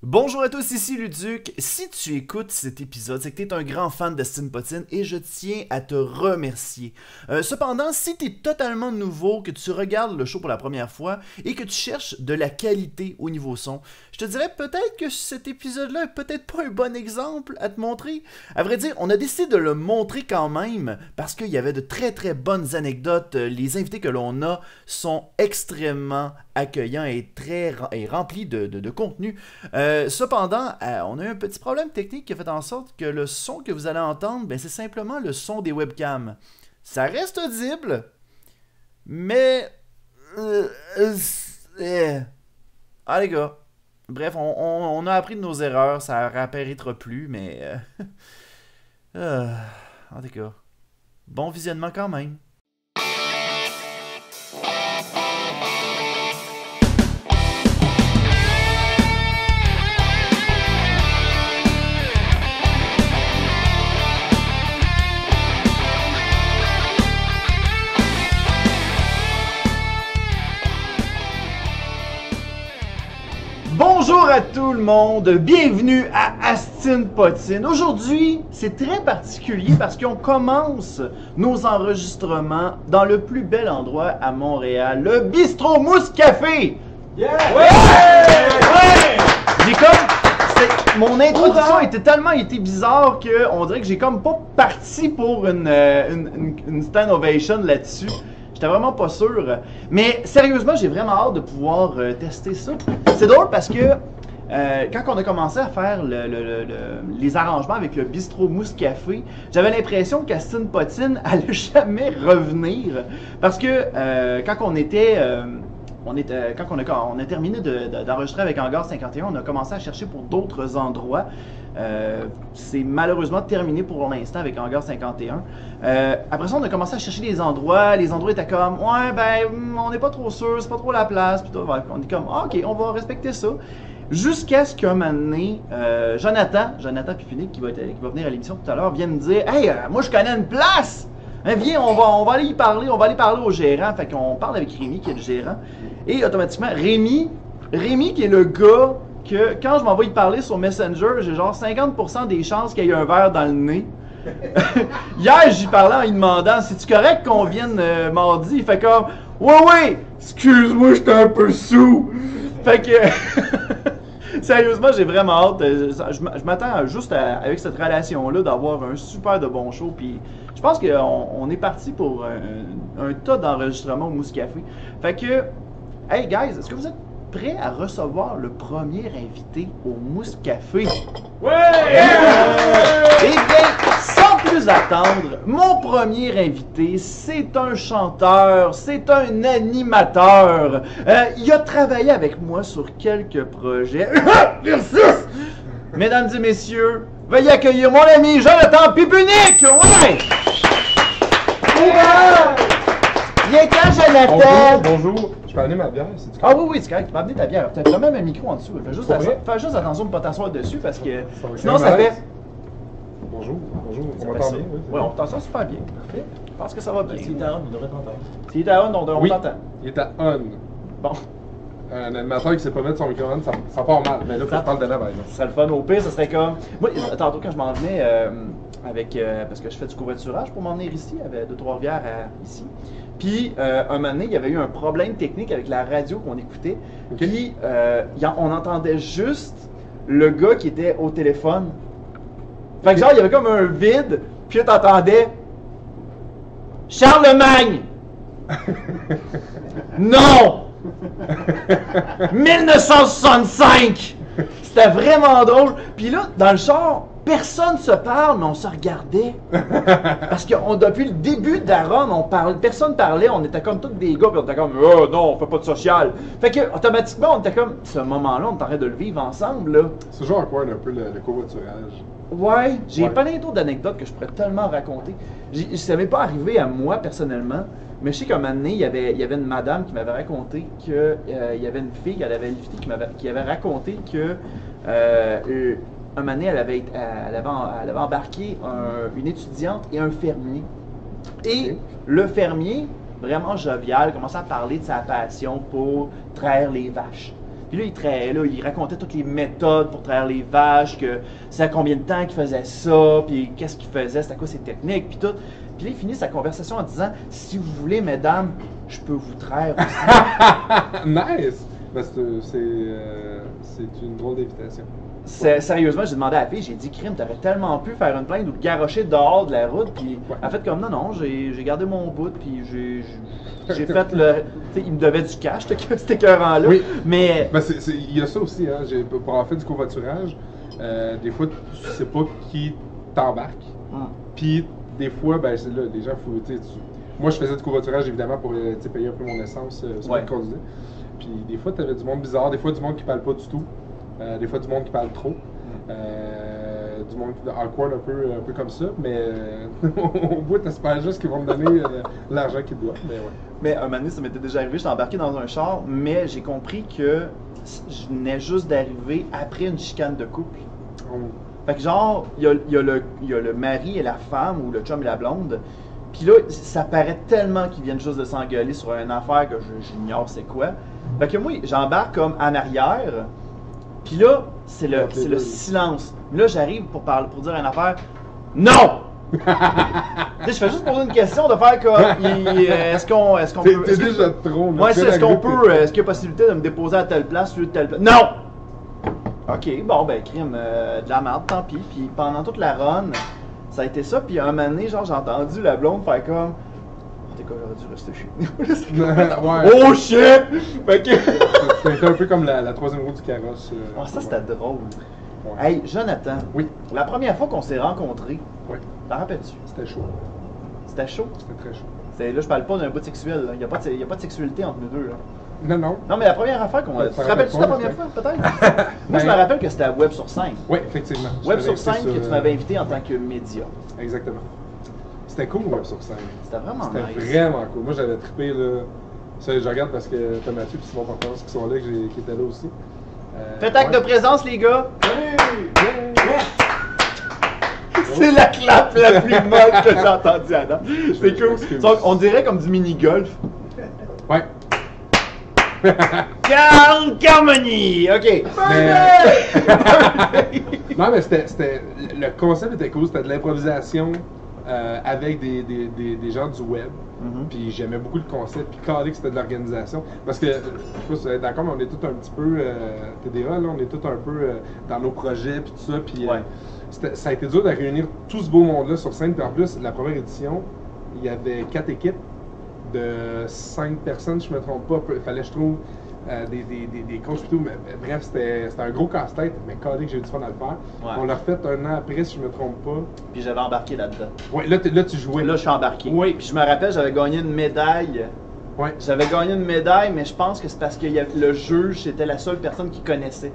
Bonjour à tous, ici Luduc. Si tu écoutes cet épisode, c'est que tu es un grand fan de Stine Potine et je tiens à te remercier. Cependant, si tu es totalement nouveau, que tu regardes le show pour la première fois et que tu cherches de la qualité au niveau son, je te dirais peut-être que cet épisode-là est peut-être pas un bon exemple à te montrer. À vrai dire, on a décidé de le montrer quand même parce qu'il y avait de très bonnes anecdotes. Les invités que l'on a sont extrêmement accueillants et remplis de contenu. Cependant, on a eu un petit problème technique qui a fait en sorte que le son que vous allez entendre, ben, c'est simplement le son des webcams. Ça reste audible, mais... Ah les gars, bref, on a appris de nos erreurs, ça réapparaîtra plus, mais... en tout cas, bon visionnement quand même. Bonjour à tout le monde, bienvenue à Astine Potine. Aujourd'hui, c'est très particulier parce qu'on commence nos enregistrements dans le plus bel endroit à Montréal, le Bistrot Mousse Café. Yeah! Ouais! Ouais! J'ai comme... Mon introduction était tellement bizarre qu'on dirait que j'ai comme pas parti pour une stand ovation là-dessus. J'étais vraiment pas sûr. Mais sérieusement, j'ai vraiment hâte de pouvoir tester ça. C'est drôle parce que quand on a commencé à faire les arrangements avec le Bistrot Mousse Café, j'avais l'impression qu'Astine Potine allait jamais revenir. Parce que quand on était... quand on a terminé d'enregistrer avec Hangar 51, on a commencé à chercher pour d'autres endroits. C'est malheureusement terminé pour l'instant avec Hangar 51. Après ça, on a commencé à chercher des endroits. Les endroits étaient comme, ouais, ben, on n'est pas trop sûr, c'est pas trop la place. Puis on est comme, ah, ok, on va respecter ça. Jusqu'à ce qu'un moment donné, Jonathan Pifinic, qui va venir à l'émission tout à l'heure, vienne me dire, hey, moi je connais une place! Hein, viens, on va aller y parler, on va aller parler au gérant. Fait qu'on parle avec Rémi, qui est le gérant. Et automatiquement, Rémi qui est le gars que quand je m'en vais y parler sur Messenger, j'ai genre 50% des chances qu'il y ait un verre dans le nez. Hier, j'y parlais en lui demandant, c'est-tu correct qu'on vienne mardi? Il fait comme, ouais, excuse-moi, j'étais un peu sous. Fait que, sérieusement, j'ai vraiment hâte. Je m'attends juste avec cette relation-là d'avoir un super de bon show. Puis je pense qu'on est parti pour un tas d'enregistrements au Mousse Café. Fait que, hey guys, est-ce que vous êtes prêts à recevoir le premier invité au Mousse Café? Ouais! Eh bien, sans plus attendre, mon premier invité, c'est un chanteur, c'est un animateur. Il a travaillé avec moi sur quelques projets. Mesdames et messieurs, veuillez accueillir mon ami Jonathan Pipunic! Ouais! Viens quand, Jonathan? Bonjour. Je peux amener ma bière, c'est du Ah oui, c'est correct, tu peux amener ta bière. T'as même un micro en dessous. Fais juste attention de ne pas t'asseoir dessus parce que sinon ça fait... Bonjour, on Ça m'entend fait bien? ça. Oui, on t'entend super bien. Parfait. Je pense que ça va bien. S'il est à on, on devrait t'entendre. S'il est à on, on Oui, t'entend. il est à on. Bon, Un animateur qui sait pas mettre son micro on, ça part mal. Mais là, faut que je parle de là, par exemple. ce serait le fun. Au pire, ce serait comme... Moi, tantôt quand je m'en venais avec... parce que je fais du covoiturage pour m'en venir ici, avec de Trois-Rivières ici. Puis, un moment donné, il y avait eu un problème technique avec la radio qu'on écoutait. Okay. Puis, on entendait juste le gars qui était au téléphone. Fait que genre, il y avait comme un vide, puis là, t'entendais... Charlemagne! Non! 1965! C'était vraiment drôle. Puis là, dans le char, personne se parle, mais on se regardait. Parce que depuis le début d'Aaron, personne parlait, on était comme tous des gars, puis on était comme « Oh non, on fait pas de social ». Fait que automatiquement, on était comme, ce moment-là, on est en train de le vivre ensemble, là. C'est toujours awkward un peu le covoiturage. Ouais, j'ai Ouais. plein d'autres anecdotes que je pourrais tellement raconter. Ça m'est pas arrivé à moi personnellement, mais je sais qu'un moment donné, il y avait une madame qui m'avait raconté que il y avait une fille, elle avait lifté, qui avait raconté que un moment donné, elle avait embarqué une étudiante et un fermier. Et le fermier, vraiment jovial, commençait à parler de sa passion pour traire les vaches. Puis là, il racontait toutes les méthodes pour traire les vaches, que c'est à combien de temps qu'il faisait ça, puis qu'est-ce qu'il faisait, c'était quoi ses techniques, puis tout. Puis là, il finit sa conversation en disant « Si vous voulez, mesdames, je peux vous traire aussi. » Nice! Ben, c'est une drôle d'invitation. Sérieusement, j'ai demandé à la fille, j'ai dit, Crime, t'aurais tellement pu faire une plainte ou te garrocher dehors de la route, puis elle a fait comme non, j'ai gardé mon bout, puis j'ai fait le. Tu sais, il me devait du cash, cet écœurant-là. Oui. Mais. Ben, il y a ça aussi, hein. Pour avoir fait du covoiturage, des fois, tu sais pas qui t'embarque. Puis, des fois, ben, c'est là, les gens, moi, je faisais du covoiturage, évidemment, pour payer un peu mon essence sur le conduit. Puis, des fois, t'avais du monde bizarre, des fois, du monde qui parle pas du tout. Des fois, du monde qui parle trop. Du monde awkward un peu comme ça. Mais au bout, t'espères juste qu'ils vont me donner l'argent qu'ils doivent. Mais un moment donné, ça m'était déjà arrivé. J'étais embarqué dans un char, mais j'ai compris que je venais juste d'arriver après une chicane de couple. Fait que genre, il y a le mari et la femme, ou le chum et la blonde. Puis là, ça paraît tellement qu'ils viennent juste de s'engueuler sur une affaire que j'ignore c'est quoi. Fait que moi, j'embarque comme en arrière. Puis là, c'est le silence. Là, j'arrive pour dire une affaire. Non! Tu sais, je fais juste poser une question de faire comme. Est-ce qu'on peut. T'es déjà trop. Moi, est-ce qu'on peut. Est-ce qu'il y a possibilité de me déposer à telle place, lieu de telle place? Non! Ok, bon, ben, crime, de la merde, tant pis. Puis pendant toute la run, ça a été ça. Puis un moment donné, genre, j'ai entendu la blonde faire comme. T'es quoi, j'aurais dû rester chez nous. Ouais. Oh shit! Fait que. C'était un peu comme la troisième roue du carrosse. Ça, c'était drôle. Ouais. Hey, Jonathan. Oui. La première fois qu'on s'est rencontrés, t'en rappelles-tu? C'était chaud. C'était chaud? C'était très chaud. Là, je parle pas d'un bout sexuel. Il n'y a pas de sexualité entre nous deux. Là. Non. Non, mais la première affaire qu'on. Tu te rappelles-tu la première fois, peut-être? Moi, je me rappelle que c'était à Web sur 5. Oui, effectivement. Web sur 5 que tu m'avais invité en tant que média. Exactement. C'était cool, Web sur 5. C'était vraiment nice. C'était vraiment cool. Moi, j'avais trippé, là. Ça, je regarde parce que t'as Mathieu et Simon Portance qui sont là, qui étaient là aussi. Faites acte de présence, les gars! Salut! C'est la clap la plus molle que j'ai entendue, Adam. C'est cool. Donc, on dirait comme du mini-golf. Ouais. Carl Carmoni! Ok. Non, mais c'était. Le concept était cool, c'était de l'improvisation. Avec des gens du web. Puis j'aimais beaucoup le concept. Puis calé que c'était de l'organisation. Parce que, je sais pas si vous êtes d'accord, mais on est tous un petit peu. TDA, là, on est tous un peu dans nos projets. Puis tout ça. Puis ça a été dur de réunir tout ce beau monde-là sur scène. Puis en plus, la première édition, il y avait 4 équipes de 5 personnes, si je me trompe pas. Il fallait, je trouve, des coachs plutôt. Mais, bref, c'était un gros casse-tête, mais calé que j'ai eu du fun à le faire. Ouais. On l'a refait un an après, si je me trompe pas. Puis j'avais embarqué là-dedans. Oui, là, tu jouais. Là, je suis embarqué. Oui. Puis je me rappelle, j'avais gagné une médaille. Ouais. J'avais gagné une médaille, mais je pense que c'est parce que le juge, c'était la seule personne qui connaissait.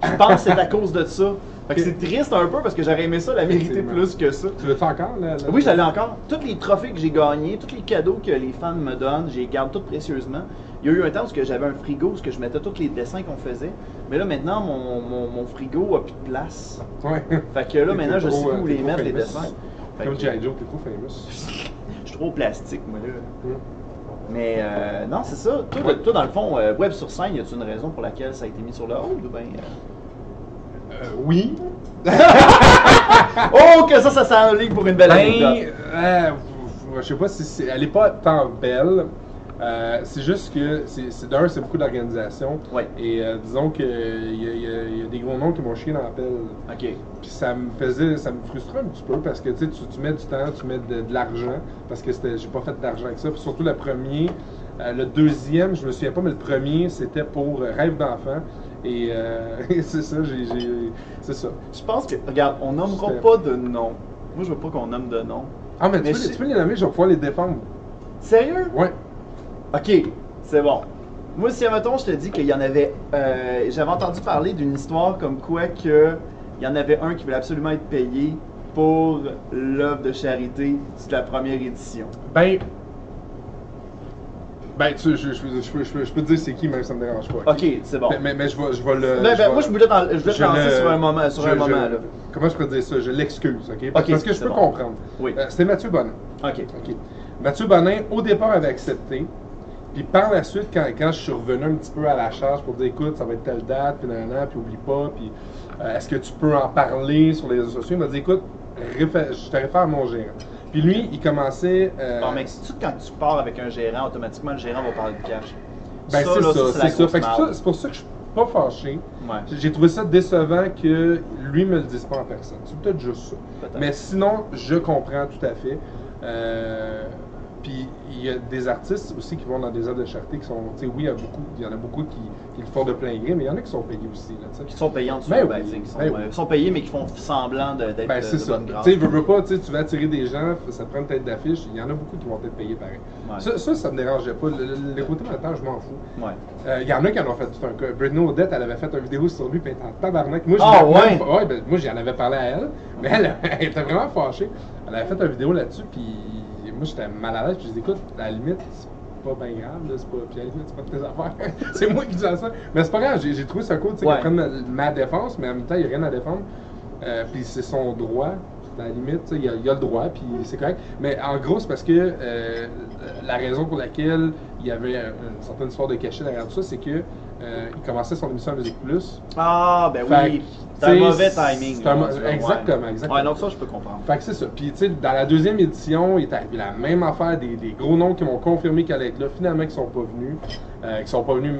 Je pense que c'est à cause de ça. Fait que c'est triste un peu parce que j'aurais aimé ça la mériter plus que ça. Tu l'as-tu encore? Oui, je l'ai encore. Tous les trophées que j'ai gagnés, tous les cadeaux que les fans me donnent, je les garde tous précieusement. Il y a eu un temps où j'avais un frigo où je mettais tous les dessins qu'on faisait. Mais là, maintenant, mon frigo a plus de place. Ouais. Fait que là, maintenant, je sais où les mettre, les dessins. Comme G.I. Joe, t'es trop famous. Je suis trop plastique, moi, là. Mais non, c'est ça. Toi, dans le fond, Web sur 5, y a-t-il une raison pour laquelle ça a été mis sur le hold ou bien oui. Oh, que ça s'enligne pour une belle anecdote. Je sais pas si elle est pas tant belle. C'est juste que c'est beaucoup d'organisation. Ouais. Et disons qu'il y a des gros noms qui m'ont chié dans la pelle. OK. Puis ça me frustrait un petit peu parce que tu mets du temps, tu mets de l'argent. Parce que j'ai pas fait d'argent avec ça. Puis surtout le premier. Le deuxième, je me souviens pas, mais le premier, c'était pour Rêve d'enfant. Et c'est ça, c'est ça. Je pense que, regarde, on nommera pas de nom. Moi, je veux pas qu'on nomme de nom. Ah, mais tu peux les nommer, je vais pouvoir les défendre. Sérieux? Ouais. Ok, c'est bon. Moi, si, admettons, je te dis qu'il y en avait. J'avais entendu parler d'une histoire comme quoi que il y en avait un qui voulait absolument être payé pour l'œuvre de charité de la première édition. Je peux te dire c'est qui, même ça me dérange pas. Ok, c'est bon. Mais je vais le. Moi, je voulais te lancer sur un moment. Là. Comment je peux te dire ça? Je l'excuse, ok? Parce que je peux comprendre. Oui. C'était Mathieu Bonin. Ok. Mathieu Bonin, au départ, avait accepté. Puis par la suite, quand je suis revenu un petit peu à la charge pour dire écoute, ça va être telle date, puis nanana, puis oublie pas, puis est-ce que tu peux en parler sur les réseaux sociaux? Il m'a dit écoute, je te réfère à mon gérant. Puis lui, il commençait. Bon, mais c'est-tu quand tu pars avec un gérant, automatiquement le gérant va parler de cash? Ben c'est ça. Fait que c'est pour ça que je suis pas fâché. Ouais. J'ai trouvé ça décevant que lui me le dise pas en personne. C'est peut-être juste ça. Mais sinon, je comprends tout à fait. Puis il y a des artistes aussi qui vont dans des œuvres de charité qui sont, tu sais, oui, il y en a beaucoup qui le font de plein gré, mais il y en a qui sont payés aussi. Là, qui sont payés en dessous, ils sont payés mais qui font semblant d'être de bonne grâce. Tu sais, veux pas, tu vas attirer des gens, ça te prend une tête d'affiche, il y en a beaucoup qui vont être payés pareil. Ouais. Ça me dérangeait pas. Le côté maintenant, je m'en fous. Ouais. Il y en a qui en ont fait tout un cas. Britney Odette, elle avait fait une vidéo sur lui, puis elle était en tabarnak. Moi, moi, j'en avais parlé à elle, mais elle était vraiment fâchée. Elle avait fait une vidéo là-dessus, puis moi, j'étais mal à l'aise, puis je dis écoute, à la limite, c'est pas bien grave, là, c'est pas. Puis à la limite, c'est pas de tes affaires. C'est moi qui dis ça. Mais c'est pas grave, j'ai trouvé ça cool, tu sais, qu'elle prenne ma défense, mais en même temps, il n'y a rien à défendre. Puis c'est son droit. À la limite, il y a le droit, puis c'est correct. Mais en gros, c'est parce que la raison pour laquelle il y avait une certaine histoire de cachet derrière tout ça, c'est que il commençait son émission à Musique Plus. Ah, ben oui. C'est un mauvais timing. Exactement. Ouais, donc ça, je peux comprendre. Fait que c'est ça. Puis, tu sais, dans la deuxième édition, il est arrivé la même affaire, des gros noms qui m'ont confirmé qu'elle allait être là, finalement, qui sont pas venus. Qui sont pas venus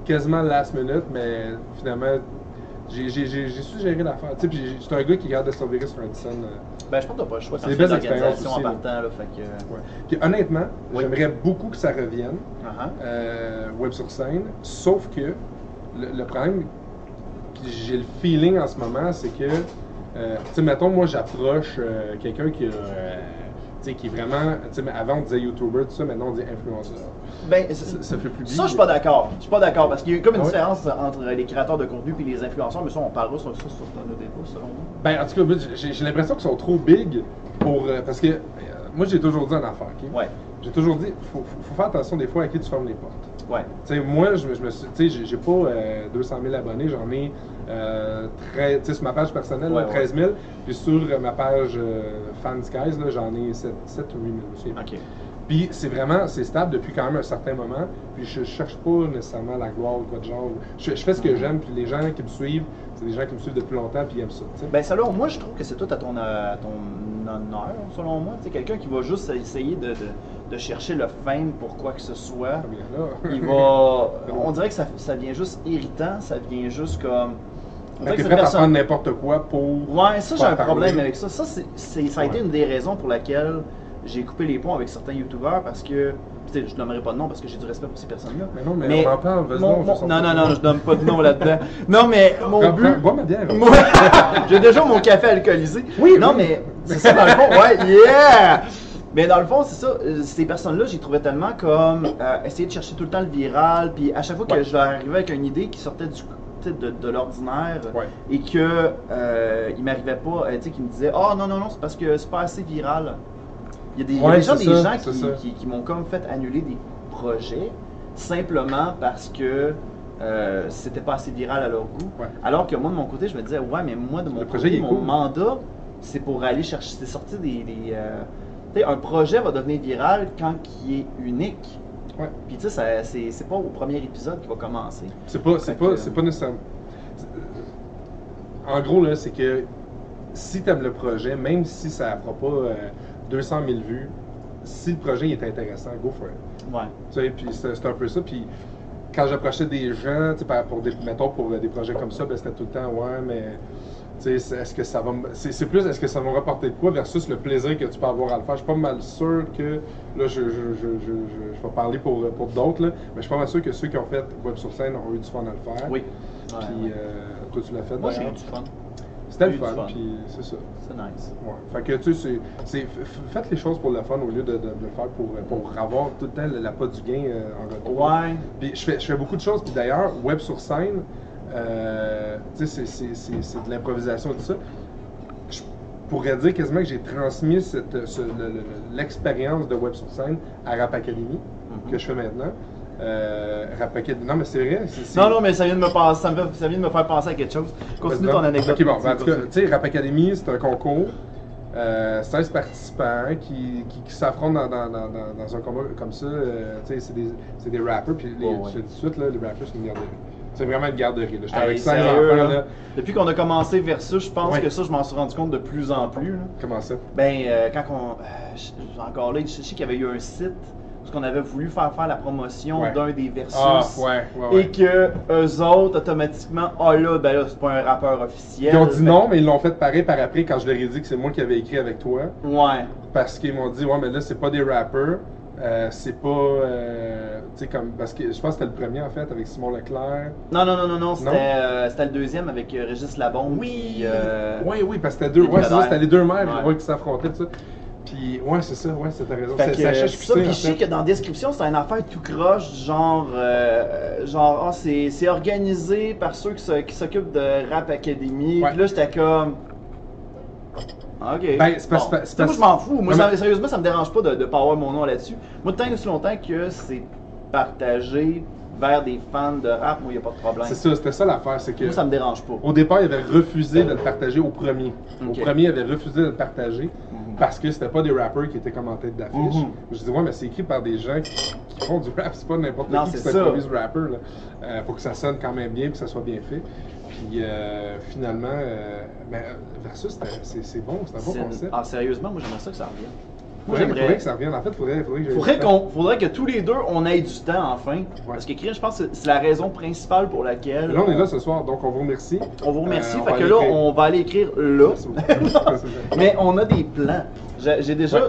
quasiment last minute, mais finalement. J'ai suggéré l'affaire. Tu sais, puis j'étais un gars qui garde de surveiller sur Edison. Ben, je pense que t'as pas le choix quand tu fais de l'organisation en partant. Là, fait que... Ouais. Puis honnêtement, j'aimerais beaucoup que ça revienne, Web sur scène, sauf que le problème, j'ai le feeling en ce moment, c'est que, tu sais, mettons, moi j'approche quelqu'un qui est vraiment, tu sais, avant on disait YouTuber, tout ça, maintenant on dit influenceur. Ben, ça fait plus bien. Ça, je suis pas d'accord. Je suis pas d'accord parce qu'il y a comme une différence entre les créateurs de contenu et les influenceurs, mais ça, on parlera sur ça dans nos débats, selon moi. Ben, en tout cas, j'ai l'impression qu'ils sont trop big pour. Parce que moi, j'ai toujours dit en affaire, OK? Ouais. J'ai toujours dit, faut faire attention des fois à qui tu fermes les portes. Ouais. Tu sais, moi, je me suis. Tu sais, j'ai pas 200 000 abonnés, j'en ai. Tu sais, sur ma page personnelle, 13 000. Puis sur ma page Fanskies, j'en ai 7 ou 8 000 aussi. OK. Puis c'est stable depuis quand même un certain moment. Puis je cherche pas nécessairement la gloire ou quoi de genre. Je fais ce que j'aime, puis les gens qui me suivent, c'est des gens qui me suivent depuis longtemps, puis ils aiment ça. T'sais. Ben selon moi, je trouve que c'est tout à ton honneur, selon moi. Tu sais, quelqu'un qui va juste essayer de chercher le fame pour quoi que ce soit, il va. On dirait que ça vient juste irritant, ça vient juste comme. On dirait que prêt à prendre n'importe quoi pour. Ouais, ça j'ai un problème avec ça. Ça a été une des raisons pour laquelle j'ai coupé les ponts avec certains youtubeurs parce que. Je nommerai pas de nom parce que j'ai du respect pour ces personnes-là. Mais non, mais on en parle, vas-y. Non, je nomme pas de nom là-dedans. Non, mais mon but. Bois ma bière. J'ai déjà mon café alcoolisé. Oui, non, mais c'est ça dans le fond. Ouais, yeah! Mais dans le fond, c'est ça. Ces personnes-là, j'y trouvais tellement comme essayer de chercher tout le temps le viral. Puis à chaque fois que je leur arrivais avec une idée qui sortait de l'ordinaire et que il m'arrivait pas, tu sais, qui me disait oh non, c'est parce que c'est pas assez viral. Il y a des gens qui m'ont comme fait annuler des projets simplement parce que c'était pas assez viral à leur goût. Ouais. Alors que moi, de mon côté, je me disais, ouais, mais moi, de mon côté, mon mandat, c'est pour aller chercher, c'est sortir un projet va devenir viral quand il est unique. Ouais. Puis tu sais, c'est pas au premier épisode qu'il va commencer. C'est pas nécessairement. En gros, là, c'est que si tu aimes le projet, même si ça ne fera pas 200 000 vues, si le projet est intéressant, go for it. Ouais. Tu sais, puis c'est un peu ça. Puis quand j'approchais des gens, tu sais, mettons pour des projets comme ça, ben c'était tout le temps, ouais, mais tu sais, est-ce que ça va c'est plus est-ce que ça va me rapporter de quoi versus le plaisir que tu peux avoir à le faire. Je suis pas mal sûr que, là, je vais parler pour d'autres, là, mais je suis pas mal sûr que ceux qui ont fait Web sur scène ont eu du fun à le faire. Oui. Puis toi, tu l'as fait. Moi, j'ai eu du fun. C'était le fun, puis c'est ça. C'est nice. Ouais. Fait que tu sais, faites les choses pour le fun au lieu de le faire pour avoir tout le temps la pas du gain en retour. Ouais. Puis je fais beaucoup de choses, puis d'ailleurs, Web sur scène, tu sais, c'est de l'improvisation et tout ça. Je pourrais dire quasiment que j'ai transmis l'expérience de Web sur scène à Rap Academy, que je fais maintenant. Rap Academy. Non, mais c'est vrai. Non, mais ça vient de me faire penser à quelque chose. Continue ton anecdote. Ok, bon, en tout cas, tu sais, Rap Academy, c'est un concours 16 participants qui s'affrontent dans un combat comme ça. Tu sais, c'est des rappers, puis je te dis tout de suite, là, les rappers, c'est une garderie. C'est vraiment une garderie. J'étais avec 5 enfants. Là. Depuis qu'on a commencé Versus, je pense que ça, je m'en suis rendu compte de plus en plus. Là. Comment ça? Ben, quand on. Encore là, je sais qu'il y avait eu un site où on avait voulu faire la promotion d'un des Versus. Et que eux autres, automatiquement, là, c'est pas un rappeur officiel. Ils ont dit non, mais ils l'ont fait pareil par après quand je leur ai dit que c'est moi qui avais écrit avec toi. Ouais. Parce qu'ils m'ont dit, mais là, c'est pas des rappers. C'est pas. Tu sais, comme. Parce que je pense que c'était le premier, en fait, avec Simon Leclerc. Non. C'était le deuxième avec Régis Labombe. Oui, oui, parce que c'était deux. Ouais, c'est ça, c'était les deux mères qui s'affrontaient, tout ça. Puis, c'est ça, t'as raison. Puis je sais que dans la description, c'est une affaire tout croche, genre c'est organisé par ceux qui s'occupent de Rap Academy. Puis là, j'étais comme. Ok. Ben, c'est parce moi, je m'en fous. Moi, sérieusement, ça me dérange pas de pas avoir mon nom là-dessus. Moi, tant et aussi longtemps que c'est partagé vers des fans de rap, moi, il n'y a pas de problème. C'est ça, c'était ça l'affaire. C'est que moi, ça me dérange pas. Au départ, il avait refusé de le partager au premier. Okay. Au premier, il avait refusé de le partager parce que c'était pas des rappers qui étaient comme en tête d'affiche. Je dis, mais c'est écrit par des gens qui font du rap, c'est pas n'importe qui s'improvise rapper. Faut que ça sonne quand même bien et que ça soit bien fait. Puis finalement, Versus, c'est bon, c'est un bon concept. Sérieusement, moi j'aimerais ça que ça revienne. Moi j'aimerais que ça revienne. En fait, faudrait que tous les deux on ait du temps enfin. Parce qu'écrire, je pense que c'est la raison principale pour laquelle. Là, on est là ce soir, donc on vous remercie. On vous remercie. Fait que là, on va aller écrire là. Mais on a des plans. J'ai déjà.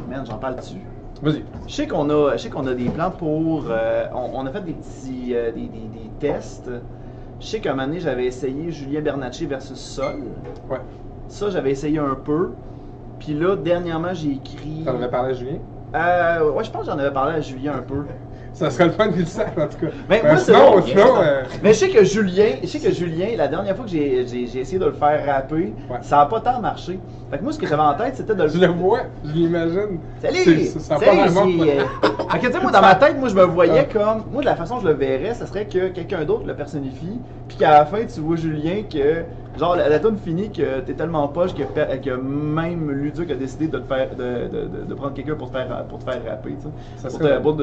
Merde, j'en parle dessus. Vas-y. Je sais qu'on a des plans pour. On a fait des petits des tests. Je sais qu'un moment donné, j'avais essayé Julien Bernatchez versus Sol. Ouais. Ça, j'avais essayé un peu. Puis là, dernièrement, j'ai écrit. T'en avais parlé à Julien? Ouais, je pense que j'en avais parlé à Julien un peu. Ça serait le fun qu'il le sache, en tout cas. Mais moi, c'est bon. Mais je sais que Julien, la dernière fois que j'ai essayé de le faire rapper, ça n'a pas tant marché. Fait que moi, ce que j'avais en tête, c'était de le. Je le vois, je l'imagine. Salut! Ça a pas vraiment. Fait que tu sais, moi, dans ma tête, moi, je me voyais comme. Moi, de la façon que je le verrais, ça serait que quelqu'un d'autre le personnifie, puis qu'à la fin, tu vois Julien que. Genre, la tune finit que t'es tellement poche que même Luduc a décidé de prendre quelqu'un pour te faire rapper, tu sais. Pour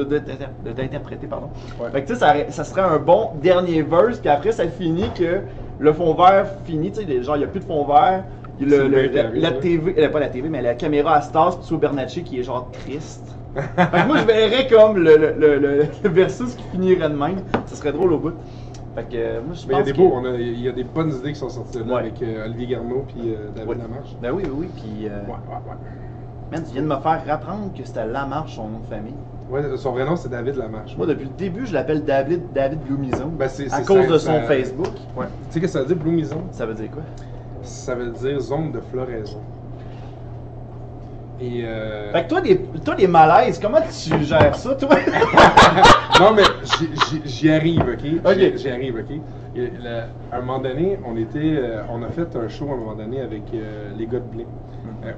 t'interpréter, pardon. Fait que tu sais, ça serait un bon dernier verse, puis après, ça finit que le fond vert finit, tu sais, genre, il n'y a plus de fond vert. La TV, pas la TV, mais la caméra à Stars, puis au Bernatchez qui est genre triste. Fait que moi, je verrais comme le versus qui finirait de même. Ça serait drôle au bout. Fait que moi, je pense il y a des bonnes idées qui sont sorties là avec Olivier Garneau puis David Lamarche. Ben oui, puis. Man, tu viens de me faire apprendre que c'était Lamarche, son nom de famille. Ouais, son vrai nom c'est David Lamarche. Moi, depuis le début, je l'appelle David Bloumison. Ben, à cause de son Facebook. Ouais. Tu sais que ça veut dire Bloumison? Ça veut dire quoi? Ça veut dire zone de floraison. Et Fait que toi, les malaises, comment tu gères ça, toi? Non, mais j'y arrive, ok? J'y arrive, ok? À un moment donné, on a fait un show à un moment donné avec les gars de Blé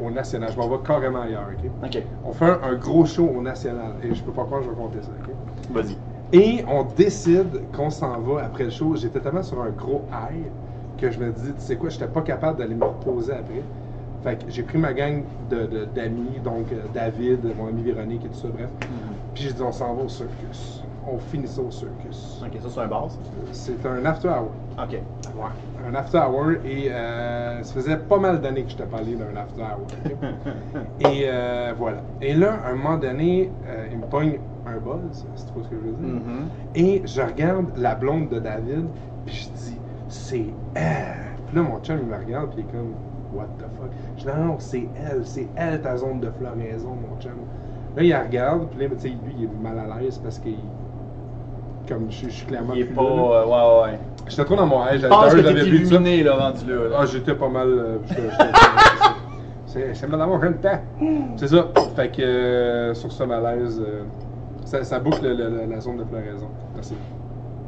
au National. Je m'en vais carrément ailleurs, ok? On fait un gros show au National et je peux pas croire que je vais compter ça, ok? Vas-y. Et on décide qu'on s'en va après le show. J'étais tellement sur un gros high que je me dis, tu sais quoi, j'étais pas capable d'aller me reposer après. Fait que j'ai pris ma gang d'amis, donc David, mon ami Véronique et tout ça, bref. Puis j'ai dit, on s'en va au circus. On finit ça au circus. Ok, ça c'est un bar, ça? C'est un after hour. Ok. Ouais, un after hour et ça faisait pas mal d'années que je t'ai parlé d'un after hour. Okay? Et voilà. Et là, à un moment donné, il me pogne un buzz, si tu vois ce que je veux dire. Et je regarde la blonde de David, puis je dis, c'est elle. Puis là, mon chum, il me regarde, puis il est comme, what the fuck? Je dis, non, c'est elle ta zone de floraison, mon chum. Là, il la regarde, puis là, tu sais, lui, il est mal à l'aise parce qu'il. Comme je suis clairement. Il est pas. Ouais. J'étais trop dans mon âge. Je pense que t'es illuminé, là, rendu là. Ah, j'étais pas mal. C'est mal d'avoir un temps. C'est ça. Fait que sur ce malaise, ça boucle la zone de floraison. Merci.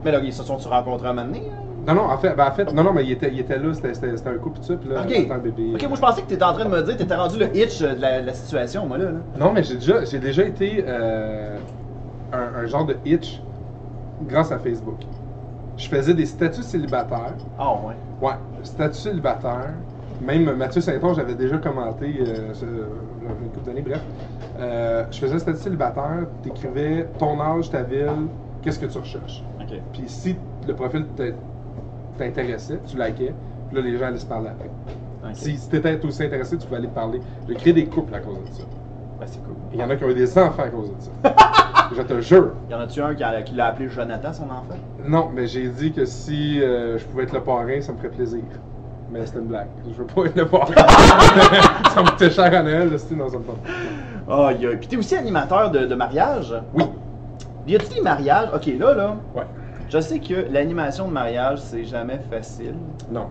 Mais là, ils se sont-tu rencontrés à un moment donné? Non, en fait, mais il était là, c'était un couple, tout ça, puis là, un bébé. Ok, moi je pensais que tu étais en train de me dire, tu étais rendu le hitch de la situation, moi là. Non, mais j'ai déjà été un genre de hitch grâce à Facebook. Je faisais des statuts célibataires. Ah ouais? Ouais, statuts célibataires, Même Mathieu Saint-Onge j'avais déjà commenté une couple d'années, bref. Je faisais statut célibataire, t'écrivais ton âge, ta ville, qu'est-ce que tu recherches. Okay. Puis si le profil t'intéressait, tu likais, puis là les gens allaient se parler après. Okay. Si t'étais aussi intéressé, tu pouvais aller te parler. J'ai créé des couples à cause de ça. Ben, c'est cool. Il y en a qui ont eu des enfants à cause de ça. Je te jure. Y en a-tu un qui l'a appelé Jonathan, son enfant? Non, mais j'ai dit que si je pouvais être le parrain, ça me ferait plaisir. Mais c'était une blague. Je veux pas être le parrain. Ça me coûtait cher à Noël, là, c'était dans un temps. Oh, puis t'es aussi animateur de mariage? Oui. Y a-t-il des mariages? Ok, là. Ouais. Je sais que l'animation de mariage, c'est jamais facile. Non.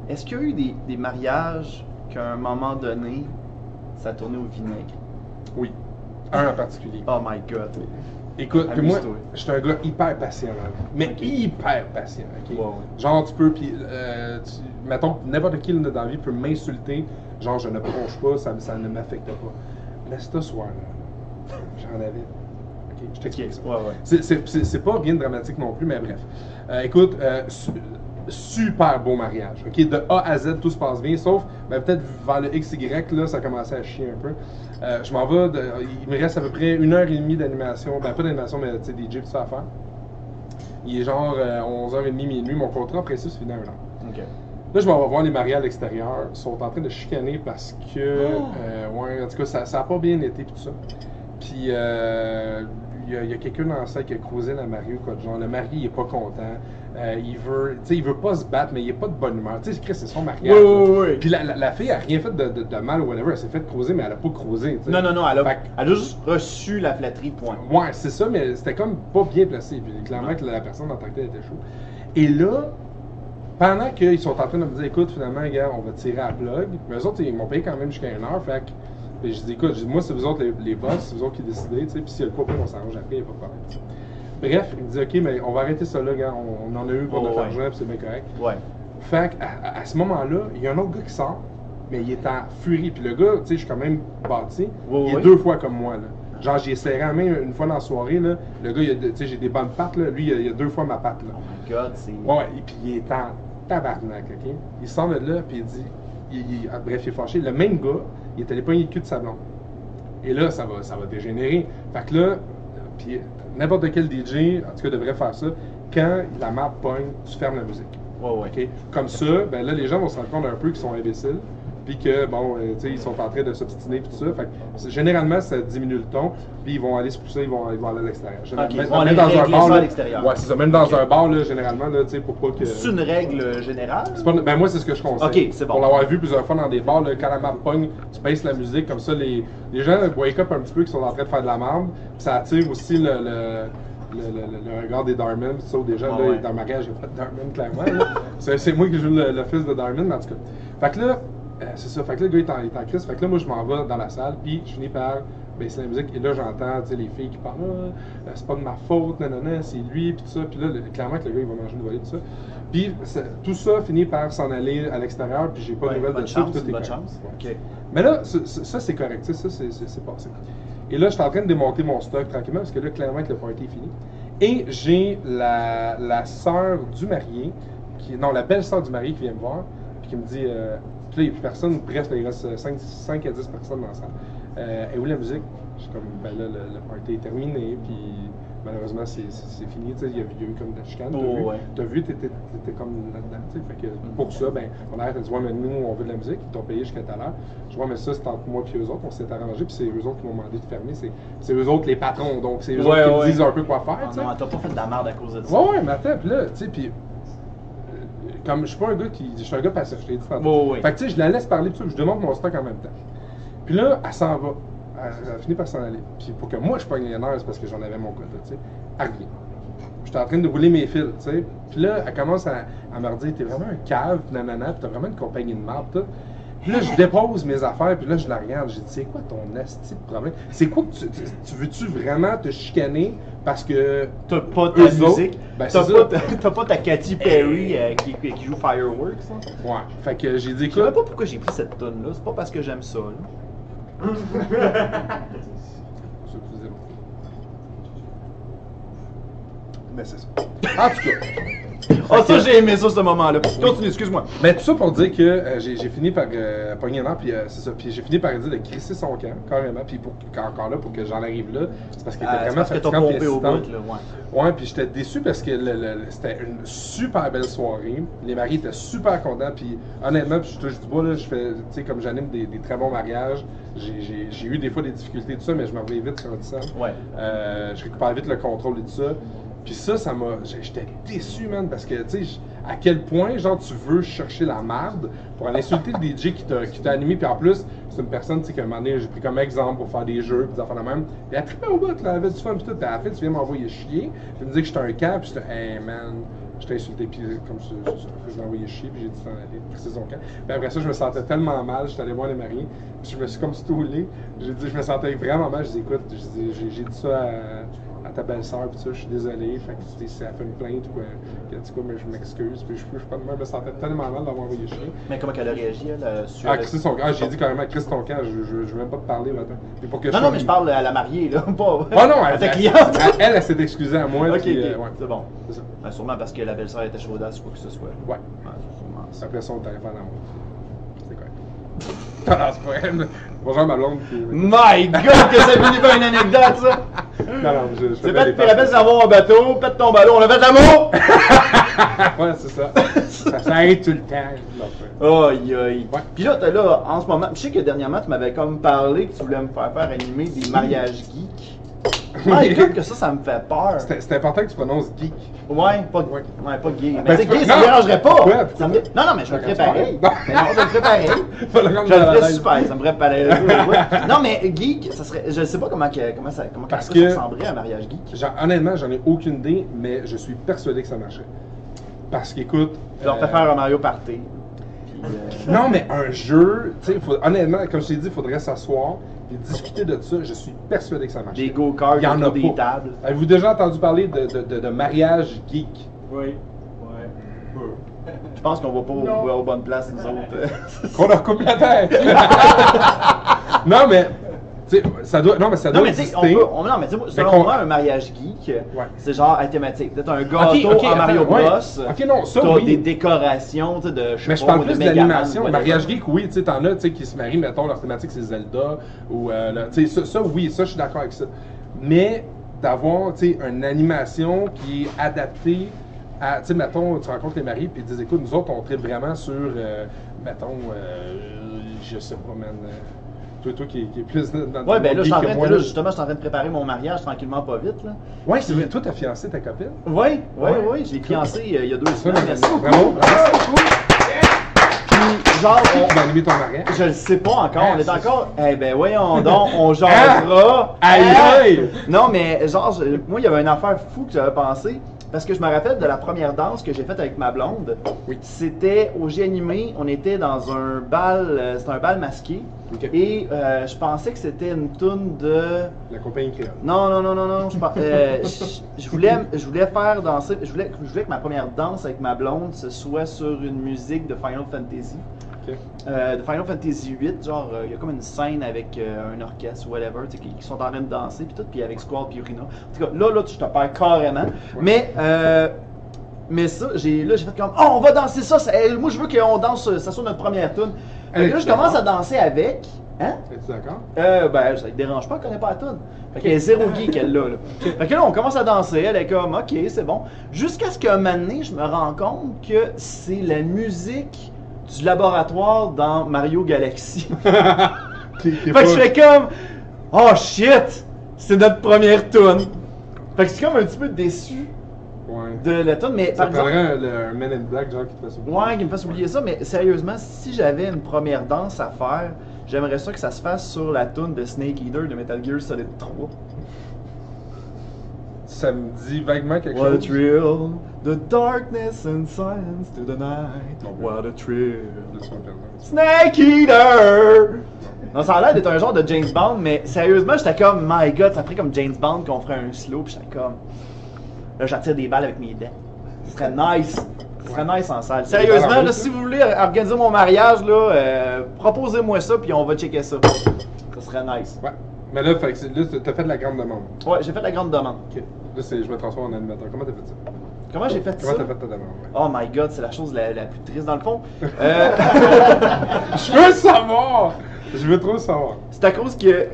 Est-ce qu'il y a eu des mariages qu'à un moment donné, ça tournait au vinaigre? Oui. Un en particulier. Oh my god. Écoute, puis moi, Amuse-toi. je suis un gars hyper patient, hein. Mais Ok. hyper patient, ok? Wow. Genre, tu peux, puis, mettons, n'importe qui dans la vie peut m'insulter, genre, je ne bronche pas, ça ne m'affecte pas. Mais ce soir-là, j'en avais. Ok, je t'explique ça. Ouais. C'est pas rien de dramatique non plus, mais bref. Écoute, super beau mariage. Ok, de A à Z, tout se passe bien, sauf ben, peut-être vers le XY, là, ça commençait à chier un peu. Je m'en vais, il me reste à peu près 1h30 d'animation, ben pas d'animation, mais tu sais, DJ tout ça à faire. Il est genre 11h30, minuit, mon contrat précis se finit à 1h. Ok. Là, je m'en vais voir les mariés à l'extérieur. Ils sont en train de chicaner parce que, ouais, en tout cas, ça n'a pas bien été, puis tout ça. Puis, il y a quelqu'un dans la salle qui a causé la mariée ou quoi de genre. Le mari, il est pas content. Il veut pas se battre, mais il est pas de bonne humeur. Tu sais, c'est son mariage. Oui. Puis la fille a rien fait de mal ou whatever. Elle s'est fait creuser, mais elle a pas creusé. Non, elle a juste reçu la flatterie, point. Ouais, c'est ça, mais c'était comme pas bien placé. Puis clairement que la personne en tant que telle était chaude. Et là, pendant qu'ils sont en train de me dire, écoute, finalement, gars, on va tirer à la plug. Mais eux autres, ils m'ont payé quand même jusqu'à 1h. Fait que, puis je dis, écoute, moi, c'est vous autres les boss, c'est vous autres qui décidez, tu sais. Puis s'il y a le couple, on s'arrange après, il n'y a pas de problème. T'sais. Bref, il me dit, OK, mais on va arrêter ça là, gars. On en a eu pour notre argent, puis c'est bien correct. Ouais. Fait qu'à ce moment-là, il y a un autre gars qui sort, mais il est en furie. Puis le gars, tu sais, je suis quand même bâti. Il est 2 fois comme moi, là. Genre, j'ai serré la main une fois dans la soirée, là. Le gars, tu sais, j'ai des bonnes pattes, là. Lui, il a 2 fois ma patte, là. Oh my god, c'est. Ouais, et puis il est en tabarnak, OK? Il sort de là, puis il dit, bref, il est fâché. Le même gars, il est allé pogner le cul de sa blonde. Et là, ça va dégénérer. Fait que là, puis n'importe quel DJ, en tout cas, devrait faire ça. Quand la map pogne, tu fermes la musique. Ouais. OK? Comme ça, ben là, les gens vont se rendre compte un peu qu'ils sont imbéciles. Puis que, bon, tu sais, ils sont en train de s'obstiner puis tout ça. Fait que, généralement, ça diminue le ton. Puis ils vont aller se pousser, ils vont aller à l'extérieur. Même dans un bar, à l'extérieur. Ouais, c'est ça. Même dans un bar, là, généralement, là, tu sais, pour pas que. C'est une règle générale? Ben moi, c'est ce que je conseille. Ok, c'est bon. Pour l'avoir vu plusieurs fois dans des bars, là, quand la map pogne, tu baisses la musique, comme ça, les gens wake up un petit peu qui sont en train de faire de la merde. Puis ça attire aussi le regard des Darman. Ça, déjà, là, dans le mariage, il n'y a pas de Darman, clairement. C'est moi qui joue le fils de Darman, mais en tout cas. Fait que là, c'est ça. Fait que là, le gars est en crise. Fait que là, moi, je m'en vais dans la salle, puis je finis par baisser la musique. Et là, j'entends, tu sais, les filles qui parlent, c'est pas de ma faute, nanana, c'est lui, puis tout ça. Puis là, clairement que le gars, il va manger une volée, tout ça. Puis tout ça finit par s'en aller à l'extérieur, puis j'ai pas de nouvelles de ça. Bonne chance. Okay. Mais là, ça c'est correct, tu sais, ça, c'est passé. Et là, je suis en train de démonter mon stock tranquillement, parce que là, clairement que le party est fini. Et j'ai la sœur du marié, la belle-sœur du marié qui vient me voir, puis qui me dit, puis là, il n'y a plus personne, bref, il reste 5 à 10 personnes dans la salle. Et où la musique? Je suis comme, ben là, le party est terminé, puis malheureusement, c'est fini, tu sais, il y a eu comme de la chicane, t'as vu, t'étais comme là-dedans, tu sais, fait que pour ça, ben, on arrête de dire, ouais, mais nous, on veut de la musique, ils t'ont payé jusqu'à tout à l'heure. Je vois, mais ça, c'est entre moi et eux autres, on s'est arrangé, puis c'est eux autres qui m'ont demandé de fermer, c'est eux autres les patrons, donc c'est eux autres qui me disent un peu quoi faire, tu sais. Non, t'as pas fait de la merde à cause de ça. Ouais, mais attends, puis là, tu sais, puis comme je suis pas un gars je suis un gars passif, je t'ai dit tantôt. Fait que tu sais, je la laisse parler, puis je demande mon stock en même temps. Puis là, elle s'en va. Elle finit par s'en aller. Puis pour que moi je pogne les nerfs, c'est parce que j'en avais mon quota, tu sais. Elle revient. J'étais en train de rouler mes fils, tu sais. Puis là, elle commence à me redire, t'es vraiment un cave, nanana, puis t'as vraiment une compagnie de marde, tout. Puis là, je dépose mes affaires, puis là, je la regarde. J'ai dit, c'est quoi ton asti de problème? C'est quoi que tu veux-tu vraiment te chicaner parce que. T'as pas ta musique? Ben, t'as pas ta Katy Perry qui joue Fireworks? Hein? Ouais. Fait que j'ai dit, écoute. Je sais pas pourquoi j'ai pris cette tune là. C'est pas parce que j'aime ça, là. Mais c'est ça. En tout cas. Oh, ça, j'ai aimé ça, ce moment-là. Continue, excuse-moi. Mais tout ça pour dire que j'ai fini par pogner un an, puis c'est ça. Puis j'ai fini par dire de crisser son camp, carrément. Puis encore là, pour que j'en arrive là, c'est parce qu'il était vraiment parce que t'as pompé au bout, là, ouais, puis j'étais déçu parce que c'était une super belle soirée. Les mariés étaient super contents, puis honnêtement, puis je touche du bois, là, je fais, tu sais, comme j'anime des très bons mariages, j'ai eu des fois des difficultés, tout ça, mais je m'en reviens vite sur ça. Ouais. Je récupère vite le contrôle et tout ça. Puis ça m'a. J'étais déçu, man, parce que, tu sais, à quel point, genre, tu veux chercher la marde pour aller insulter le DJ qui t'a animé, puis en plus, c'est une personne, tu sais, qu'à un moment donné, j'ai pris comme exemple pour faire des jeux, puis des affaires de même. Puis elle a trippé au bout, là, elle avait du fun, puis tout. Puis à la fin, tu viens m'envoyer chier, puis me dire que j'étais un camp, puis j'étais, hey, man. Je t'ai insulté, puis comme je l'ai envoyé chier, puis j'ai dit d'aller crisser son camp. Puis après ça, je me sentais tellement mal, j'étais allé voir les mariés, puis je me suis comme stoulé. J'ai dit, je me sentais vraiment mal. Je dis, écoute, j'ai dit ça à ta belle-sœur, puis ça, je suis désolé. Fait que si elle fait une plainte ou quoi, mais je m'excuse. Puis je me sentais tellement mal d'avoir envoyé chier. Mais comment elle a réagi, elle, sur. Crisser son camp. J'ai dit carrément, crisse ton camp, je veux même pas te parler maintenant. Puis pour que non, mais je parle à la mariée, là, pas non, à ta cliente. Elle s'est excusée à moi. Ok, puis, ouais. C'est bon. C'est ça. Ben, sûrement parce que la belle-sœur était chaudasse ou quoi que ce soit. Ouais. Après ça, on t'arrive à l'amour. C'était correct. Non, c'est pas elle. Bonjour ma blonde. My God, que ça finit par une anecdote, ça! Non, je c'est pète, puis la belle s'en va en bateau, pète ton ballon, on a fait l'amour! Ouais, c'est ça. Ça arrive tout le temps. Aïe, aïe. Ouais. Puis là, en ce moment, je sais que dernièrement, tu m'avais comme parlé que tu voulais me faire animer des mariages geeks. My God, que ça me fait peur. C'est important que tu prononces geek. Ouais, pas gay. Mais c'est gay, ça me dérangerait pas. Non, mais je le ferais pareil. Mais non, je le ferais pareil. Je le ferais super, ça me ferait pareil. Non, mais geek, ça serait. Je sais pas comment ça ressemblerait un mariage geek. Honnêtement, j'en ai aucune idée, mais je suis persuadé que ça marcherait. Parce qu'écoute. Je leur fais faire un Mario Party. Non, mais un jeu, tu sais, honnêtement, comme je t'ai dit, il faudrait s'asseoir et discuter de ça. Je suis persuadé que ça marche. Des go-karts, des tables. Avez-vous déjà entendu parler de mariage geek? Oui. Je pense qu'on va pas aux bonnes places, nous autres. Qu'on leur coupe la tête! Non, mais. Ça doit exister. Non, mais selon moi, un mariage geek, c'est genre à thématique. Peut-être un gâteau en Mario Bros. Ok, non, ça, oui. Des décorations, de mais je parle plus de l'animation. Mariage geek, oui, tu sais, t'en as qui se marient, mettons, leur thématique c'est Zelda. Ou, tu sais, ça, oui, ça, je suis d'accord avec ça. Mais d'avoir, tu sais, une animation qui est adaptée à, tu sais, mettons, tu rencontres les mariés, puis ils disent, écoute, nous autres, on tripe vraiment sur, mettons, je sais pas, man. Toi qui est plus dans ouais, ben là, justement, je suis en train de préparer mon mariage tranquillement, pas vite. Là. Ouais, c'est vrai. Toi, t'as fiancé ta copine? Oui. J'ai fiancé il y a 2 semaines. Merci beaucoup. Bravo. Puis, genre. Tu vas animer ton mariage? Je le sais pas encore. On est encore. Eh ben, voyons donc, on jasera. Aïe! Non, mais genre, moi, il y avait une affaire fou que j'avais pensé. Parce que je me rappelle de la première danse que j'ai faite avec ma blonde. Oui. C'était au G-Animé, on était dans un bal, c'était un bal masqué. Okay. Et je pensais que c'était une toune de... La compagnie créole. Non, je voulais faire danser, je voulais que ma première danse avec ma blonde, ce soit sur une musique de Final Fantasy. Okay. De Final Fantasy 8, genre, il y a comme une scène avec un orchestre ou whatever, qui sont en train de danser, puis tout, puis avec Squall puis Urina. En tout cas, là, je te perds carrément. Ouais. Mais ça, j'ai fait comme, oh, on va danser ça, moi je veux qu'on danse, ça soit notre première tune. Fait que là, je commence à danser avec. Hein? Es-tu d'accord? Ben, ça ne dérange pas, elle connaît pas la tune. Fait qu'elle est zéro geek, elle là. Fait que là, on commence à danser, elle est comme, ok, c'est bon. Jusqu'à ce qu'un moment donné, je me rends compte que c'est la musique du laboratoire dans Mario Galaxy. Fait que je fais comme, oh shit, c'est notre première tune. Fait que c'est comme un petit peu déçu de la tune, mais ça prendrait un Men in Black genre qui te fasse oublier. Ouais, qui me fasse oublier ça, mais sérieusement, si j'avais une première danse à faire, j'aimerais ça que ça se fasse sur la tune de Snake Eater de Metal Gear Solid 3. Ça me dit vaguement quelque What chose. A thrill, the darkness and silence to the night. What a thrill. Snake Eater! Non, ça a l'air d'être un genre de James Bond, mais sérieusement, j'étais comme, my god, ça ferait comme James Bond qu'on ferait un slow, pis j'étais comme. Là, j'attire des balles avec mes dents. Ce serait nice. Ce serait nice en salle. Sérieusement, là, si vous voulez organiser mon mariage, là, proposez-moi ça, puis on va checker ça. Ça serait nice. Ouais. Mais là, t'as fait de la grande demande. Ouais, j'ai fait la grande demande. Ok. Là, je me transforme en animateur. Comment t'as fait ça? Comment j'ai fait ça? Comment t'as fait ta demande? Ouais. Oh my god, c'est la chose la plus triste dans le fond. Je veux savoir! Je veux trop savoir. C'est à cause que...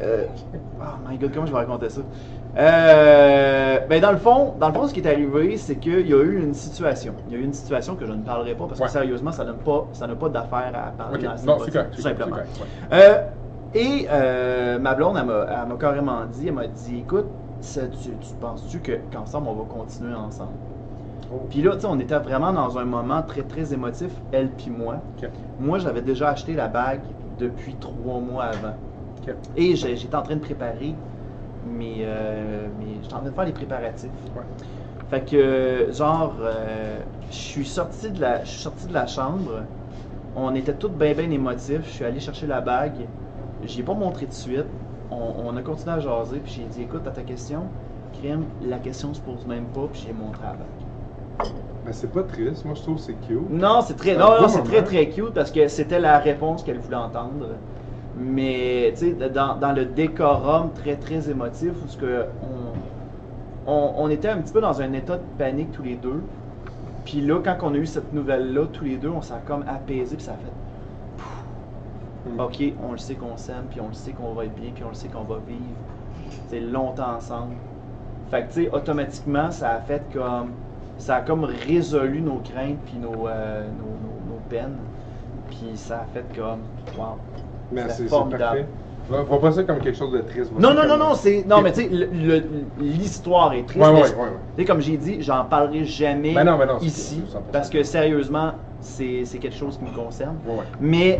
oh my god, comment je vais raconter ça? Ben dans le fond, ce qui est arrivé, c'est qu'il y a eu une situation. Il y a eu une situation que je ne parlerai pas parce que sérieusement, ça n'a pas d'affaire à parler dans non, c'est correct, tout simplement. Ouais. Et ma blonde, elle m'a carrément dit, écoute, tu penses-tu qu'ensemble, on va continuer ensemble? Oh. Puis là, tu sais, on était vraiment dans un moment très, très émotif, elle puis moi. Okay. Moi, j'avais déjà acheté la bague depuis 3 mois avant. Okay. Et j'étais en train de préparer, mais j'étais en train de faire les préparatifs. Ouais. Fait que, genre, je suis sorti de la chambre, on était tous bien émotifs, je suis allé chercher la bague, je l'ai pas montré de suite, on a continué à jaser, puis j'ai dit, écoute, à ta question, Crime, la question se pose même pas, puis j'ai montré la bague. Ben c'est pas triste, moi je trouve que c'est cute. Non, c'est très cute parce que c'était la réponse qu'elle voulait entendre. Mais tu sais, dans le décorum très très émotif où ce que on était un petit peu dans un état de panique tous les deux. Puis là, quand on a eu cette nouvelle-là, tous les deux, on s'est comme apaisé puis ça a fait. Ok, on le sait qu'on s'aime, puis on le sait qu'on va être bien, puis on le sait qu'on va vivre longtemps ensemble. Fait que tu sais, automatiquement, ça a fait comme. Ça a comme résolu nos craintes puis nos peines. Puis ça a fait comme. Wow. Mais c'est parfait. Vois pas ça comme quelque chose de triste. Non, mais tu sais, l'histoire est triste. Tu sais, comme j'ai dit, j'en parlerai jamais ici. Parce que sérieusement, c'est quelque chose qui me concerne. Mais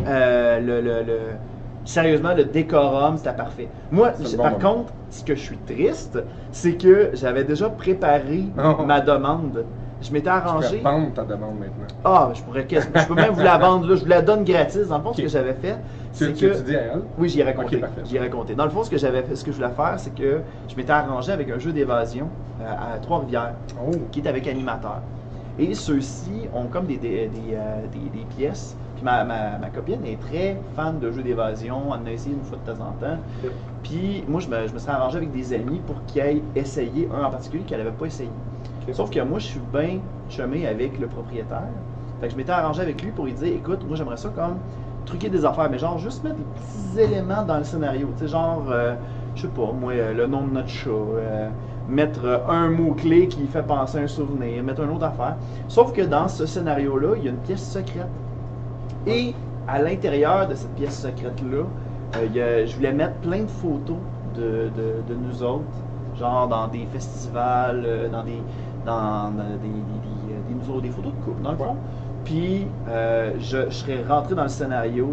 sérieusement, le décorum, c'était parfait. Moi, par contre, ce que je suis triste, c'est que j'avais déjà préparé ma demande. Je m'étais arrangé. Tu peux vendre ta demande maintenant. Ah, je peux même vous la vendre là. Je vous la donne gratis. Dans le fond, ce que j'avais fait, c'est que. Tu dis à elle? Oui, j'y ai raconté. J'y ai raconté. Dans le fond, ce que j'avais fait, ce que je voulais faire, c'est que je m'étais arrangé avec un jeu d'évasion à Trois-Rivières, qui est avec animateur. Et ceux-ci ont comme des pièces. Puis ma copine est très fan de jeux d'évasion. Elle en a essayé une fois de temps en temps. Puis moi, je me serais arrangé avec des amis pour qu'ils aillent essayer un en particulier qu'elle n'avait pas essayé. Sauf que moi, je suis bien chumé avec le propriétaire. Fait que je m'étais arrangé avec lui pour lui dire, écoute, moi j'aimerais ça comme truquer des affaires, mais genre juste mettre des petits éléments dans le scénario. Tu sais, genre, je sais pas, moi, le nom de notre chat, mettre un mot-clé qui fait penser à un souvenir, mettre une autre affaire. Sauf que dans ce scénario-là, il y a une pièce secrète. Et à l'intérieur de cette pièce secrète-là, je voulais mettre plein de photos de nous autres, genre dans des festivals, dans des photos de couple, dans le fond. Puis, je serais rentré dans le scénario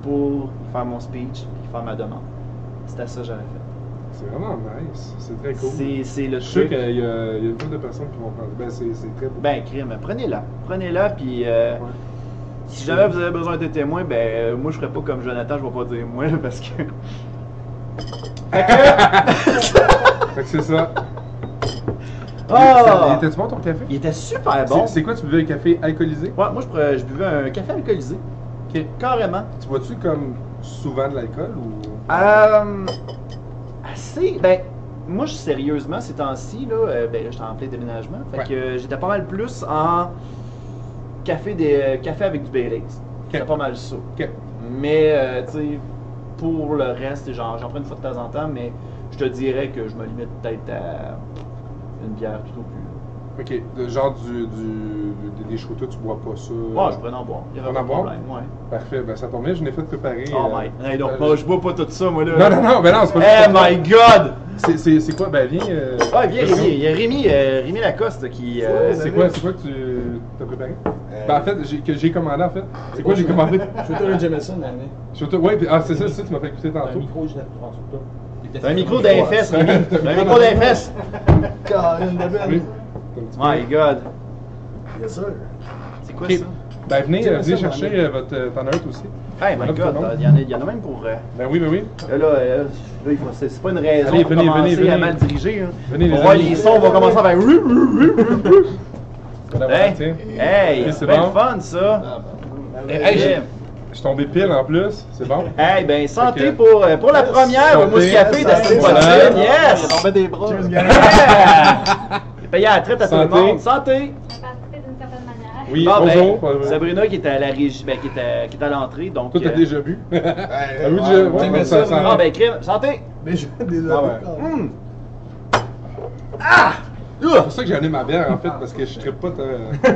pour faire mon speech et faire ma demande. C'était ça que j'avais fait. C'est vraiment nice. C'est très cool. C'est le truc. Je suis sûr qu'il y a une couple de personnes qui vont prendre. Ben, c'est très beau. Ben, crime, prenez-la, puis si jamais vous avez besoin de témoins, ben, moi, je ferais pas comme Jonathan, je vais pas dire moi, parce que. Fait que c'est ça. Oh! Il était-tu bon ton café? Il était super bon. C'est quoi, tu buvais un café alcoolisé? Ouais, moi je buvais un café alcoolisé. Okay. Carrément. Tu bois-tu comme souvent de l'alcool ou? Assez. Ben, moi sérieusement, ces temps-ci, là, j'étais en plein déménagement. Fait que j'étais pas mal plus en café avec du Baileys. C'était pas mal ça. Okay. Mais, tu sais, pour le reste, j'en prends une fois de temps en temps, mais je te dirais que je me limite peut-être à une bière tout au plus. Ok, genre des shooters, tu bois pas ça? Ouais, je pourrais en boire. Il y a pas de problème, ouais. Parfait, ben ça tombe bien, je n'ai fait préparer. Oh my god, moi je bois pas tout ça, moi là. Non, ben non, c'est pas ça. Oh my god! C'est quoi? Ben viens. Viens Rémi. Il y a Rémi Lacoste qui. C'est quoi que tu as préparé? Ben en fait, que j'ai commandé en fait. C'est quoi j'ai commandé? Shooter Jameson, l'année. Ouais, c'est ça, tu m'as fait écouter tantôt. Un micro, je l'ai en tout cas. Un micro d'un fesse, Rémi. Un micro d'un fesse. My god. Bien sûr. C'est quoi ça? Ben venez chercher votre tannotte aussi. Hey my god, il y en a même pour. Ben oui. Là, c'est pas une raison allez, pour commencer venez. à mal diriger. Hein. Venez, on va les sons vont commencer à faire. Hey, c'est bien fun ça. Hey, je suis tombé pile en plus, c'est bon? Hey, ben santé pour la première au Mousse Café de Steve Watson. Yes! On met des bras. payer à la traite à tout le Santé. monde. Santé! participer d'une certaine manière. Oui, Bon, bonjour. Sabrina qui était à la régie, qui était à l'entrée, donc. Toi, t'as déjà bu? Ah oui, ouais, déjà. ouais, Ouais, ça Ah ben, crime, santé! Mais je désolé. Ah ouais. Ah! C'est pour ça que j'ai amené ma bière, en fait, parce que je ne pas. Il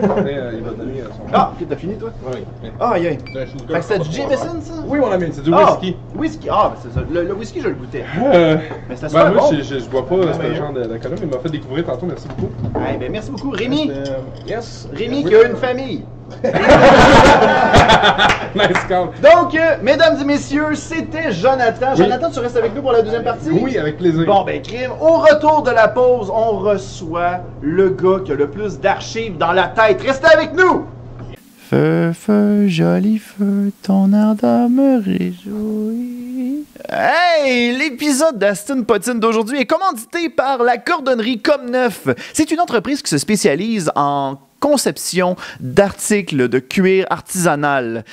va donner son. Ah, ok, t'as fini toi? Oui. Ah, yeah. C'est un Fait que c'est du Jameson, ça? Oui, mon ami, c'est du Ah, whisky. Whisky, ah, ben c'est ça. Le whisky, je le goûtais. Mais c'était Ben, super moi, bon. je bois pas ce genre d'alcool, mais il m'a fait découvrir tantôt, merci beaucoup. Eh ben, merci beaucoup, Rémi. Yes. Rémi Oui. qui a une famille. Nice call. Donc, mesdames et messieurs, c'était Jonathan. Oui. Jonathan, tu restes avec nous pour la deuxième partie? Oui, avec plaisir. Bon, ben, crime. Au retour de la pause, on reçoit le gars qui a le plus d'archives dans la tête. Restez avec nous! Feu, feu, joli feu, ton ardeur me réjouit. Hey! L'épisode d'Astin Potine d'aujourd'hui est commandité par la cordonnerie Comme Neuf. C'est une entreprise qui se spécialise en conception d'articles de cuir artisanal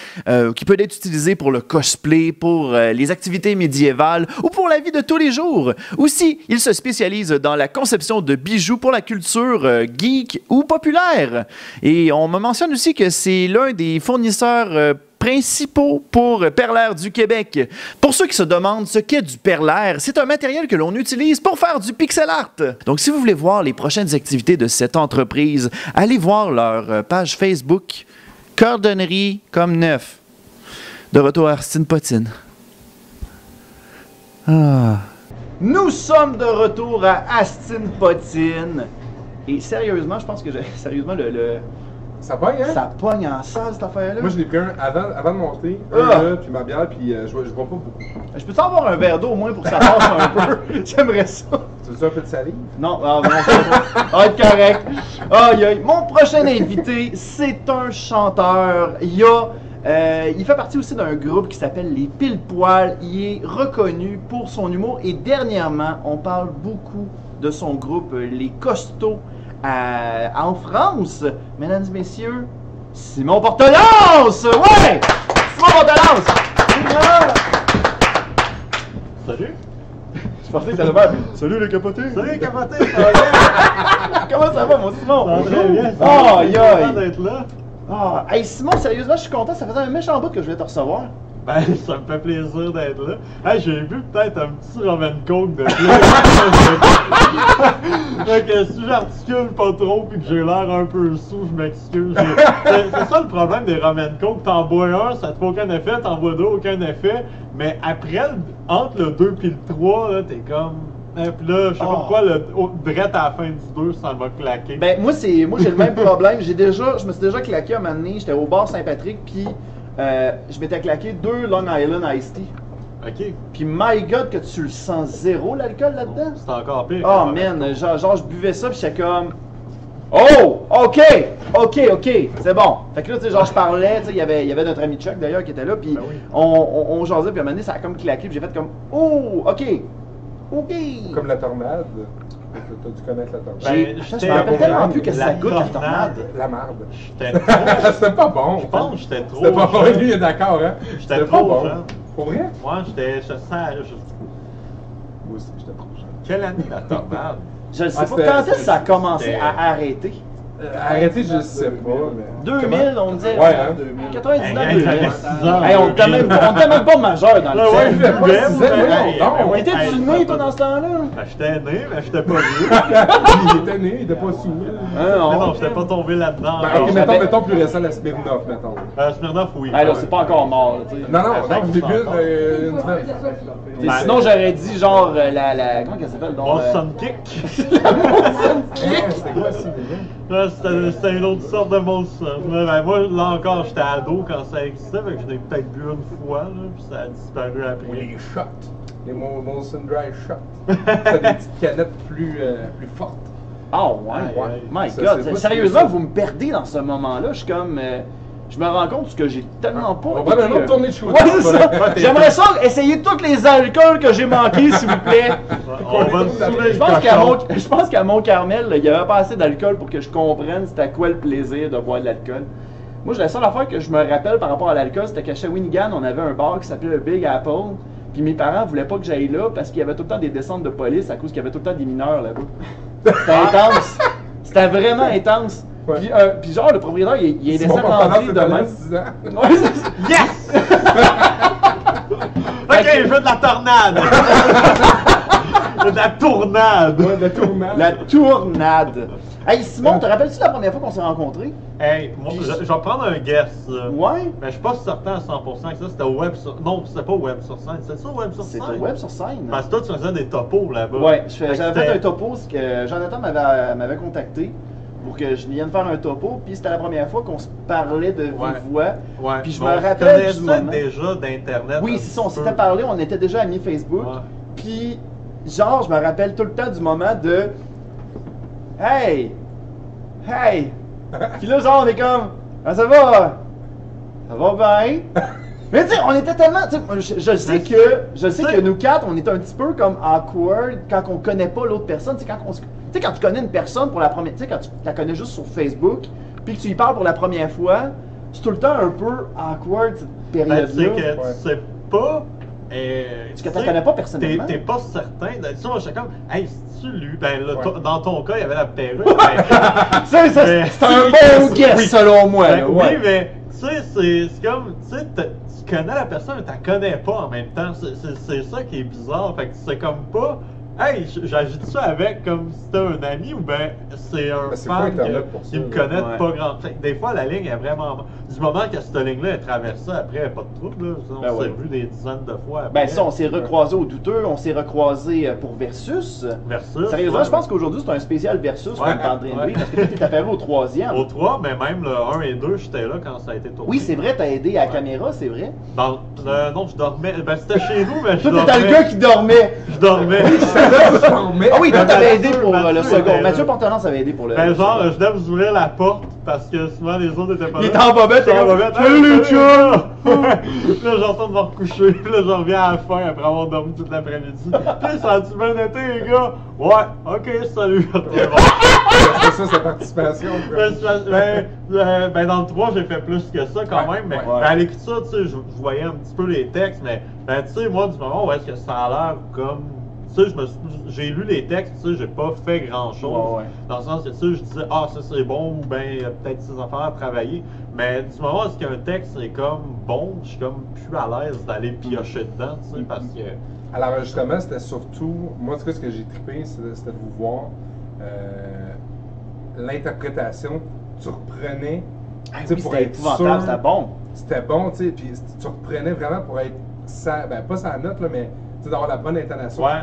qui peut être utilisé pour le cosplay, pour les activités médiévales ou pour la vie de tous les jours. Aussi, il se spécialise dans la conception de bijoux pour la culture geek ou populaire. Et on me mentionne aussi que c'est l'un des fournisseurs principaux pour perlaire du Québec. Pour ceux qui se demandent ce qu'est du perlaire, c'est un matériel que l'on utilise pour faire du pixel art. Donc, si vous voulez voir les prochaines activités de cette entreprise, allez voir leur page Facebook Cordonnerie Comme Neuf. De retour à Astin Potine. Ah. Nous sommes de retour à Astin Potine. Et sérieusement, je pense que sérieusement, Ça pogne, hein? ça pogne en salle, cette affaire-là. Moi, je l'ai pris un avant de monter, Ah. un là, puis ma bière, puis je bois pas beaucoup. Je peux-tu avoir un verre d'eau au moins pour que ça passe un peu? J'aimerais ça. Tu veux un peu de salive? Non, non, ça va être correct. Aïe, aïe. Mon prochain invité, c'est un chanteur. Il fait partie aussi d'un groupe qui s'appelle Les Pile Poil. Il est reconnu pour son humour et dernièrement, on parle beaucoup de son groupe Les Costauds en France. Mesdames et messieurs, Simon Portelance! Ouais! Simon Portelance! Salut. Je pensais que ça allait faire Salut les capotés! Salut, capoté. Comment ça va, mon Simon? Ça va très bien. Oh, aïe, Content aïe! d'être là. Ah, hey Simon, sérieusement, je suis content. Ça faisait un méchant bout que je voulais te recevoir. Ben, ça me fait plaisir d'être là. Hey, j'ai vu peut-être un petit Roman Coke de Fait que si j'articule pas trop pis que j'ai l'air un peu sous, je m'excuse. C'est ça le problème des Roman Coke. T'en bois un, ça te fait aucun effet. T'en bois deux, aucun effet. Mais après, entre le 2 pis le 3, là, t'es comme... Pis là, je sais pas pourquoi, direct à la fin du 2, ça m'a claqué. Ben, moi j'ai le même problème. Je me suis déjà claqué un moment donné. J'étais au bar Saint-Patrick, puis je m'étais claqué 2 Long Island Iced Tea. Ok. Puis my God, que tu le sens zéro l'alcool là-dedans. C'est encore pire. Oh man, genre je buvais ça, puis j'étais comme. Oh! Ok! C'est bon. Fait que là, tu sais, genre, je parlais, tu sais, il y avait notre ami Chuck d'ailleurs qui était là, puis Ben oui. on jasait, puis à un moment donné, ça a comme claqué, puis j'ai fait comme. Oh! Ok! Comme la tornade. T'as dû connaître la tornade. Ben, Je me rappelle tellement plus que ça goûte la tornade. La marde. J'étais trop. C'était pas bon. Je pense que j'étais trop. C'était pas bon, jeune. lui, il est d'accord, hein? J'étais C'était trop pas bon. jeune. Pour vrai? Moi, j'étais. Je Moi aussi, j'étais trop jeune. Quelle année la tornade? Je ne sais Ah, pas c'était- quand est-ce que ça a commencé c'était- à arrêter. Arrêtez, je sais pas, mais... 2000, on disait. Ouais, hein? 99, Hey, 2000. j'avais 6 ans. Hey, on était même pas majeur dans le Ouais, ouais, temps. je buvais, Non, T'étais-tu né, toi, dans ce temps-là? Ben, j'étais né, mais j'étais pas vieux. Il était né, il était pas sous. Ah, Mais non, j'étais pas tombé là-dedans. Ben, ok, j'avais- mettons plus récent, la Smirnoff, mettons. Smirnoff, oui. Ah, là, c'est pas encore mort, là, tu sais. Non, Ah, début, encore. une semaine. Et sinon, j'aurais dit genre la. Comment qu'elle s'appelle donc? Boston Kick. C'était quoi ça, déjà? Là, c'était une autre sorte de Molson. Ben, moi, là encore, j'étais ado quand ça existait, fait que je l'ai peut-être bu une fois, là, puis ça a disparu après. Les shots. Les Molson Dry Shots. C'est des petites canettes plus fortes. Ah, ouais. Ouais. My Ça, God. c'est pas Sérieusement, ce que vous me perdez dans ce moment-là. Je suis comme. Je me rends compte que j'ai tellement pas. On va prendre une autre tournée de shooter. Ouais, c'est ça. Ouais, t'es- J'aimerais ça essayer tous les alcools que j'ai manqués, s'il vous plaît. On va nous saouler Je le pense qu'à Mont-Carmel, il y avait pas assez d'alcool pour que je comprenne c'était quoi le plaisir de boire de l'alcool. Moi, la seule affaire que je me rappelle par rapport à l'alcool, c'était qu'à Shawinigan, on avait un bar qui s'appelait le Big Apple. Puis mes parents voulaient pas que j'aille là parce qu'il y avait tout le temps des descentes de police à cause qu'il y avait tout le temps des mineurs là-bas. C'était intense. C'était vraiment intense. Ouais. Puis genre, le propriétaire, il est Simon laissé Portelance, rentrer c'était de là, même. 6 ans. Ouais, c'est ça. Yes! Ok, je veux de la tornade! Je veux de la tournade! Ouais, le tournage. La tournade. Hey Simon, te rappelles-tu la première fois qu'on s'est rencontrés? Hey, moi, je vais prendre un guess. Là. Ouais. Mais je suis pas certain à 100% que ça c'était au web sur... Non, c'était pas au web sur scène. C'était ça au web sur C'est scène? au web sur scène. Parce que toi, tu faisais des topos là-bas. Ouais, Fait que j'avais fait c'était- un topo, c'est que Jonathan m'avait contacté pour que je vienne faire un topo, puis c'était la première fois qu'on se parlait de vive Ouais. voix. Ouais. Puis je Bon, me tu rappelle du connaissais moment. déjà d'Internet. Oui, un c'est ça, on petit s'était peu. parlé, on était déjà amis Facebook. Ouais. Puis, genre, je me rappelle tout le temps du moment de Hey! Hey! Puis là, genre, on est comme Ah, ça va? Ça va bien? Mais tu sais, on était tellement. Tu sais, je sais que nous quatre, on est un petit peu comme awkward quand on connaît pas l'autre personne. Tu sais, quand tu connais une personne pour la première. Tu sais, quand tu la connais juste sur Facebook, puis que tu y parles pour la première fois, c'est tout le temps un peu awkward cette Ben, période-là. c'est que tu sais pas. Parce que tu la connais pas personnellement. T'es pas certain. Tu sais, moi, j'étais comme, hey, c'est-tu lui? Ben, là, Ouais. dans ton cas, il y avait la perruque. Ben, C'est Mais- un bon guess, Oui. selon moi. ben, là, oui, ouais. mais tu sais, c'est comme, tu sais, tu connais la personne, mais tu la connais pas en même temps. C'est ça qui est bizarre. Fait que c'est comme pas, hey, j'agite ça avec comme si c'était un ami ou ben c'est un Ben, c'est pas fan Internet pour ça, qui me là. connaît Ouais. pas grand. Fait que des fois, la ligne est vraiment. Du moment que cette ligne-là est traversée, après, pas de trouble. Là. On Ben s'est ouais. vu des dizaines de fois. Après. Ben ça, on s'est recroisés au douteux, on s'est recroisés pour Versus. Versus. Sérieusement, ouais. je pense qu'aujourd'hui c'est un spécial Versus qu'on Ouais, est en train de ouais. vivre, parce que toi t'es apparu au troisième. Au 3, mais même le 1 et 2, j'étais là quand ça a été tourné. Oui, c'est vrai, t'as aidé à la Ouais. caméra, c'est vrai. Non, je dormais. Ben, c'était chez nous, mais je Toi, dormais. t'étais le gars qui dormait. Je dormais. Ah oui, toi, t'avais aidé pour le Mathieu second. était là. Mathieu Portelance avait aidé pour le. Ben, le genre, second. je devais vous ouvrir la porte parce que souvent les autres étaient pas là. Il était en bobette, J'étais en t'es comme, bobette. Salut, les chums! Puis là, j'entends de me recoucher. Puis là, je reviens à la fin après avoir dormi toute l'après-midi. Puis ça a-tu bien été, les gars? Ouais, ok, salut. Ok, bon. C'est ça, sa participation. Ben, dans le 3, j'ai fait plus que ça quand Ouais, même. Mais ouais. ben, à l'écriture, tu sais, je voyais un petit peu les textes. Mais, ben, tu sais, moi, du moment où est-ce que ça a l'air comme. Tu sais, j'ai lu les textes, tu sais, j'ai pas fait grand-chose. Ouais, ouais. Dans le sens que, tu sais, je disais, ah, ça c'est bon, ou ben, il y a peut-être ces affaires à travailler. Mais du moment où est-ce qu'un texte est comme bon, je suis comme plus à l'aise d'aller piocher dedans, tu sais, parce que. À l'enregistrement, c'était surtout. Moi, en tout cas, ce que j'ai trippé, c'était de vous voir. L'interprétation, tu reprenais. Ah tu sais, oui, pour c'était être épouvantable, sûr. c'était bon. C'était bon, tu sais, puis tu reprenais vraiment pour être. Ben, pas sa note, là, mais tu sais, d'avoir la bonne intonation. Ouais,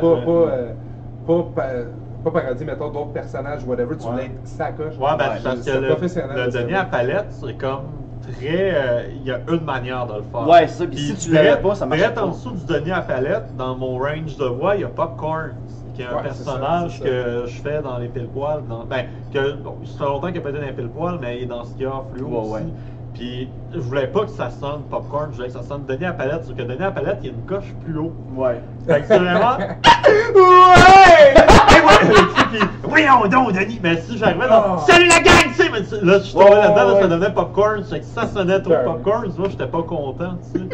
Pas parodier, mettons, d'autres personnages, whatever, tu Ouais. voulais être sacoche. Ouais, ben, Ouais, parce que c'est professionnel, le c'est Denis bon. à palette, c'est comme très. Il y a une manière de le faire. Ouais, c'est ça, puis si tu l'avais direct- pas, ça marchait direct en pas. dessous du Denis à palette, dans mon range de voix, il y a Popcorn, qui est un Ouais, c'est personnage ça, c'est ça. que je fais dans les pile-poils. Ben, bon, ça fait longtemps qu'il n'a pas été dans les pile-poils, mais il est dans ce qu'il y a fluo Ouais, aussi. ouais. Puis je voulais pas que ça sonne Popcorn, je voulais que ça sonne Denis à palette, sauf que Denis à palette, il y a une coche plus haut. Ouais. Fait que c'est vraiment. Ouais! Et voilà, tu sais, puis, voyons donc, Denis. Mais si j'arrivais dans. Oh. Salut la gang, tu sais, mais là, je suis tombé Ouais, là-dedans, là, ouais. ça devenait popcorn. C'est que si ça sonnait trop Ouais. popcorn, moi, j'étais pas content, tu sais.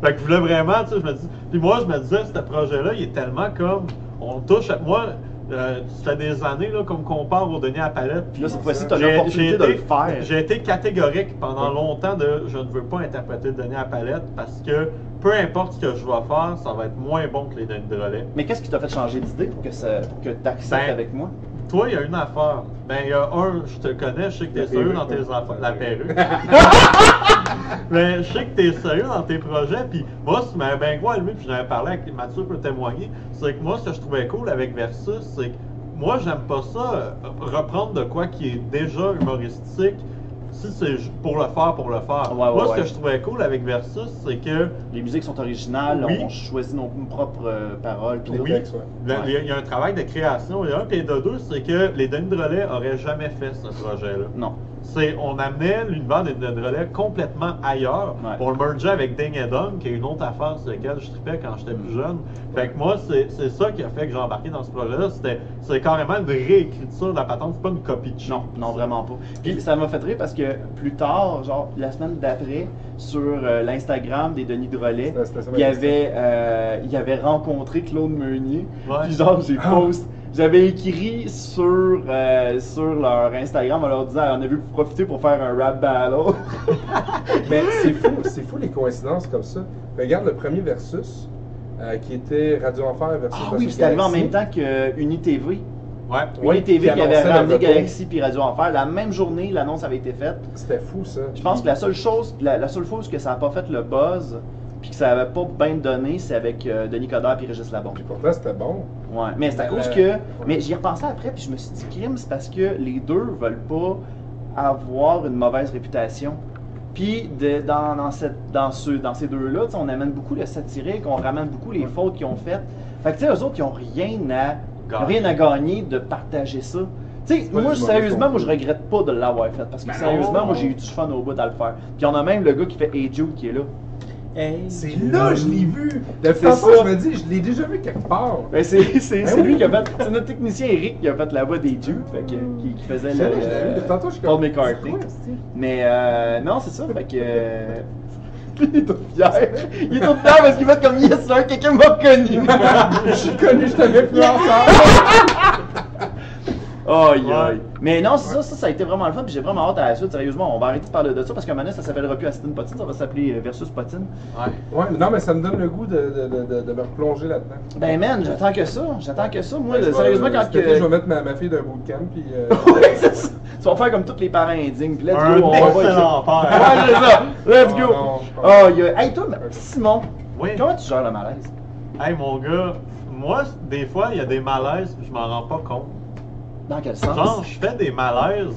Fait que je voulais vraiment, tu sais, je me dis. Puis moi, je me disais, ce projet-là, il est tellement comme. On touche à. Moi, ça fait des années, là, qu'on me compare au Denis à palette. Puis là, cette fois-ci, t'as J'ai l'opportunité de le faire. J'ai été catégorique pendant longtemps de je ne veux pas interpréter Denis à palette parce que peu importe ce que je vais faire, ça va être moins bon que les Denis de relais. Mais qu'est-ce qui t'a fait changer d'idée pour que t'acceptes Ben, avec moi? Toi, il y a une affaire. Ben, il y a un, je te connais, je sais que t'es La sérieux perruque, dans tes ouais. affaires. La perruque. Mais je sais que t'es sérieux dans tes projets, puis moi, ce qui m'avait bien gros allumé, puis j'en avais parlé avec Mathieu peut témoigner, c'est que moi, ce que je trouvais cool avec Versus, c'est que moi, j'aime pas ça, reprendre de quoi qui est déjà humoristique, si c'est pour le faire, pour le faire. Ouais, ouais, moi, ce ouais. que je trouvais cool avec Versus, c'est que Les musiques sont originales, Oui. on choisit nos propres paroles. Puis Les tout. textes, ouais. il y a un travail de création, il y a un, puis de deux, c'est que les Denis de relais auraient jamais fait ce projet-là. Non. On amenait l'univers des Denis de relais complètement ailleurs. Ouais. On le mergeait avec Ding et Dong, qui est une autre affaire sur laquelle je tripais quand j'étais plus jeune. Fait que moi, c'est ça qui a fait que j'ai embarqué dans ce projet-là. C'est carrément une réécriture de la patente, c'est pas une copie de Non, non, vraiment pas. Puis ça m'a fait rire parce que plus tard, genre la semaine d'après, sur l'Instagram des Denis de Relais, C'était ça, il avait rencontré Claude Meunier. Ouais. Puis genre, J'avais écrit sur leur Instagram en leur disant on a vu profiter pour faire un rap battle. Mais c'est fou les coïncidences comme ça. Regarde le premier versus qui était Radio Enfer versus Ah oui, c'était arrivé en même temps que UniTV. Ouais. UniTV qui avait annonçait ramené le retour. Galaxy puis Radio Enfer. La même journée, l'annonce avait été faite. C'était fou ça. Je pense que la seule chose que ça n'a pas fait le buzz, puis que ça avait pas bien donné, c'est avec Denis Coderre et Régis Labombe. Puis pourtant c'était bon. Ouais, mais c'est à cause que. Mais j'y ai repensé après, puis je me suis dit, crime, c'est parce que les deux veulent pas avoir une mauvaise réputation. Puis dans ces deux-là, tu sais, on amène beaucoup le satirique, on ramène beaucoup les fautes qu'ils ont faites. Fait que tu sais, eux autres, ils ont rien à gagner de partager ça. Tu sais, pas moi, du sérieusement, mauvais je regrette pas de l'avoir fait. Parce que sérieusement, moi, j'ai eu du fun au bout à le faire. Puis on a même le gars qui fait Hey Jude qui est là. C'est là, je l'ai vu. De toute C'est façon, ça. je me dis, je l'ai déjà vu quelque part. Ben, c'est Ben lui oui. qui a fait. C'est notre technicien Eric qui a fait la voix des Jude, fait que, qui faisait Je l'ai vu. Tantôt, je suis Paul comme. McCartney. c'est quoi, c'est-tu? Mais non, c'est ça, fait que. Il est tout fier. Il est tout fier parce qu'il fait comme yes sir, quelqu'un m'a reconnu. Je suis connu, je t'avais plus ensemble. Aïe Ouais. aïe. Mais non, c'est ça a été vraiment le fun, puis j'ai vraiment hâte à la suite, sérieusement. On va arrêter de parler de ça parce qu'à un moment donné, ça s'appellera plus Aston Potine, ça va s'appeler Versus Potine. Ouais. Ouais, mais non, mais ça me donne le gout de me replonger là-dedans. Ben man, j'attends que ça. Moi, Ben, je vais- sérieusement, quand cet été, que. je vais mettre ma fille d'un bootcamp, puis. Oui, c'est ça. Tu vas faire comme tous les parents indignes, puis let's Un go, on va excellent père. Ouais, c'est ça. Let's Oh go. non, je pense- Oh, yeah. Hey, toi, Simon, Oui. comment tu gères le malaise? Hey mon gars, moi, des fois, il y a des malaises puis je m'en rends pas compte. Dans quel sens? Genre, je fais des malaises,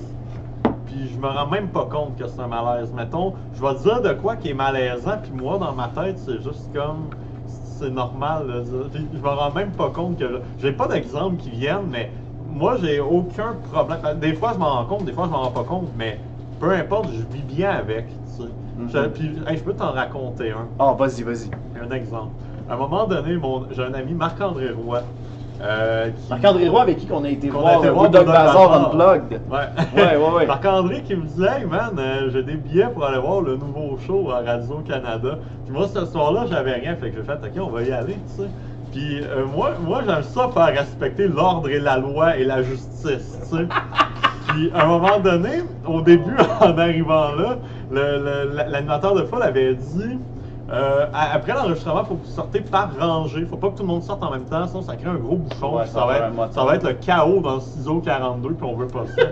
puis je me rends même pas compte que c'est un malaise. Mettons, je vais dire de quoi qui est malaisant, puis moi, dans ma tête, c'est juste comme... C'est normal, là. Puis je me rends même pas compte que... J'ai pas d'exemples qui viennent, mais moi, j'ai aucun problème. Des fois, je m'en rends compte, des fois, je m'en rends pas compte, mais peu importe, je vis bien avec, tu sais. Puis, hey, je peux t'en raconter un. Oh, vas-y. Un exemple. À un moment donné, j'ai un ami, Marc-André Roy, qui... Marc-André Roy, avec qui on a été Qu'on a voir été le voir Dog Dog Bazar Bazar. Unplugged. Ouais. Marc-André qui me disait, hey man, j'ai des billets pour aller voir le nouveau show à Radio-Canada. Puis moi, ce soir-là, j'avais rien, fait que j'ai fait, ok, on va y aller, tu sais. Puis moi j'aime ça faire respecter l'ordre et la loi et la justice, tu sais. Puis à un moment donné, au début, en arrivant là, l'animateur de foule avait dit, après l'enregistrement, il faut que vous sortez par rangée. Faut pas que tout le monde sorte en même temps, sinon ça crée un gros bouchon. Ouais, puis ça va ça va être le chaos dans le ciseau 42, puis on veut pas ça.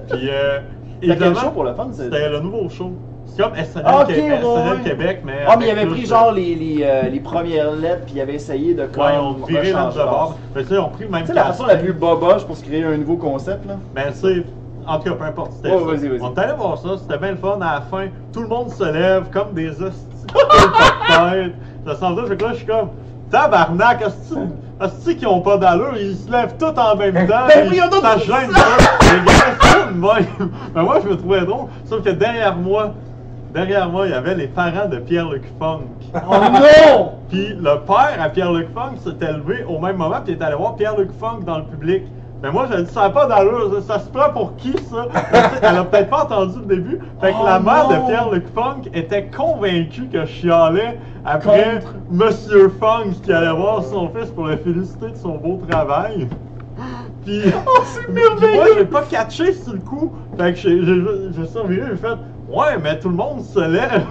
Puis C'était quel évidemment, show pour le fun? c'était le nouveau show. C'est comme SNL, Ah, ok, SNL ouais. Québec, mais. Ah, mais il avec avait plus pris de- genre les premières lettres, puis il avait essayé de Ouais, ils ont comme viré l'âme de rechanger. bord. Mais tu sais, ils ont pris le même Tu sais, la façon la plus boboche pour se créer un nouveau concept, là. Ben, c'est. En tout cas, peu importe. C'était Ouais, ça. vas-y. On est allé voir ça, c'était bien le fun. À la fin, tout le monde se lève comme des hosties de tête. Ça sent ça, fait que là, je suis comme. Tabarnak, hosties qui ont pas d'allure, ils se lèvent tous en même temps. Ben oui, on a ça tout gêne ça. pas. Les gars, c'est de même. Mais moi, je me trouvais drôle. Sauf que derrière moi, il y avait les parents de Pierre-Luc Funk. Oh non! Puis le père à Pierre-Luc Funk s'était levé au même moment, puis il est allé voir Pierre-Luc Funk dans le public. Mais moi, j'ai dit, ça n'a pas d'allure, ça se prend pour qui, ça? Elle a peut-être pas entendu le début. Fait que Oh la mère non! de Pierre-Luc Funk était convaiue que je chialais après Contre. Monsieur Funk qui allait voir son fils pour le féliciter de son beau travail. Puis, c'est puis merveilleux! moi, j'ai pas catché sur le coup. Fait que j'ai surveillé, j'ai fait, ouais, mais tout le monde se lève.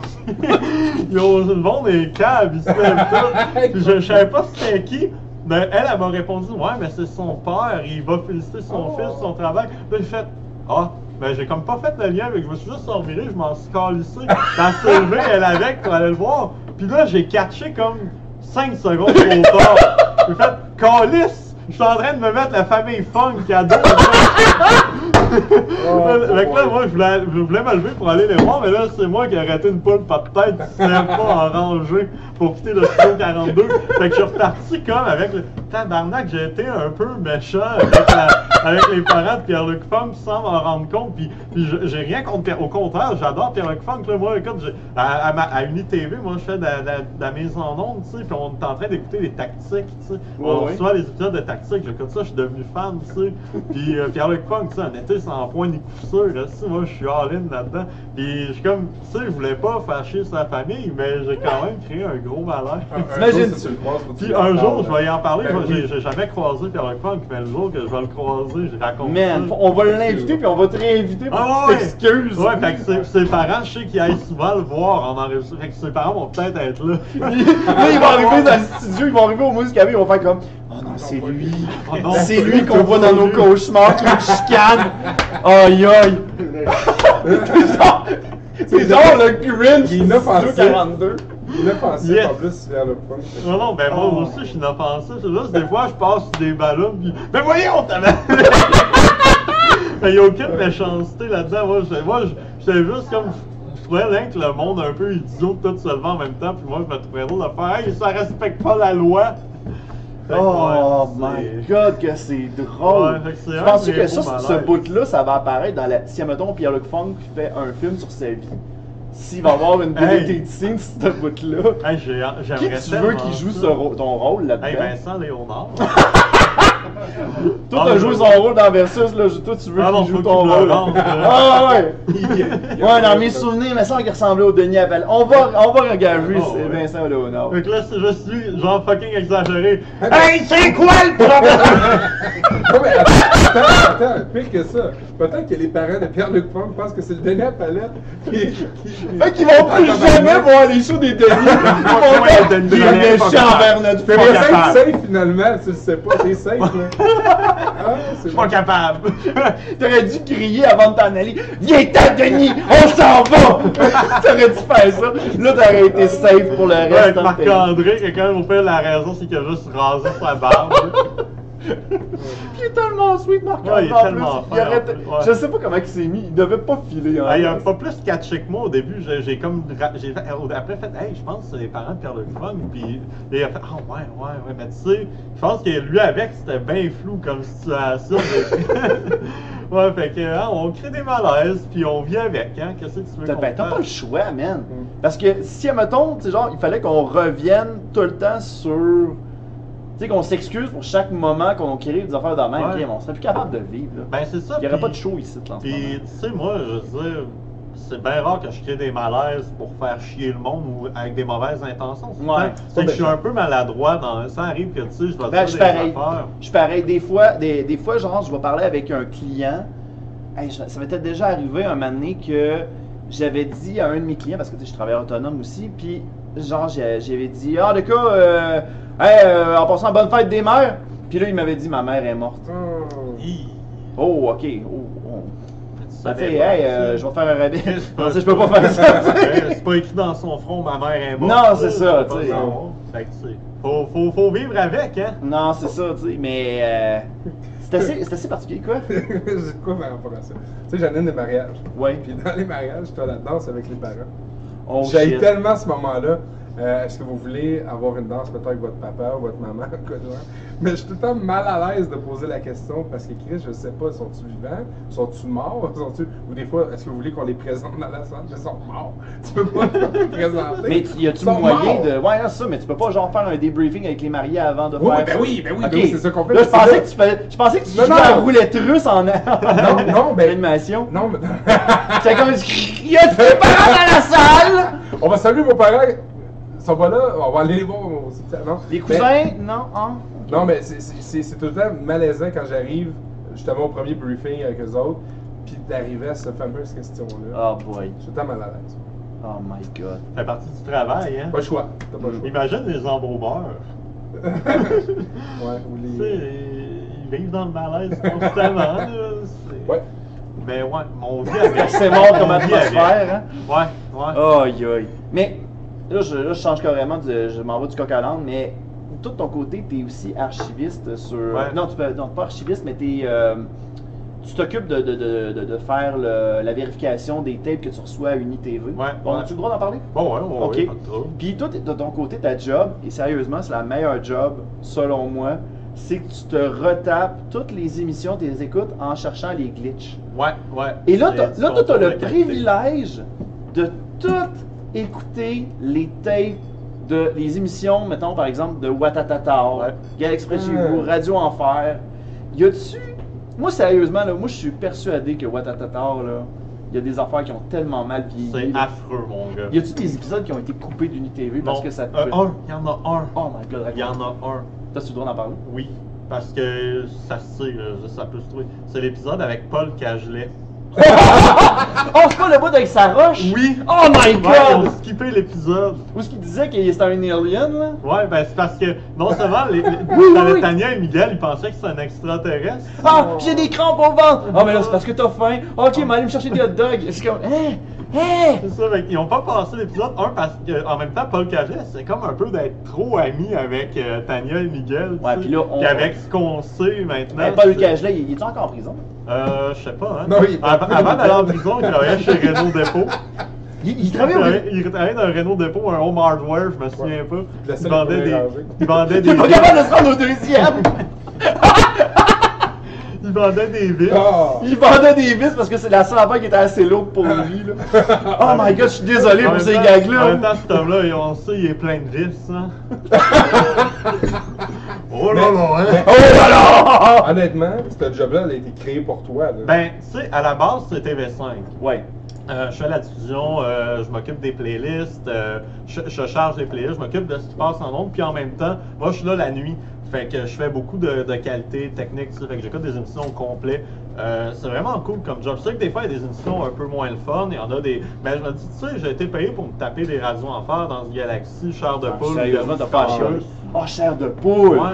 Le monde est cave, ils se lèvent tous. Puis je savais pas c'était qui. Mais elle m'a répondu, ouais, mais c'est son père, il va féliciter son fils, son travail. Là, j'ai fait, ah, ben j'ai comme pas fait le lien, mais je me suis juste reviré, je m'en suis calissé. Quand s'est levée, elle avec pour aller le voir. Puis là, j'ai catché comme 5 secondes trop tard. J'ai fait, calisse! Je suis en train de me mettre la famille Funk à dos. Fait que là, moi, je voulais me lever pour aller les voir, mais là, c'est moi qui ai arrêté une poule pas de tête qui se lève pas en rangée pour quitter le studio 42. Fait que je suis reparti comme avec le tabarnak, j'ai été un peu méchant avec les parents de Pierre-Luc Funk sans m'en rendre compte. Puis j'ai rien contre Pierre, au contraire, j'adore Pierre-Luc Funk. Là, moi, écoute, à UniTV, moi, je fais de la mise en onde, tu sais, puis on est en train d'écouter les tactiques, tu sais. On reçoit les épisodes de tactiques, j'écoute ça, je suis devenu fan, tu sais. Puis Pierre-Luc Funk, tu sais, un été, sais, sans point ni coup sûr. Là, si moi, je suis all-in là-dedans. Puis, je suis comme, tu sais, je voulais pas fâcher sa famille, mais j'ai quand même créé un gros malaise. T'imagines- Puis un jour, je vais y en parler. Moi, j'ai jamais croisé Pierre-Luc Funk, mais le jour que je vais le croiser, je raconte Man, ça. on va l'inviter puis on va te réinviter pour Ah que ouais! tu t'excuses. Ouais, fait que ses parents, je sais qu'ils aillent souvent le voir en enregistrement. Fait que ses parents vont peut-être être là. Là, ils vont arriver dans le studio, ils vont arriver au Muscavé, ils vont faire comme oh non, c'est lui. Oh non. C'est lui qu'on voit dans nos cauchemars, qui nous chicane. Aïe aïe. C'est genre le Grinch Il est du inoffensif. studio 42. Inoffensif Yes. en plus vers le point. Non, non, ben moi aussi, je suis inoffensif. C'est juste, des fois, je passe sur des ballons, pis. Mais voyons, t'as Mais y'a aucune méchanceté là-dedans. Moi, j'étais juste comme. Je trouvais là que le monde un peu idiot de tout se lever en même temps, puis moi, je me trouvais drôle de faire. Hey, ça respecte pas la loi. Fait que, Oh ouais, my c'est- god, que c'est drôle! Ouais, fait que c'est Je un pense des que beaux ça, ce malaises. bout-là, ça va apparaître dans la. Si, mettons, Pierre-Luc Funk fait un film sur sa vie, s'il va avoir une Hey. délité de scene sur ce bout-là, Hey, qui j'aimerais tu veux tellement qu'il joue ça. ton rôle là-dedans? Hey, Vincent Léonard. Toi, Ah, t'as mais joué je- son rôle dans Versus, là. Toi, tu veux Ah non, qu'il joue faut ton qu'il me rôle. le rende, Ah ouais! Ouais, dans mes souvenirs, il me semble qu'il ressemblait au Denis Appel. On va regarder, Oh, c'est ouais. Vincent Léonard. Fait que là, je suis genre fucking exagéré. Hey, c'est quoi le problème? Non, mais attends, pire que ça. Peut-être que les parents de Pierre-Luc Funk pensent que c'est le Denis à palette Fait qu'ils vont plus jamais voir les shows des Denis. Ils vont Ouais, faire Denis des Appel, méchants pas envers notre T'es fils. capable. safe finalement, tu le sais pas, t'es safe là. Ah, Je c'est suis pas capable. T'aurais dû crier avant de t'en aller. Viens-t'en, Denis, on s'en va! T'aurais dû faire ça. Là, t'aurais été safe pour le Ouais, reste. hein, Marc-André, que quand même, au fait, la raison, c'est qu'il a juste rasé sa barbe. Il est tellement sweet, Marc-André. Ouais, il est en tellement plus. fin, Il aurait- en plus, ouais. Je sais pas comment il s'est mis. Il devait pas filer. Hein. Il a pas plus catché que moi au début. J'ai comme. Après fait, hey, je pense que c'est les parents de Pierre-Luc Funk. Puis il a fait, ah ouais. Mais tu sais, je pense que lui avec, c'était bien flou comme situation. Ouais, fait que, hein, on crée des malaises, puis on vit avec, hein. Qu'est-ce que tu veux qu'on T'as pas le fasse? choix, man. Parce que si, admettons, tu sais, genre, il fallait qu'on revienne tout le temps sur. Tu sais, qu'on s'excuse pour chaque moment qu'on crée des affaires de même. Ouais. Ok, on serait plus capable de vivre, là. Ben, c'est ça. Il y aurait puis- pas de show ici, là, en ce Puis, moment. tu sais, moi, je veux dire, c'est bien rare que je crée des malaises pour faire chier le monde ou avec des mauvaises intentions. Ouais. C'est que je suis un peu maladroit dans ça. Arrive que, tu sais, je vais Ben, dire je suis des pareil. affaires. Je suis pareil. Des fois, genre, je vais parler avec un client. Hey, ça m'était déjà arrivé un moment donné que j'avais dit à un de mes clients, parce que tu sais, je travaille autonome aussi, puis genre, j'avais dit, ah, de cas, en passant bonne fête des mères. Puis là, il m'avait dit, ma mère est morte. Hi. Oh, ok. Oh. Tu Ça savais fait, pas, hey, tu sais. je vais faire un rabais. C'est Non, ça, je peux pas faire ça. tu sais. C'est pas écrit dans son front, ma mère est morte. Non, c'est ça, Faut pas tu sais. savoir. Fait que, tu sais, faut vivre avec, hein. Non, c'est ça, tu sais, mais c'est assez particulier, quoi. J'ai quoi par rapport à ça? Tu sais, j'en ai des mariages. Ouais. Puis dans les mariages, tu as la danse avec les parents. Oh, J'ai shit. tellement ce moment-là. Est-ce que vous voulez avoir une danse peut-être avec votre papa ou votre maman? Quoi de genre? Mais je suis tout le temps mal à l'aise de poser la question parce que Chris, je sais pas, sont-ils vivants? Sont-ils morts? Ou des fois, est-ce que vous voulez qu'on les présente dans la salle? Ils sont morts. Tu peux pas les présenter. Mais y a-tu Ils sont moyen morts. de. Ouais, c'est ça, mais tu peux pas genre faire un débriefing avec les mariés avant de Oui, faire. ben ça? oui, ben oui, Ok. ben oui, c'est ça qu'on fait. Là, je C'est pensais là. que je pensais que tu Non, jouais non. à la roulette russe en Non, ben- animation. Non, mais. C'est comme. Il y a tes parents dans la salle! On va saluer vos parents. Ils sont pas là, on va aller les voir aussi. Non. Les Mais- cousins? Non, hein? Non, mais c'est tout le temps malaisant quand j'arrive justement au premier briefing avec eux autres, puis d'arriver à cette fameuse question-là. Oh boy. Je suis tout le temps mal à l'aise. Oh my god. Ça fait partie du travail, hein. Pas le choix. T'as pas le choix. Imagine les embaumeurs. Ouais, ou Tu sais, les. ils vivent dans le malaise constamment, là. c'est- Ouais. Mais ouais, mon vie avec. C'est mort comme Mon vie atmosphère, hein? avec. Ouais. Aïe aïe. Mais là, je change carrément, je m'en vais du coq à l'âne, mais toi de ton côté, t'es aussi archiviste sur. Ouais. Non, non, pas archiviste, mais tu t'occupes de faire la vérification des tapes que tu reçois à UniTV. Ouais, Bon, ouais. as-tu le droit d'en parler? Bon, ouais, Ok. ouais, pas de trouble. Puis toi, de ton côté, ta job, et sérieusement, c'est la meilleure job, selon moi, c'est que tu te retapes toutes les émissions, tu les écoutes en cherchant les glitches. Ouais, ouais. Et là, C'est toi, du t'as le contrôle de qualité. privilège de tout écouter les tapes de les émissions, mettons par exemple de Watatata, Ouais. Galaxpress chez vous, Radio Enfer. Y a-tu Moi, sérieusement, là, moi, je suis persuadé que Watatata, là, il y a des affaires qui ont tellement mal vieilli. C'est là. affreux, mon gars. Y a-tu des épisodes qui ont été coupés d'UniTV parce Non. que ça te Il y en a un. Oh my god, Il y en a un. T'as-tu le droit d'en parler? Oui, parce que ça se sait, là, ça peut se trouver. C'est l'épisode avec Paul Cagelet. Oh, c'est pas le bout avec sa roche? Oui! Oh my Ouais, ils ont god! skippé l'épisode. Où est-ce qu'il disait qu'il était un alien, là? Ouais, ben c'est parce que non seulement oui. Tania et Miguel, ils pensaient que c'était un extraterrestre. Ah, j'ai des crampes au ventre! Ah, mais là, c'est parce que t'as faim. Ok, mais allez me chercher des hot dogs. C'est comme, C'est ça, fait qu'ils ont pas passé l'épisode 1 parce qu'en même temps, Paul Cagelet, c'est comme un peu d'être trop ami avec Tania et Miguel. Ouais, tu sais. puis là, on- Puis avec ce qu'on sait maintenant. Mais Paul c'est- Cagelet, il est encore en prison? Je sais pas, hein. Non, il est pas- Avant d'aller en prison, il travaillait chez Renault Dépôt. Il travaille au... Il travaillait dans un Renault Dépôt, un home hardware, je me souviens pas. La Il seule vendait pour des. les ranger. Il vendait Il des. est pas capable de se rendre au deuxième! Il vendait des vis. Oh! Il vendait des vis parce que c'est la seule affaire qui était assez lourde pour lui, là. Oh my god, je suis désolé En pour même ces temps- En gags-là. même temps, cet homme-là, on sait, il est plein de vis, hein. Oh là là, hein. Oh là là! Honnêtement, ce job-là, elle a été créé pour toi. Là. Ben, tu sais, à la base, c'est TV5. Ouais. Je fais la diffusion, je m'occupe des playlists, je charge les playlists, je m'occupe de ce qui passe en ondes, puis en même temps, moi je suis là la nuit, fait que je fais beaucoup de qualité technique, tu sais, fait que j'écoute des émissions au complet. C'est vraiment cool comme job. Je sais que des fois il y a des émissions un peu moins le fun, il y en a des. Mais je me dis, tu sais, j'ai été payé pour me taper des radios en fer dans ce Galaxy, chair de poule. Sérieusement, t'as pas Star. chier. Oh, chair de poule! Ouais.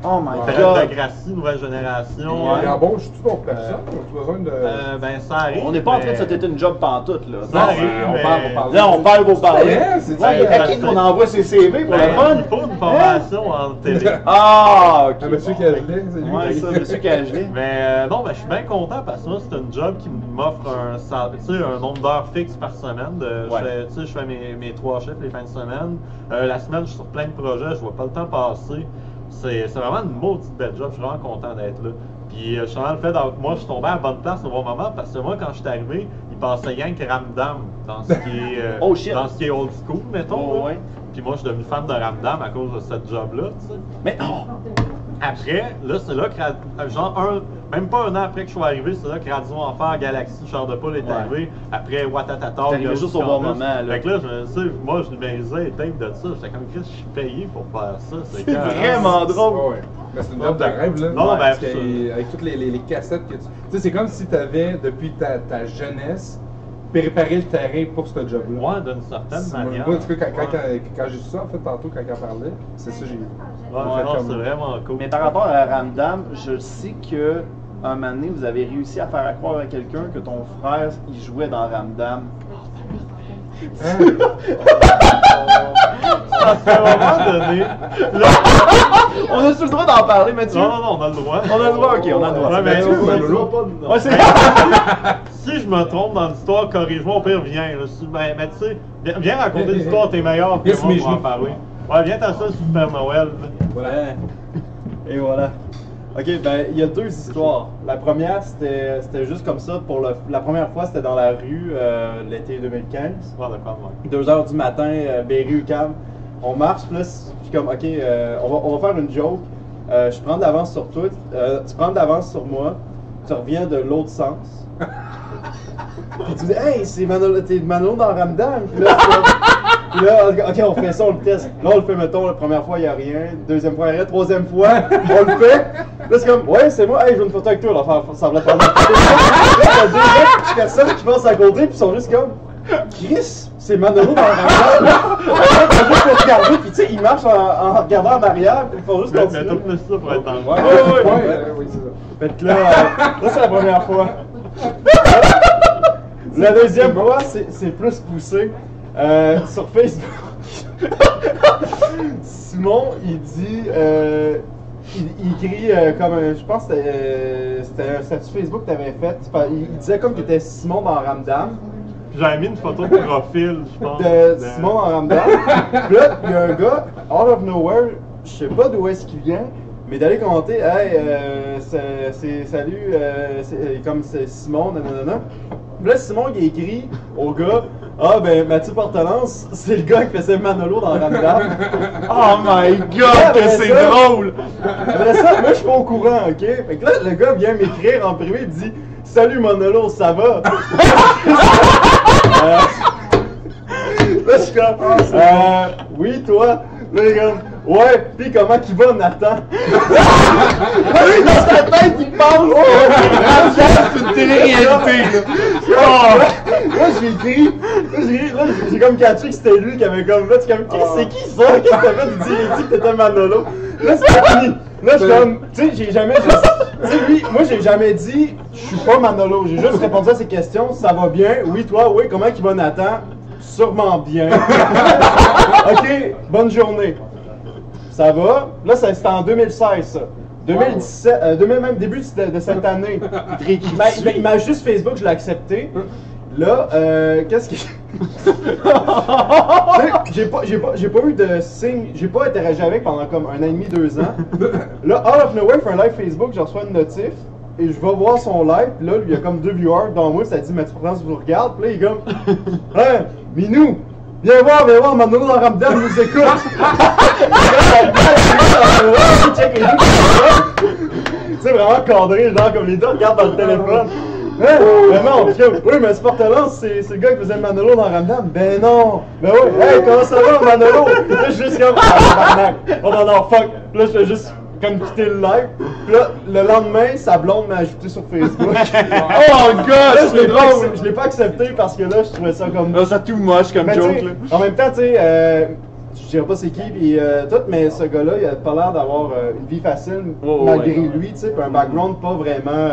Oh my Fait god! de Gracie, nouvelle génération. Il embauche-tu ton personne? Tu as besoin de. Ben ça arrive. On n'est pas en train de mais- se têter une job pantoute, là. Ça arrive, on mais- parle pour parler. Là, on parle pour parler. Ouais, c'est Ouais, ça. à qui qu'on envoie ses CV pour le Ben, fun? il faut une formation en télé. Ah, ok. Ah, monsieur Cagelet, c'est lui. Ouais, ça, monsieur Cagelet. Mais non, ben, je suis bien content parce que moi, c'est un job qui m'offre un nombre d'heures fixe par semaine. Ouais. Je fais mes 3 chiffres les fins de semaine. La semaine, je suis sur plein de projets, je vois pas le temps passer. C'est vraiment une maudite belle job, je suis vraiment content d'être là. Puis justement, le fait moi, je suis tombé à la bonne place au bon moment parce que moi, quand je suis arrivé, il passait rien que Ramdam dans ce qui est, Oh, shit. dans ce qui est old school, mettons. Oh, là. ouais. Puis moi, je suis devenu fan de Ramdam à cause de cette job-là, tu sais. Mais, oh! Après, là, c'est là que, même pas un an après que je sois arrivé, c'est là que Radio Enfer, Galaxy, Char de Poule est Ouais. arrivé. Après, Watatata, T'es arrivé juste au bon moment, là. Fait que là, moi, je numérisais les tapes de ça. J'étais comme, Chris, je suis payé pour faire ça. C'est carré. vraiment drôle. Ouais. Mais c'est une job de rêve, là. Non, ben, Parce ça. avec toutes les cassettes que tu. Tu sais, c'est comme si tu avais, depuis ta jeunesse, préparé le terrain pour ce job-là. Ouais, d'une certaine manière. Moi, en tout cas, Ouais. quand j'ai su ça, en fait, tantôt, quand il en parlait, c'est ça que j'ai vu. Ouais, Ouais, non, comme- c'est vraiment cool. Mais par rapport à Ramdam, je sais que un moment donné, vous avez réussi à faire croire à quelqu'un que ton frère, il jouait dans Ramdam. Parce qu'à un moment donné, là, On a-tu le droit d'en parler, Mathieu? non, on a le droit. On a le droit, ok, on a le droit. Ouais, mais Ouais, c'est si je me trompe dans l'histoire, corrige-moi, au pire, viens. Là. Mais tu sais, viens raconter l'histoire, t'es meilleur, puis Yes, moi, mes on va en genoux. parler. Ouais, viens t'asseoir sur Super Noël. Voilà. Et voilà. Ok, ben il y a deux histoires. La première, c'était juste comme ça. La première fois, c'était dans la rue l'été 2015. Ouais, d'accord, ouais. 2h du matin, Berry-UQAM. On marche, puis là, je suis comme, ok, on va faire une joke. Je prends de l'avance sur toi, tu prends de l'avance sur moi, tu reviens de l'autre sens. Puis tu dis, hey, t'es Manolo dans Ramdam. Puis là, puis là, ok, on fait ça, on le teste. Là, on le fait, mettons, la première fois, il n'y a rien. Deuxième fois, il y a rien. Troisième fois, on le fait. Là, c'est comme, ouais, c'est moi, hey, je veux une photo avec toi. On va faire semblant de faire une photo. Là, t'as deux personnes qui passent à côté, puis ils sont juste comme, Chris, c'est Manolo dans Ramdam. Ils font juste le regarder, puis tu sais, ils marchent en regardant en arrière, puis ils font juste Mais continuer. tout plus ça pour être dans le Ouais, vrai. oui, c'est ça. Fait que là, c'est la première fois. La deuxième fois, c'est plus poussé. Sur Facebook, Simon, il dit, il écrit comme, je pense que c'était un statut Facebook que tu avais fait. Il disait comme que tu étais Simon dans Ramdam. J'avais mis une photo de profil, je pense. De Simon dans Ramdam. Puis là, il y a un gars, out of nowhere, je sais pas d'où est-ce qu'il vient, mais d'aller commenter, hey, salut, comme c'est Simon, nanana. Puis là, Simon, il a écrit au gars, ah ben Mathieu Portelance, c'est le gars qui faisait Manolo dans Ramdam. Oh my god, Après que c'est ça- drôle! Après ça, moi, je suis pas au courant, ok? Fait que là, le gars vient m'écrire en privé, il dit, salut Manolo, ça va? Là, je suis comme, oui, toi? Là, il est comme, ouais, pis comment qu'il va, Nathan? Là, lui, dans sa tête, il pense, C'est une télé-réalité, Là, j'ai écrit, là, j'ai comme catché que c'était lui qui avait comme fait, c'est comme, c'est qui ça? Qu'est-ce que t'as fait? Il dit que t'étais Manolo. Là, c'est fini. Là, je suis comme, tu sais, j'ai jamais, tu sais, lui, moi, j'ai jamais dit, je suis pas Manolo. J'ai juste répondu à ses questions, ça va bien? Oui, toi, oui, comment qu'il va, Nathan? Sûrement bien. Ok, bonne journée. Ça va? Là, c'était en 2016, ça. 2017, même début de cette année. Il m'a juste Facebook, je l'ai accepté. Là, qu'est-ce que. J'ai pas eu de signe, j'ai pas interagi avec pendant comme 1 an et demi, 2 ans. Là, out of nowhere, il fait un live Facebook, je reçois une notif. Et je vais voir son live, puis là, il y a comme 2 viewers dans moi, ça dit Mathieu Portelance vous regarde, puis là, il est comme hein, Minou, viens voir, Manolo dans Ramdam nous écoute! Tu sais, vraiment cadré, genre comme les deux regardent dans le téléphone. Hein? Ben non, parce que, oui, mais Portelance, c'est le gars qui faisait Manolo dans Ramdam. Ben non! Ben oui, hey, comment ça va, Manolo? Puis là, je suis juste comme, oh non, fuck! Puis là, je fais juste comme quitter le live. Puis là, le lendemain, sa blonde m'a ajouté sur Facebook. Oh god, Là, c'est drôle! je l'ai pas accepté parce que là, je trouvais ça comme. Là, c'est tout moche comme Mais joke, t'sais, là. en même temps, tu sais, je dirais pas c'est qui, pis tout, mais ce gars-là, il a pas l'air d'avoir une vie facile malgré lui, tu sais, pis un background pas vraiment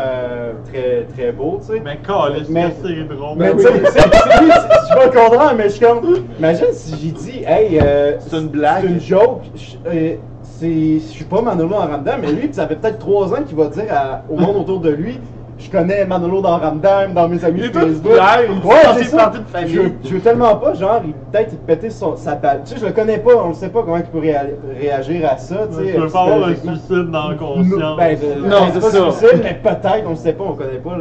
très, très beau, tu sais. Mais calisse, Mais- c'est drôle. Mais tu sais, je vais le comprendre, mais je suis comme, imagine si j'ai dit, hey, C'est une blague. c'est une joke, je suis pas Manolo dans Ramdam, mais lui, ça fait peut-être 3 ans qu'il va dire au monde autour de lui, je connais Manolo dans Ramdam, dans mes amis Il est de tout Facebook. fier, il Ouais, sent c'est ses ça. parties de famille. Je veux tellement pas, genre, peut-être il pétait sa balle. Tu sais, je le connais pas, on le sait pas comment il peut réagir à ça, tu sais. Tu veux pas avoir un psychologiquement. suicide dans la conscience. Non, c'est pas ça. suicide, mais peut-être, on le sait pas, on connaît pas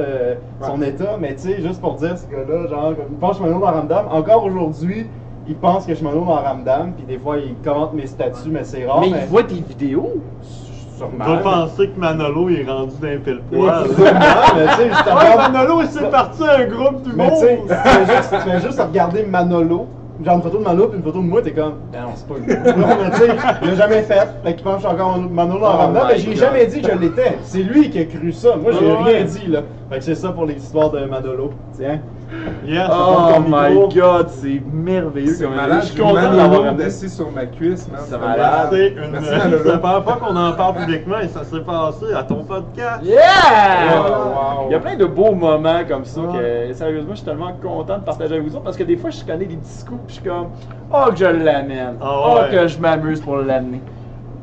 son état, mais tu sais, juste pour dire, ce gars-là, genre, il pense que je suis Manolo dans Ramdam. Encore aujourd'hui, il pense que je suis Manolo dans Ramdam, puis des fois, il commente mes statuts, mais c'est rare. Mais il voit tes vidéos. On va penser que Manolo est rendu d'un pile Ouais, poil. mais tu sais, je te Ouais, regarde. Manolo, c'est parti un groupe du Mais monde. tu sais, tu fais juste regarder Manolo, genre une photo de Manolo puis une photo de moi, t'es comme, ben non, c'est pas lui. Mais tu sais, il l'a jamais fait. Fait qu'il pense que je suis encore Manolo dans Oh Ramdam, my mais j'ai God. jamais dit que je l'étais. C'est lui qui a cru ça. Moi, j'ai Ouais. rien dit, là. Fait que c'est ça pour l'histoire de Manolo. Tiens. Yes. Oh ton my micro. god, c'est merveilleux C'est comme malade, Je suis content Manolo d'avoir amené. assis sur ma cuisse, man. C'est malade. C'est une... Merci, c'est Manolo. la première fois qu'on en parle publiquement et ça s'est passé à ton podcast. Yeah! Wow. Il y a plein de beaux moments comme ça Ouais. que, sérieusement, je suis tellement content de partager avec vous autres parce que des fois, je connais des discours puis je suis comme, oh, que je l'amène. Ah Oh, ouais. que je m'amuse pour l'amener.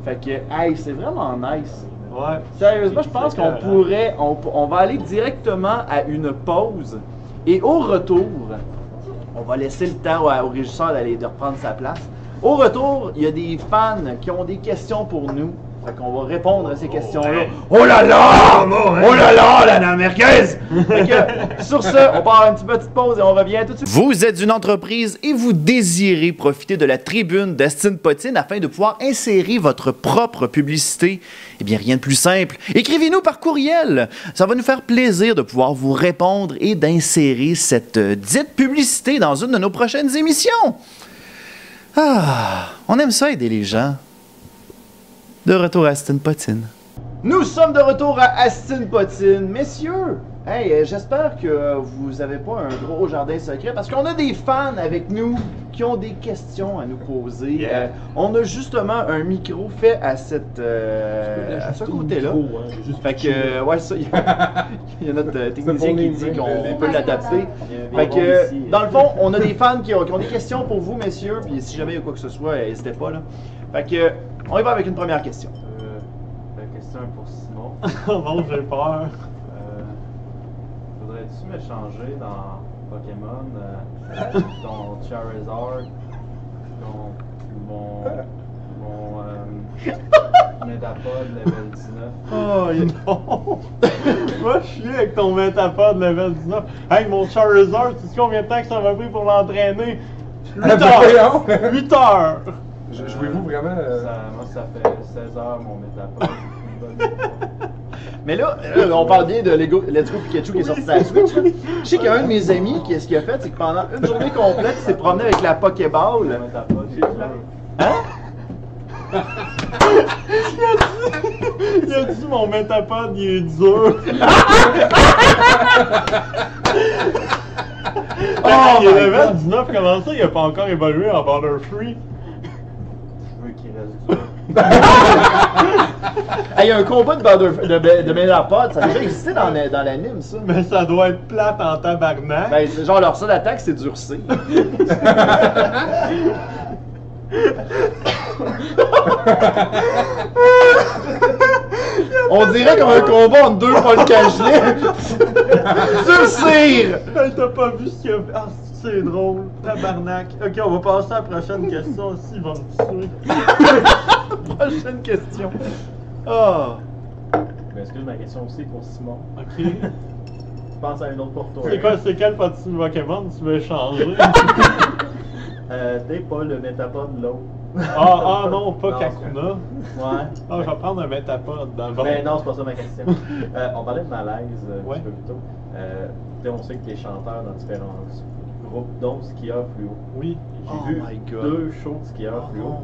Fait que, hey, c'est vraiment nice. Ouais. Sérieusement, je pense C'est qu'on écœurant. pourrait, on va aller directement à une pause et au retour, on va laisser le temps au régisseur de reprendre sa place. Au retour, il y a des fans qui ont des questions pour nous. Fait qu'on va répondre à ces questions-là. Oh là là! Oh là là, la merguez! Fait que, sur ce, on part une petite pause et on revient tout de suite. Vous êtes une entreprise et vous désirez profiter de la tribune d'Astine Potine afin de pouvoir insérer votre propre publicité. Eh bien, rien de plus simple. Écrivez-nous par courriel. Ça va nous faire plaisir de pouvoir vous répondre et d'insérer cette dite publicité dans une de nos prochaines émissions. Ah, on aime ça aider les gens. De retour à Astine Potine. Nous sommes de retour à Astine Potine. Messieurs, hey, j'espère que vous n'avez pas un gros jardin secret parce qu'on a des fans avec nous qui ont des questions à nous poser. Yeah. On a justement un micro fait à cette à ce côté-là. Fait que, ouais, ça, il y a notre technicien qui dit qu'on peut l'adapter. Fait que, dans le fond, on a des fans qui ont des questions pour vous, messieurs, puis si jamais il y a quoi que ce soit, n'hésitez pas, là. Fait que, on y va avec une première question. La question est pour Simon. Oh non, j'ai peur. Voudrais-tu m'échanger dans Pokémon ton Charizard, Metapod level 19. Oh, Non! Va chier avec ton Metapod level 19. Hey, mon Charizard, tu sais combien de temps que ça m'a pris pour l'entraîner? 8 heures! 8 heures! Jouez-vous vraiment. Moi, ça fait 16 heures mon Metapod. Mais là, on parle bien de Lego Let's Go Pikachu qui est sorti sur la Switch. Là. Je sais qu'il y a un de mes amis qui, ce qu'il a fait, c'est que pendant une journée complète, il s'est promené avec la Pokéball. Le Metapod, j'ai plein. Hein? Il a dit mon Metapod, il est dur. Il est level 19, comment ça? Il a pas encore évolué en Border Free? Je veux qu'il reste dur. Il y a un combat de Metapod, ça a déjà existé dans l'anime, ça. Mais ça doit être plate en tabarnak. Ben, c'est genre leur seule attaque, c'est durcir. On dirait comme un combat entre deux podcasts. Durcir! Hey, t'as pas vu ce qu'il a fait? Ah, c'est drôle. Tabarnak. Ok, on va passer à la prochaine question aussi. Il va me tuer. Prochaine question. Oh. Mais excuse ma question aussi pour Simon. Ok. Je pense à une autre pour toi. C'est quel petit Pokémon tu veux échanger? T'es pas le Metapod l'autre. Ah non, pas Non, Kakuna. Ouais. Ah, je vais prendre un Metapod dans le ventre. Ben non, c'est pas ça ma question. On parlait de malaise un Ouais. petit peu plus tôt. On sait que tu es chanteur dans différents groupes, dont Skieur Fluo. Oui. J'ai Oh vu my God. 2 shows de Skieur Fluo. non.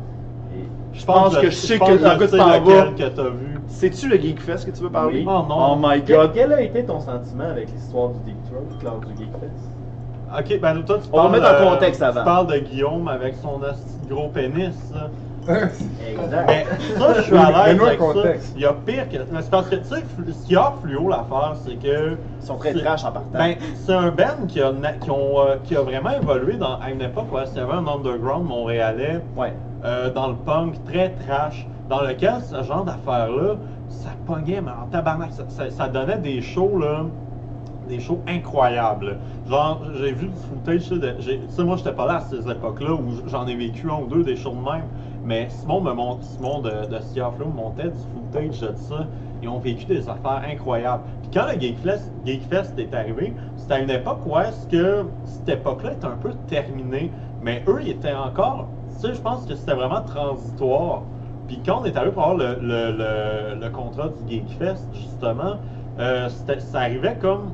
Et Je pense que je sais pense que dans quoi tu t'en vas. lequel que t'as vu. C'est-tu le Geekfest que tu veux parler? Oui. Oh non. Oh my quel, God. quel a été ton sentiment avec l'histoire du Deep Throat lors du Geekfest? Ok, ben toi tu On va parles. mettre en contexte avant. Tu parles de Guillaume avec son asti de gros pénis. Ça. Exact. Mais ça, je suis à l'aise Mets-nous un avec ça. contexte. Il y a pire que. Mais c'est parce que, tu sais, ce qu'il y a fluo l'affaire, c'est que. Ils sont très c'est- trash en partant. Ben, c'est un band qui a vraiment évolué à une époque où il y avait un underground montréalais Ouais. dans le punk très trash, dans lequel ce genre d'affaires-là, ça pognait, mais en tabarnak, ça donnait des shows, là, des shows incroyables. Genre, j'ai vu du footage, tu sais, moi, j'étais pas là à ces époques-là où j'en ai vécu un ou deux des shows de même, mais Simon de Skieur Fluo me montait du footage de ça. Ils ont vécu des affaires incroyables. Puis quand le Geekfest est arrivé, c'était à une époque où est-ce que cette époque-là était un peu terminée, mais eux, ils étaient encore, tu sais, je pense que c'était vraiment transitoire. Puis quand on est allé pour avoir le contrat du Geekfest, justement, ça arrivait comme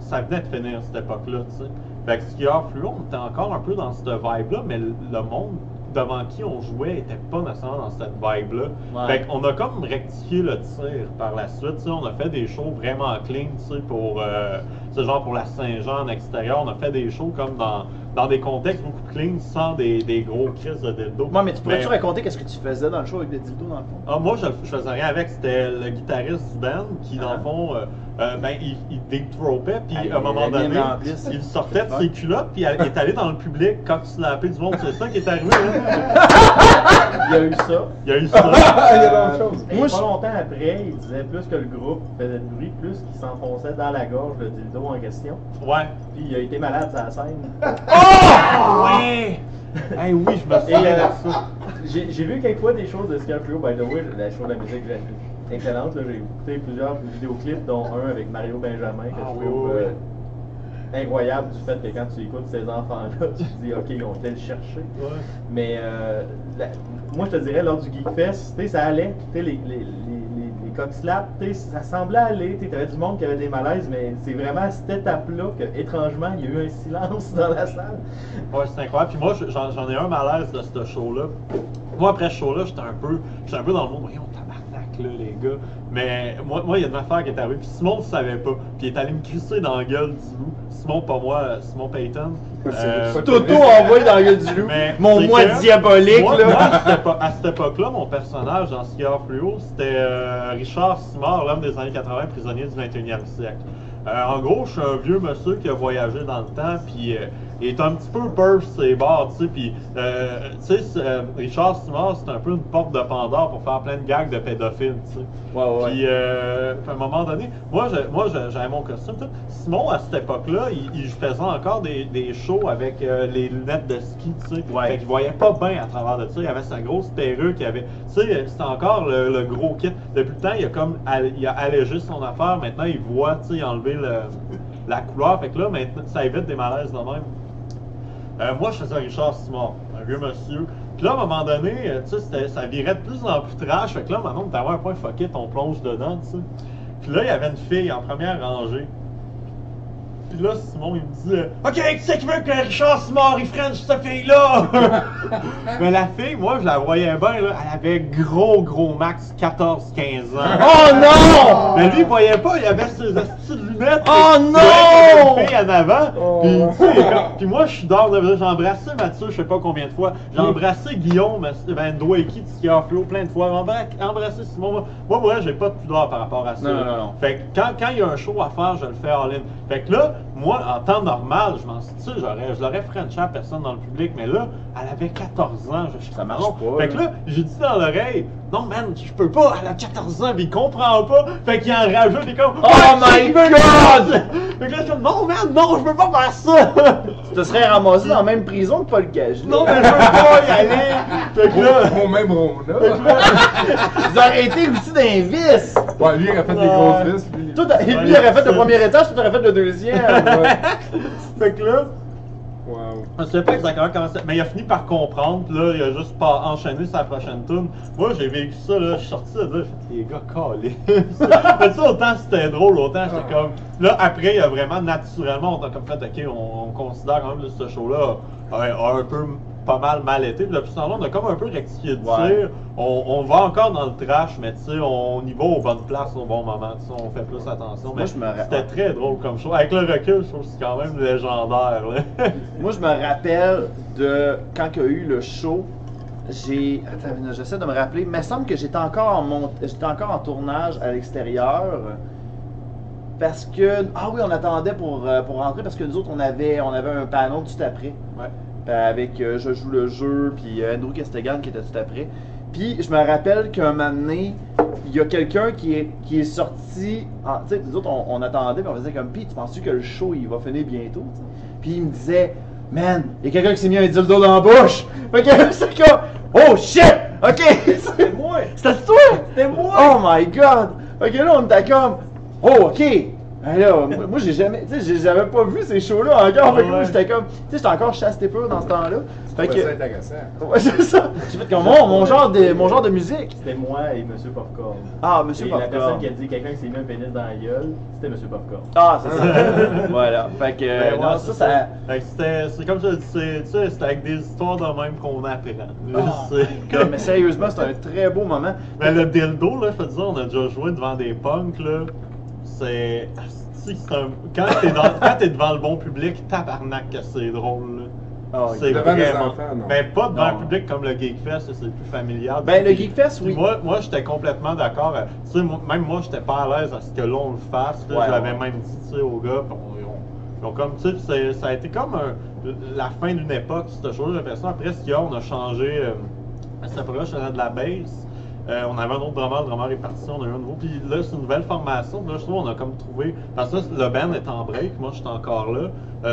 ça venait de finir cette époque-là, tu sais. Fait que Skieur Fluo, on était encore un peu dans cette vibe-là, mais le monde devant qui on jouait était pas nécessairement dans cette vibe-là. Ouais. Fait qu'on a comme rectifié le tir par la suite, tu sais. On a fait des shows vraiment clean, tu sais, pour genre pour la Saint-Jean en extérieur. On a fait des shows comme dans des contextes beaucoup plus clean, sans des gros crises de dildo. Moi, mais tu pourrais-tu raconter qu'est-ce que tu faisais dans le show avec le dildo dans le fond? Ah, moi, je faisais rien avec. C'était le guitariste du band qui, dans le fond, il deep-tropait, puis à un moment donné, il sortait de ses culottes, puis il est allé dans le public quand tu l'as appelé du monde. C'est ça qui est arrivé, hein? Il y a eu ça. Il y a eu ça. Il y a d'autres choses. Et Moi, pas je- longtemps après, il disait plus que le groupe faisait de bruit, plus qu'il s'enfonçait dans la gorge le dildo en question. Ouais. Puis il a été malade sur la scène. Ouais! Hey, oui, je me Et souviens de ça. j'ai vu quelques fois des choses de Skieur Fluo, by the way, la show de la musique excellente. J'ai écouté plusieurs vidéoclips, dont un avec Mario Benjamin que Ah, je oui, trouve oui, incroyable du fait que quand tu écoutes ces enfants-là, tu te dis ok, ils ont été le chercher. Ouais. Mais moi je te dirais lors du Geekfest, tu sais, ça allait, tu sais, les cock-slaps, tu sais, ça semblait aller, tu avais du monde qui avait des malaises, mais c'est vraiment à cette étape-là que étrangement il y a eu un silence dans la salle. Ouais, c'est incroyable. Puis moi, j'en ai un malaise de ce show-là. Moi, après ce show-là, j'étais un peu dans le monde. Voyons, tabarnak, là, les gars. Mais moi, il y a une affaire qui est arrivée. Puis Simon ne savait pas. Puis il est allé me crisser dans la gueule du loup. Simon, pas moi, Simon Payton. Toto envoyé dans la gueule du loup. Mais Mon c'est moi que diabolique, moi, là. à cette époque-là, mon personnage dans Skieur Fluo, c'était Richard Simard, l'homme des années 80, prisonnier du 21e siècle. En gros, je suis un vieux monsieur qui a voyagé dans le temps, puis il est un petit peu burst ses bords, tu sais, puis, Richard Simard, c'est un peu une porte de Pandore pour faire plein de gags de pédophiles, tu sais. Ouais. Puis, à un moment donné, moi, j'avais mon costume, tout. Simon, à cette époque-là, il faisait encore des shows avec les lunettes de ski, tu sais. Ouais. Fait qu'il voyait pas bien à travers de ça. Il avait sa grosse perruque, tu sais, c'était encore le gros kit. Depuis le temps, il a allégé son affaire. Maintenant, il voit, tu sais, il a enlevé la couleur. Fait que là, maintenant, ça évite des malaises de même. Moi, je faisais Richard Simard, un vieux monsieur. Puis là, à un moment donné, tu sais, ça virait de plus en plus trash. Fait que là, maintenant, t'avais un point fucké, on plonge dedans, tu sais. Puis là, il y avait une fille en première rangée. Puis là, Simon, il me dit OK, qui c'est qui veut que Richard Simard, il french cette fille-là? Mais la fille, moi, je la voyais bien, là. Elle avait gros max 14-15 ans. Oh non! Mais lui, il voyait pas, il avait ses petites lunettes. Oh Il non! avait une fille en avant. Puis, tu sais, puis moi, je suis dehors de j'ai embrassé Mathieu, je sais pas combien de fois. J'ai embrassé Guillaume, Van Dwayki, de Ski Flow plein de fois. J'ai embrassé Simon. Moi, ouais, j'ai pas de pudeur par rapport à ça. Non. Fait que quand il y a un show à faire, je le fais all-in. Fait que là, moi, en temps normal, je m'en suis dit, je l'aurais frenché à personne dans le public, mais là, elle avait 14 ans. Ça marche non. pas. Fait que là, j'ai dit dans l'oreille, non, man, je peux pas, elle a 14 ans, mais il comprend pas. Fait qu'il en rajoute, il est comme, Oh my God! Fait que là, je suis comme, non, man, non, je peux pas faire ça. Tu te serais ramassé dans la même prison que Paul Gage. Non, mais je veux pas y aller. Fait que là, Au même rond, là. Ils auraient été aussi d'un vice. Ouais, lui, il aurait fait des grosses vis. Lui, Toi, lui, il aurait fait le premier étage, toi, t'aurais fait le deuxième. fait que là, wow. je sais pas exactement comment ça. Mais il a fini par comprendre, pis là, il a juste pas enchaîné sa prochaine tune. Moi, j'ai vécu ça, là, je suis sorti de là, j'ai fait, les gars, calés. Mais ça, autant c'était drôle, autant j'étais comme. Là, après, il y a vraiment naturellement, on a comme fait, ok, on considère quand même ce show-là a un peu pas mal été. Puis depuis ce temps-là, on a comme un peu rectifié de tir. On va encore dans le trash, mais tu sais, on y va aux bonnes places au bon moment. On fait plus attention. Mais c'était très drôle comme show. Avec le recul, je trouve que c'est quand même légendaire. Là. Moi, je me rappelle de quand il y a eu le show. Attends, j'essaie de me rappeler. Il me semble que j'étais encore en tournage à l'extérieur. Parce que. Ah oui, on attendait pour rentrer parce que nous autres, on avait un panneau tout après. Ouais. Avec Je joue le jeu, puis Andrew Castegan qui était tout après. Puis je me rappelle qu'un moment donné, il y a quelqu'un qui est sorti. Tu sais, nous autres, on attendait, puis on faisait comme, puis tu penses-tu que le show il va finir bientôt? T'sais? Puis il me disait, man, il y a quelqu'un qui s'est mis un dildo dans la bouche! Fait que c'est comme, oh shit! Ok! C'était moi! C'était toi! C'était moi! Oh my god! Ok, là, on était comme, oh ok! Ben là, moi j'ai jamais, tu sais, j'avais pas vu ces shows-là encore. Fait que moi j'étais comme, tu sais, j'étais encore chaste et pur dans ce temps-là. Fait que. C'est intéressant. Ouais, c'est ça. J'ai fait comme mon genre de musique. C'était moi et Monsieur Popcorn. Ah, Monsieur Et Popcorn. la personne qui a dit quelqu'un qui s'est mis un pénis dans la gueule, c'était Monsieur Popcorn. Ah, c'est ça. Voilà. Fait que, Ben, non, ouais, ça. Fait que c'est comme je dis, tu sais, c'est avec des histoires de même qu'on apprend. Comme, mais sérieusement, c'était un très beau moment. Mais le dildo, là, je te dis, on a déjà joué devant des punks, là. C'est. Quand t'es devant le bon public, tabarnak que c'est drôle, là. Ah, C'est devant des vraiment. enfants, non. Mais pas devant Non. le public comme le Geekfest, c'est plus familial. Ben, le Geekfest, oui. Moi j'étais complètement d'accord. Tu sais, même moi, j'étais pas à l'aise à ce que là, on le fasse. Là, Ouais, je l'avais ouais. même dit, tu sais, aux gars. Ils ont comme, tu sais, ça a été comme la fin d'une époque, cette chose. J'ai l'impression, après, ce qu'il y a, on a changé. À cette époque-là, je faisais de la bass. On avait un autre drummer, le drummer est parti, on a eu un nouveau. Puis là, c'est une nouvelle formation. Puis là, je trouve on a comme trouvé. Parce que là, le band est en break, moi, je suis encore là.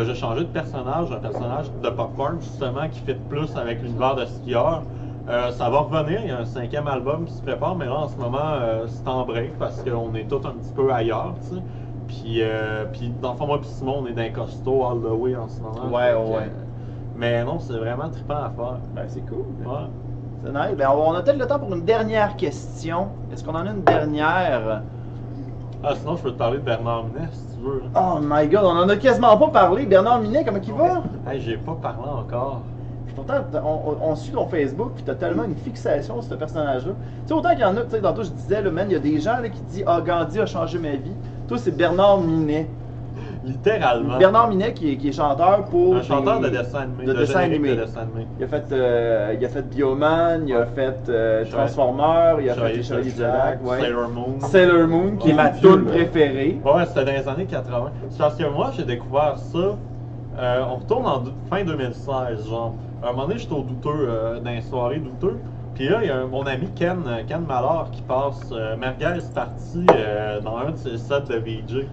J'ai changé de personnage, un personnage de Popcorn, justement, qui fit plus avec l'univers de skieur. Ça va revenir, il y a un 5e album qui se prépare, mais là, en ce moment, c'est en break parce qu'on est tous un petit peu ailleurs, tu sais. Puis dans le fond, moi et Simon, on est d'un costaud all the way en ce moment. Ouais, Fait que, ouais. mais non, c'est vraiment trippant à faire. Ben, c'est cool. Ouais. C'est nice. Ben, on a peut-être le temps pour une dernière question. Est-ce qu'on en a une dernière? Ah, sinon, je peux te parler de Bernard Minet, si tu veux. Oh my god, on en a quasiment pas parlé. Bernard Minet, comment il va? Hey, j'ai pas parlé encore. Pourtant, on suit ton Facebook, puis t'as tellement une fixation sur ce personnage-là. Tu sais, autant qu'il y en a, tu sais, tantôt je disais, là, man, il y a des gens là, qui disent, ah, Gandhi a changé ma vie. Toi, c'est Bernard Minet. Littéralement. Bernard Minet qui est chanteur pour. Un chanteur de dessin animé. de dessin générique animé. de dessin animé. Il a fait Bioman, il a fait Transformer, il a fait les Chevaliers du Lac, ouais. Sailor Moon. Sailor Moon, qui est ma Dieu, tune là. préférée. Ouais, c'était dans les années 80. C'est parce que moi, j'ai découvert ça On retourne en fin 2016, genre. À un moment donné, j'étais au douteux, dans les soirées douteux. Puis là, il y a mon ami Ken Mallard qui passe Merguez Party dans un de ses sets de VJ.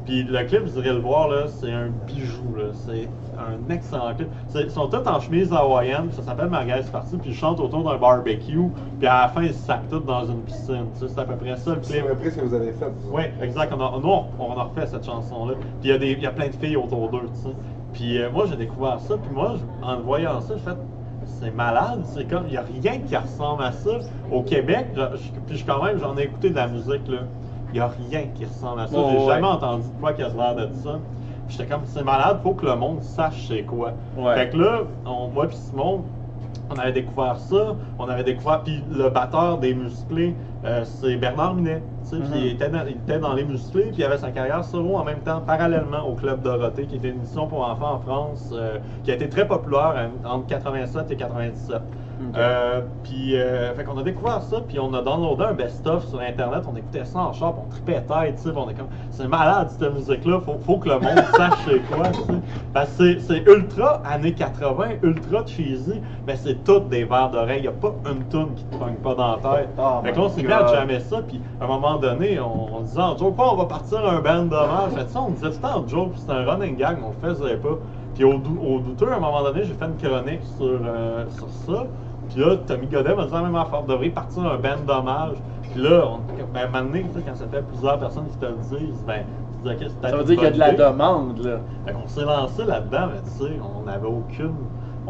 Puis le clip, vous irez le voir, là, c'est un bijou, là. C'est un excellent clip. Ils sont tous en chemise hawaïenne, ça s'appelle Merguez Party, puis ils chantent autour d'un barbecue, puis à la fin, ils se sacent tous dans une piscine. Tu sais, c'est à peu près ça le C'est clip. à peu près ce que vous avez fait. Oui, exact. Nous, on a refait cette chanson-là. Puis il y a plein de filles autour d'eux, tu sais. Puis moi, j'ai découvert ça, puis moi, en voyant ça, j'ai fait... C'est malade, c'est comme, il n'y a rien qui ressemble à ça. Au Québec, puis quand même, j'en ai écouté de la musique, là. Il n'y a rien qui ressemble à ça. Oh, J'ai ouais. jamais entendu de quoi qui a l'air de ça. Puis j'étais comme, c'est malade, faut que le monde sache c'est quoi. Ouais. Fait que là, moi puis Simon, on avait découvert ça. Puis le batteur des Musclés, c'est Bernard Minet. Tu sais, puis il était dans les Musclés, puis il avait sa carrière solo en même temps, parallèlement au Club Dorothée, qui était une émission pour enfants en France, qui a été très populaire entre 87 et 97. Fait qu'on a découvert ça, puis on a downloadé un best-of sur Internet, on écoutait ça en char, puis on tripait tête, tu sais, on est comme, c'est malade cette musique-là, faut que le monde sache c'est quoi, tu sais. Parce que c'est ultra années 80, ultra cheesy, mais c'est toutes des verres d'oreille, y a pas une toune qui te pogne pas dans la tête. Oh Fait que là, on s'est mis à jammer ça, puis à un moment donné, on disait en joke, on va partir un band d'hommage, fait ça, on disait c'était en joke, c'était un running gag, mais on le faisait pas. Puis au douteux, à un moment donné, j'ai fait une chronique sur ça. Puis là, Tommy Godet m'a dit la même affaire, on devrait partir un band d'hommage. Puis là, à un moment donné, quand ça fait plusieurs personnes qui te le disent, ben, tu dis, ok, c'est Ça veut dire qu'il y a de la demande, là. Fait qu'on s'est lancé là-dedans, mais tu sais, on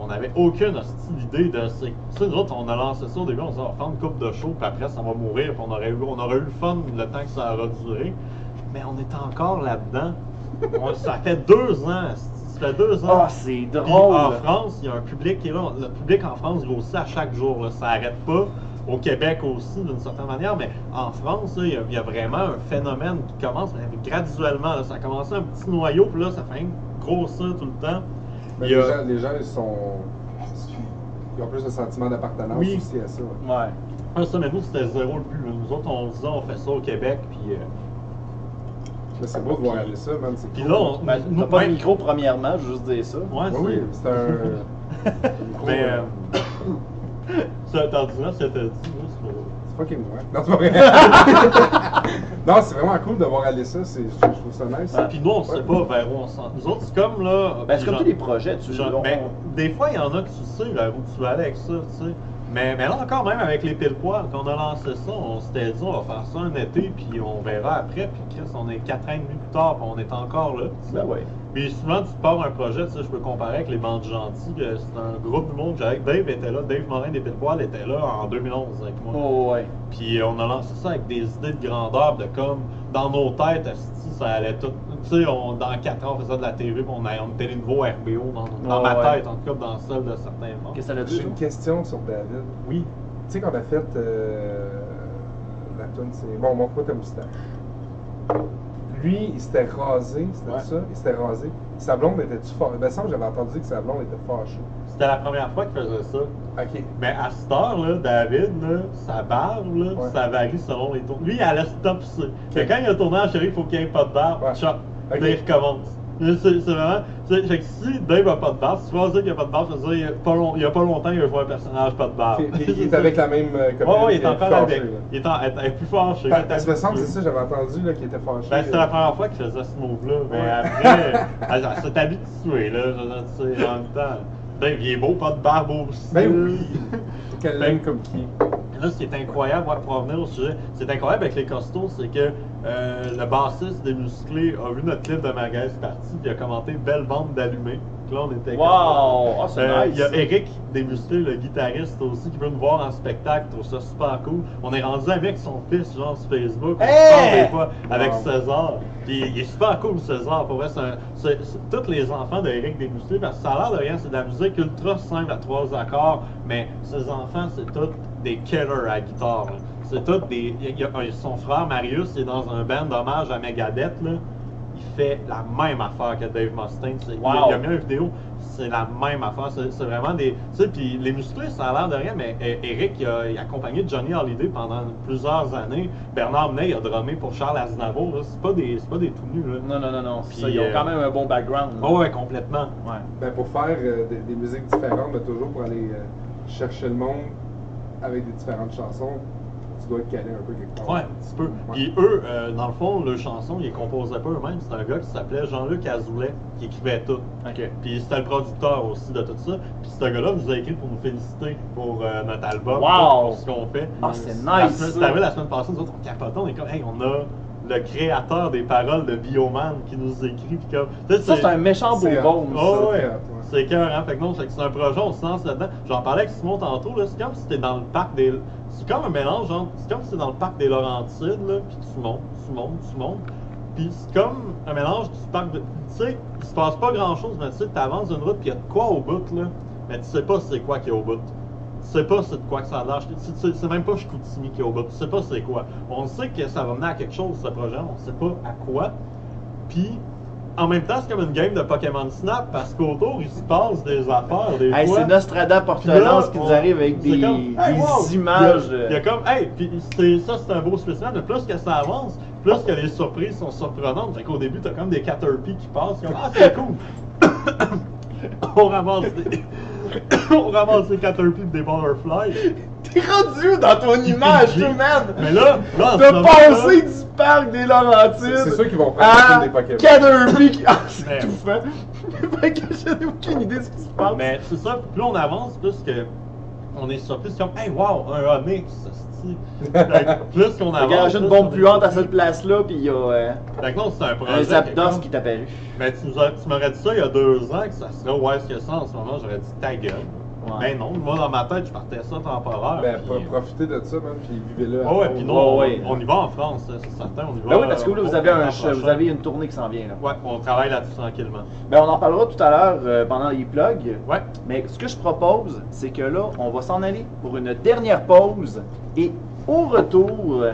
n'avait aucune hostie d'idée de. Tu sais, nous autres, on a lancé ça au début, on s'est dit, on va faire une coupe de show, puis après, ça va mourir, puis on aurait eu le fun le temps que ça aura duré. Mais on est encore là-dedans. Ça fait 2 ans, ça fait 2 ans. Ah, c'est Puis drôle. en France, il y a un public qui est là. Le public en France grossit à chaque jour. Là. Ça n'arrête pas. Au Québec aussi, d'une certaine manière. Mais en France, là, il y a vraiment un phénomène qui commence graduellement. Là. Ça a commencé un petit noyau, puis là, ça fait grossir tout le temps. Mais Il y a- les gens, ils ont plus de sentiment d'appartenance Oui. aussi à ça. Ouais. Ah, ça, mais nous, c'était zéro le but. Là. Nous autres, on disait, on fait ça au Québec, puis... Mais c'est beau de voir aller ça, man. C'est Puis cool. là, Ben, t'as pas de micro, premièrement, je veux juste dire ça. Ouais, Oui, oui, c'est un. Mais... ça, t'as dit là, c'était dit, là, C'est fucking moi. Non, c'est pas vrai. Non, c'est vraiment cool de voir aller ça. Je trouve ça nice. Puis nous, on sait pas vers où on s'en... Nous autres, c'est comme là... Ben, c'est comme genre- tous les projets, tu genre, ben, des fois, il y en a que tu sais vers où tu vas aller avec ça, tu sais. Mais là encore, même avec les pile-poils, quand on a lancé ça, on s'était dit, on va faire ça un été, puis on verra après. Puis Chris, on est 4 ans et demi plus tard, puis on est encore là. tu sais. Ben ouais. Puis souvent, tu pars un projet, tu sais, je peux comparer avec les Bandes Gentilles, que c'est un groupe du monde que j'avais. Dave était là, Dave Morin des pile-poils était là en 2011 avec moi. Oh, ouais. Puis on a lancé ça avec des idées de grandeur, de comme, dans nos têtes, asti, ça allait tout. Tu sais, dans 4 ans, on faisait de la TV, puis on était les nouveaux RBO dans Oh, ma ouais. tête, en tout cas dans celle de certains membres. Qu'est-ce que ça a J'ai dit? une question sur David. Oui. Tu sais, quand on a fait la tune, c'est. Bon, montre-moi ta moustache. Lui, il s'était rasé, c'était Ouais. ça? Il s'était rasé. Sa blonde était-tu fâchée? Ben, ça, j'avais entendu que sa blonde était fâchée. C'était la première fois qu'il faisait ça. Ok. Mais à cette heure, là, David, là, sa barbe, là, Ouais. ça varie selon les tours. Lui, il allait stop ça. Mais quand il a tourné en chérie, il faut qu'il n'y ait pas de barbe. Ouais. Chop. Ok. Dave commence. C'est vraiment. Fait que si Dave n'a pas de barbe, si tu vas dire qu'il n'y a pas de barbe, ça veut dire il n'y a pas longtemps, il a joué un personnage pas de barbe. Puis il est avec la même copine. Ouais, il est encore fâchée, avec. là. Elle est plus fâchée. Parce que me semble, c'est ça, j'avais entendu là, qu'il était fâché. Ben, c'était la première fois qu'il faisait ce move-là. Mais après, elle s'est habituée, là. Je veux dire, en même temps. Dave, il est beau, pas de barbe aussi. Ben oui. Quelle Ben, ligne comme qui? Là, ce qui est incroyable, pour revenir au sujet, c'est incroyable avec les costauds, c'est que le bassiste des Musclés a vu notre clip de Merguez Party, puis il a commenté Belle bande d'allumés. Puis là, on était. Wow! Ah, c'est nice. Il y a Eric des Musclés, le guitariste aussi, qui veut nous voir en spectacle, trouve ça super cool. On est rendu avec son fils, genre sur Facebook, on se parle des fois avec Wow. César. Puis il est super cool, César. Pour vrai, c'est tous les enfants d'Eric des Musclés, parce que ça a l'air de rien, c'est de la musique ultra simple à 3 accords, mais ses enfants, c'est tous des killers à la guitare. là. C'est tous des. Son frère Marius est dans un band d'hommage à Megadeth, là. il fait la même affaire que Dave Mustaine. Wow. Il a mis une vidéo, c'est la même affaire. C'est vraiment des. Tu sais, puis les musclés, ça a l'air de rien, mais Eric, il a accompagné Johnny Hallyday pendant plusieurs années. Bernard Minet, il a drummé pour Charles Aznavour. C'est pas des tout nus. Là. Non. Puis, Ça, ils ont quand même un bon background. Oh, ouais, complètement. Ouais. Ben, pour faire des musiques différentes, mais toujours pour aller chercher le monde avec des différentes chansons, tu dois être calé un peu quelque part. Ouais, un petit peu. Puis eux, dans le fond, leurs chansons, ils les composaient pas eux-mêmes. C'était un gars qui s'appelait Jean-Luc Azoulay qui écrivait tout. Ok. Puis c'était le producteur aussi de tout ça. Puis ce gars-là nous a écrit pour nous féliciter pour notre album, Wow! pour ce qu'on fait. Ah, c'est La nice! semaine- C'est arrivé la semaine passée, nous autres, on capotait, on est comme, hey, on a le créateur des paroles de Bioman qui nous écrit. Puis comme, tu sais, Ça, c'est un méchant beau bon. Oh, ouais. ouais. C'est écœurant. Fait que non, c'est un projet, on se lance là-dedans. J'en parlais avec Simon tantôt, là, c'est comme si t'es dans le parc des. C'est comme un mélange, genre, c'est comme si t'es dans le parc des Laurentides, là, pis tu montes. Pis c'est comme un mélange du parc de. Tu sais, il se passe pas grand-chose, mais tu sais, t'avances une route, pis y a de quoi au bout, là. Mais tu sais pas c'est quoi qu'il y a au bout. Tu sais pas c'est de quoi que ça a l'air. C'est même pas Chicoutimi qui est au bout. Tu sais pas c'est quoi. On sait que ça va mener à quelque chose, ce projet. On sait pas à quoi. Puis, en même temps, c'est comme une game de Pokémon Snap parce qu'autour, il se passe des affaires, des Hey, fois. c'est Nostradamus Puis là, Portelance qui nous on- arrive avec c'est des comme, hey, wow! images. Il y a comme, hey, puis ça, c'est un beau spécimen. Mais plus que ça avance, plus que les surprises sont surprenantes. Fait qu'au début, t'as comme des Caterpie qui passent. Comme, ah, c'est cool! On ramasse des. On ramasse des Caterpie des Butterflies. T'es rendu où dans ton image, toi, man? Mais là en ce T'as moment, passé du parc des Laurentides C'est sûr qu'ils vont prendre à des Pokémon. Caterpie qui. Ah, c'est Mais- tout fait. Fait que j'ai aucune idée de ce qui se passe. Mais c'est ça, plus on avance, plus que on est surpris, c'est comme, hey, wow, un Onyx, hostie. Fait que plus qu'on T'as avance. garagé une plus bombe on est puante à surpris. cette place-là, pis il y a Fait que non, c'est un un projet. Zapdos que qui est apparu. Mais tu m'aurais dit ça il y a 2 ans, que ça serait où est-ce que ça en ce moment, j'aurais dit ta gueule. Ouais. Mais non, moi dans ma tête, je partais ça temporaire. Ben, puis- profitez de ça, man, puis vivez là. Ah ouais, puis nous, Ouais, on y va en France, ça, c'est certain. On y va, Ben oui, parce que là, vous avez, l'an prochain. vous avez une tournée qui s'en vient. Là. Ouais, on travaille là-dessus tranquillement. Ben, on en parlera tout à l'heure pendant les plugs. Ouais. Mais ce que je propose, c'est que là, on va s'en aller pour une dernière pause. Et au retour,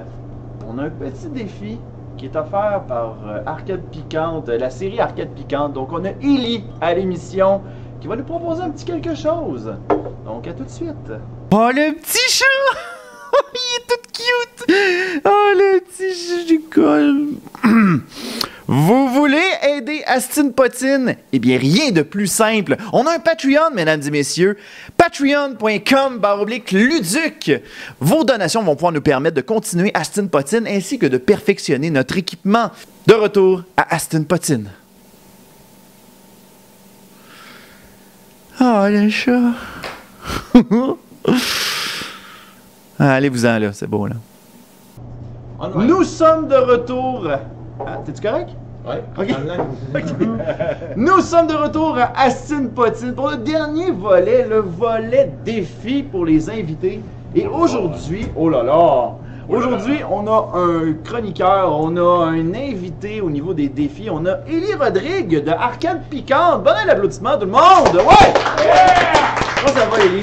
on a un petit défi qui est offert par Arcade Piquante, la série Arcade Piquante. Donc, on a Ellie à l'émission qui va nous proposer un petit quelque chose. Donc, à tout de suite. Oh, le petit chat! Il est tout cute! Oh, le petit chat du col! Vous voulez aider Astin Potine? Eh bien, rien de plus simple. On a un Patreon, mesdames et messieurs. Patreon.com/Luduc. Vos donations vont pouvoir nous permettre de continuer Astin Potine ainsi que de perfectionner notre équipement. De retour à Astin Potine. Oh, le chat! Ah, allez-vous-en là, c'est beau là. Nous sommes de retour. Ah, t'es-tu correct? Ouais. Ok. Nous sommes de retour à Astin Potine pour le dernier volet, le volet défi pour les invités. Et aujourd'hui, oh là là! Aujourd'hui, on a un chroniqueur, on a un invité au niveau des défis. On a Élie Rodrigue de Arcade Piquante. Bon applaudissement tout le monde! Ouais! Comment ça va, Élie?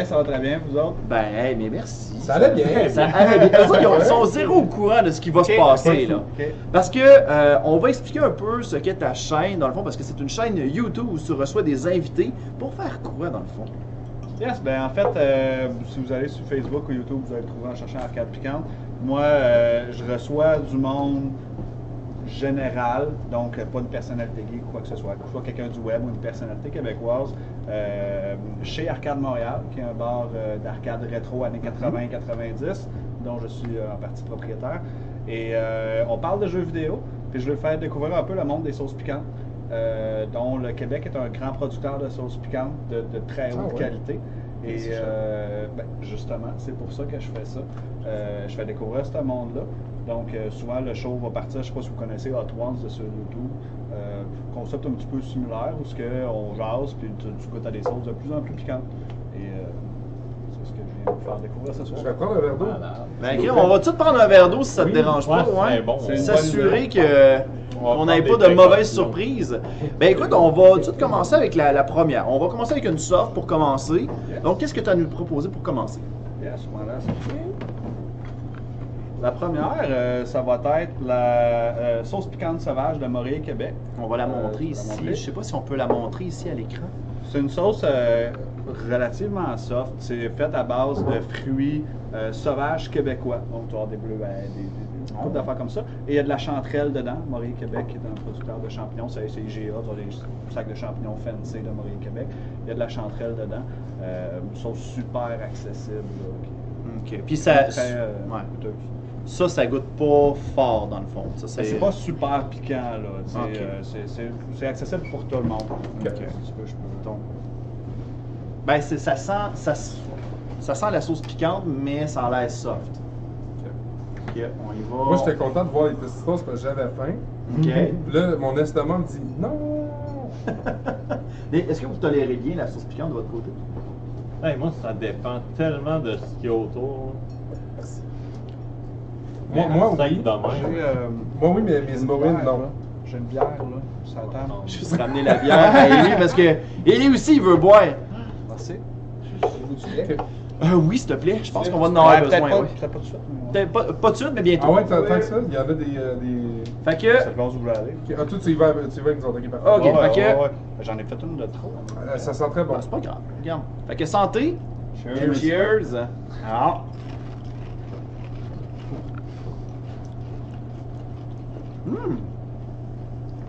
Ça va très bien, vous autres? Ben, hey, mais merci. Ça allait bien. Ça allait bien. Eux autres, ils sont zéro au courant de ce qui va se passer, là. Ok. Parce que on va expliquer un peu ce qu'est ta chaîne, dans le fond, parce que c'est une chaîne YouTube où tu reçois des invités pour faire quoi, dans le fond? Yes, ben en fait, si vous allez sur Facebook ou YouTube, vous allez le trouver en cherchant Arcade Piquante. Moi, je reçois du monde général, donc pas une personnalité geek ou quoi que ce soit, quelqu'un du web ou une personnalité québécoise, chez Arcade Montréal, qui est un bar d'arcade rétro années 80-90, dont je suis en partie propriétaire. Et on parle de jeux vidéo, puis je veux faire découvrir un peu le monde des sauces piquantes. Dont le Québec est un grand producteur de sauces piquantes de très haute qualité. Et ben, justement, c'est pour ça que je fais ça. Je fais découvrir ce monde-là. Donc, souvent, le show va partir, je ne sais pas si vous connaissez Hot Ones de sur YouTube. Concept un petit peu similaire où on jase, puis tu goûtes à des sauces de plus en plus piquantes. Et c'est ce que je viens de vous faire découvrir ce soir. Je vais prendre un verre d'eau. Ben, ok, on va tout prendre un verre d'eau si ça te Oui, dérange pas, ouais, ouais. c'est bon. C'est une S'assurer bonne qu'on n'ait pas prendre de des mauvaises précautions. surprises. Ben écoute, on va tout commencer avec la première. On va commencer avec une soft pour commencer. Donc, qu'est-ce que tu as à nous proposer pour commencer? Et à ce moment-là, c'est La première, ça va être la sauce piquante sauvage de Morier Québec. On va la montrer tu vas ici. montrer? Je sais pas si on peut la montrer ici à l'écran. C'est une sauce relativement soft. C'est fait à base de fruits sauvages québécois. Donc, tu vas avoir des bleuets, des coupes d'affaires comme ça. Et il y a de la chanterelle dedans. Morier Québec qui est un producteur de champignons. C'est IGA, tu as des sacs de champignons fancy de Morier Québec. Il y a de la chanterelle dedans. Une sauce super accessible. Là, OK. Puis ça... très ouais. coûteuse. Ça goûte pas fort dans le fond. Ça, C'est pas super piquant, là. Tu sais, Ok. c'est accessible pour tout le monde. Ok. Si tu veux, je peux. Donc, ben, ça sent la sauce piquante, mais ça a l'air soft. OK, on y va. Moi, j'étais content de voir les petites sauces parce que j'avais faim. OK. Puis là, mon estomac me dit non. Est-ce que vous tolérez bien la sauce piquante de votre côté? Hey, moi, ça dépend tellement de ce qu'il y a autour. Moi, ça oui. de même. Moi, oui, mais mes J'ai une hémorroïdes, bière, non. là. J'ai une bière, là. Ça attend. Je vais juste ramener la bière à Élie parce que Élie aussi, il veut boire. Merci. Ok. Oui, s'il te plaît. Je pense qu'on va en avoir besoin. Peut-être ouais. pas tout de suite. Peut-être pas tout de suite, mais bientôt. Ah ouais, tant que ça, il y en a des... Fait que... Ça pense où vous voulez aller. Ok, ah, toi, tu y vas avec nous autres, ok, parfait. Ok, Ouais, fait que- ouais. J'en ai fait une de trop. Ça sent très bon. Ben, c'est pas grave. Regarde. Fait que santé. Cheers. Cheers. Ah.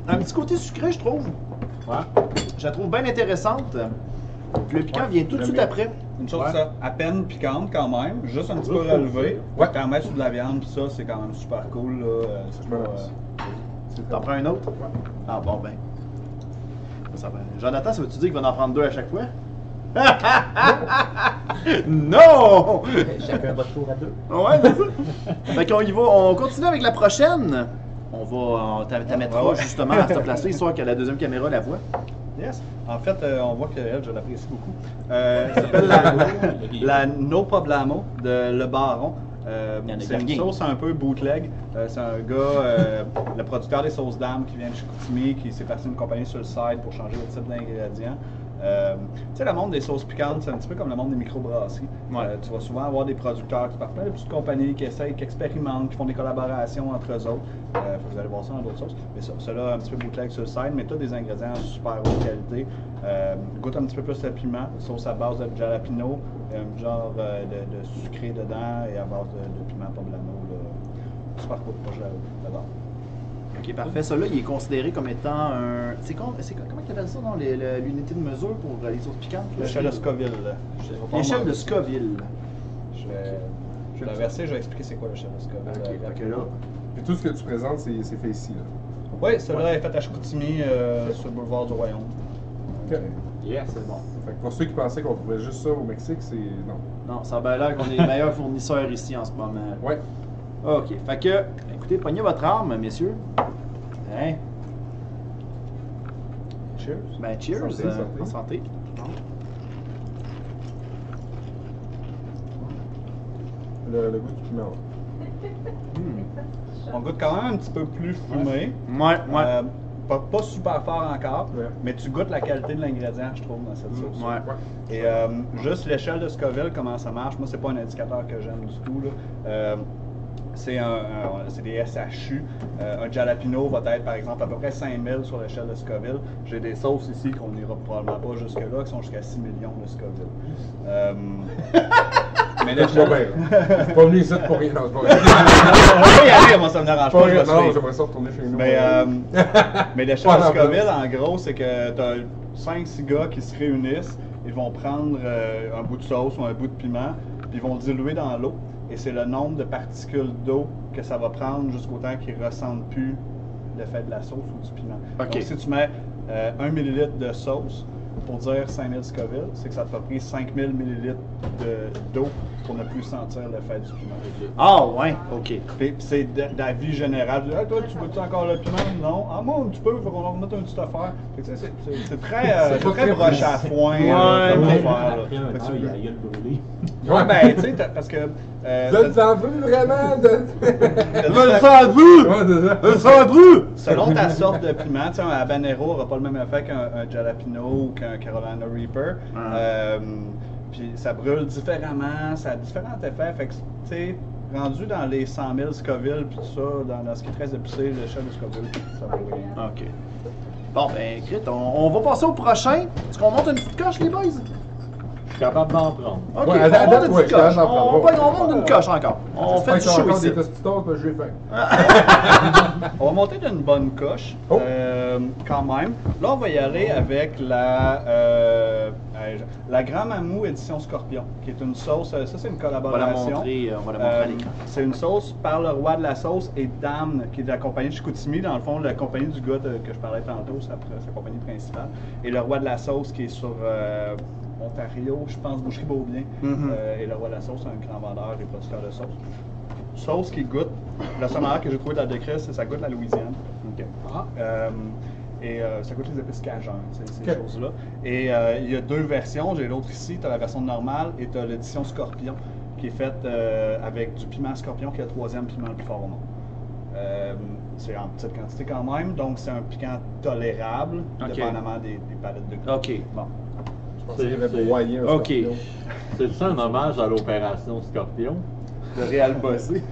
Un petit côté sucré, je trouve. Ouais. Je la trouve bien intéressante. Puis le piquant vient tout de suite après. Une chose Ouais. à peine piquante quand même, juste un petit peu relevé. Ouais. T'en mets sur de la viande, puis ça, c'est quand même super cool. Là. C'est Je me pas, lance. T'en prends un autre? Ah bon, ben. Ça va. Jonathan, ça veut-tu dire qu'il va en prendre deux à chaque fois? Non! Chacun votre tour à deux. Ouais, c'est ça. Fait qu'on y va, on continue avec la prochaine. On va, t'as mettra Ouais. justement à cette place-là, histoire que la deuxième caméra la voit. Yes. En fait, on voit qu'elle, je l'apprécie beaucoup. Elle s'appelle la No Problemo de Le Baron. Il y en a C'est une gagné. sauce un peu bootleg. C'est un gars, le producteur des sauces d'âme qui vient de Chicoutimi, qui s'est passé une compagnie sur le site pour changer le type d'ingrédients. Tu sais, le monde des sauces piquantes, c'est un petit peu comme le monde des microbrasseries. Ouais. Tu vas souvent avoir des producteurs qui partent plein de petites compagnies qui essayent, qui expérimentent, qui font des collaborations entre eux autres. Faut que vous allez voir ça dans d'autres sauces. Mais ça, ceux-là, un petit peu bootleg sur le site, mais tous des ingrédients super haute qualité. Goûte un petit peu plus le piment, sauce à base de jalapeno, un genre de sucré dedans et à base de piment poblano. Là. Super cool, moi je l'adore. Ok, parfait. Ça là, il est considéré comme étant un. Comment tu appelles ça, non? L'unité de mesure pour les sauces piquantes? là? L'échelle de Scoville. L'échelle de Scoville. Je vais la verser, je vais expliquer c'est quoi l'échelle de Scoville. Ok, fait que là. Puis tout ce que tu présentes, c'est fait ici, là. Oui, celle-là est faite à Chicoutimi, sur le boulevard du Royaume. Ok. Yeah, c'est bon. Fait que pour ceux qui pensaient qu'on trouvait juste ça au Mexique, c'est... Non. Non, ça a bien l'air qu'on est les meilleurs fournisseurs ici en ce moment. Ouais. Ok, fait que, écoutez, pognez votre arme, messieurs. Hein? Cheers. Ben, cheers. Santé, santé. En santé. Le goût du piment. On goûte quand même un petit peu plus fumé. Ouais, Pas super fort encore, Ouais. mais tu goûtes la qualité de l'ingrédient, je trouve, dans cette sauce. Ouais. Ouais. Et juste l'échelle de Scoville, comment ça marche, moi, c'est pas un indicateur que j'aime du tout. Là. C'est des SHU. Un jalapeno va être, par exemple, à peu près 5000 sur l'échelle de Scoville. J'ai des sauces ici qu'on n'ira probablement pas jusque-là, qui sont jusqu'à 6 millions de Scoville. Mais Là, je vois bien, là. Je suis pas venu ici pour rien. Non, je vois on peut y aller, moi ça me dérange pas, je vais Non, suivre. j'aimerais ça retourner chez nous. Mais l'échelle de Pas Scoville, en gros, c'est que tu as 5-6 gars qui se réunissent, ils vont prendre un bout de sauce ou un bout de piment, puis ils vont le diluer dans l'eau. Et c'est le nombre de particules d'eau que ça va prendre jusqu'au temps qu'ils ne ressentent plus l'effet de la sauce ou du piment. Ok. Donc si tu mets 1 millilitre de sauce pour dire 5000 Scoville, c'est que ça t'a pris 5000 millilitres d'eau pour ne plus sentir l'effet du piment. Ah, ouais, ok. Puis c'est d'avis général. Ah, toi, tu veux-tu encore le piment? Non. Ah, moi, un petit peu, il faut qu'on en remette une petite affaire. Fait que, tu sais, c'est très, C'est pas très très broche à précis. foin Ouais, comme mais- affaire. Là. Après un Fait que temps, tu- il y a la gueule brûlée. Ouais, ben, tu sais, parce que. Je t'en veux vraiment de... Le sang Ouais, c'est ça. Le sang brûle! Selon ta sorte de piment, tu sais, un habanero n'aura pas le même effet qu'un jalapeno ou qu'un Carolina Reaper. Ah. Puis ça brûle différemment, ça a différents effets. Fait que, tu sais, rendu dans les 100 000 Scoville, puis tout ça, dans ce qui est très épicé, l'échelle de Scoville, ça vaut rien. Ok. Bon, ben, Crit, on va passer au prochain. Est-ce qu'on monte une petite coche, les boys? Je suis capable d'en prendre. Ok, Ouais, on monte une ouais, petite coche. je suis capable d'en prendre. On monte une coche encore. On fait du show ici. des tostitos, mais j'ai faim. On va monter d'une bonne coche, Oh. quand même. Là, on va y aller avec la Grand Mamou édition Scorpion, qui est une sauce, ça c'est une On va la collaboration. montrer, on va la montrer à l'écran. C'est une sauce par le roi de la sauce et Damn, qui est de la compagnie de Chicoutimi, dans le fond, la compagnie du gars que je parlais tantôt, c'est sa compagnie principale. Et le roi de la sauce qui est sur Ontario, je pense, Boucherie Beaubien. Et le roi de la sauce, c'est un grand vendeur et producteur de sauce. Sauce qui goûte, la seule manière que j'ai trouvé de la décrire, c'est que ça goûte la Louisiane. Ça goûte les épices cajun, ces choses-là. Et il y a deux versions, j'ai l'autre ici, tu as la version normale et tu as l'édition Scorpion, qui est faite avec du piment Scorpion, qui est le troisième piment le plus fort au monde. C'est en petite quantité quand même, donc c'est un piquant tolérable, dépendamment des palettes de goût. Ok. Bon. Je pensais qu'il avait broyé un Ok. scorpion. C'est ça un hommage à l'opération Scorpion? Le Réal Bossé.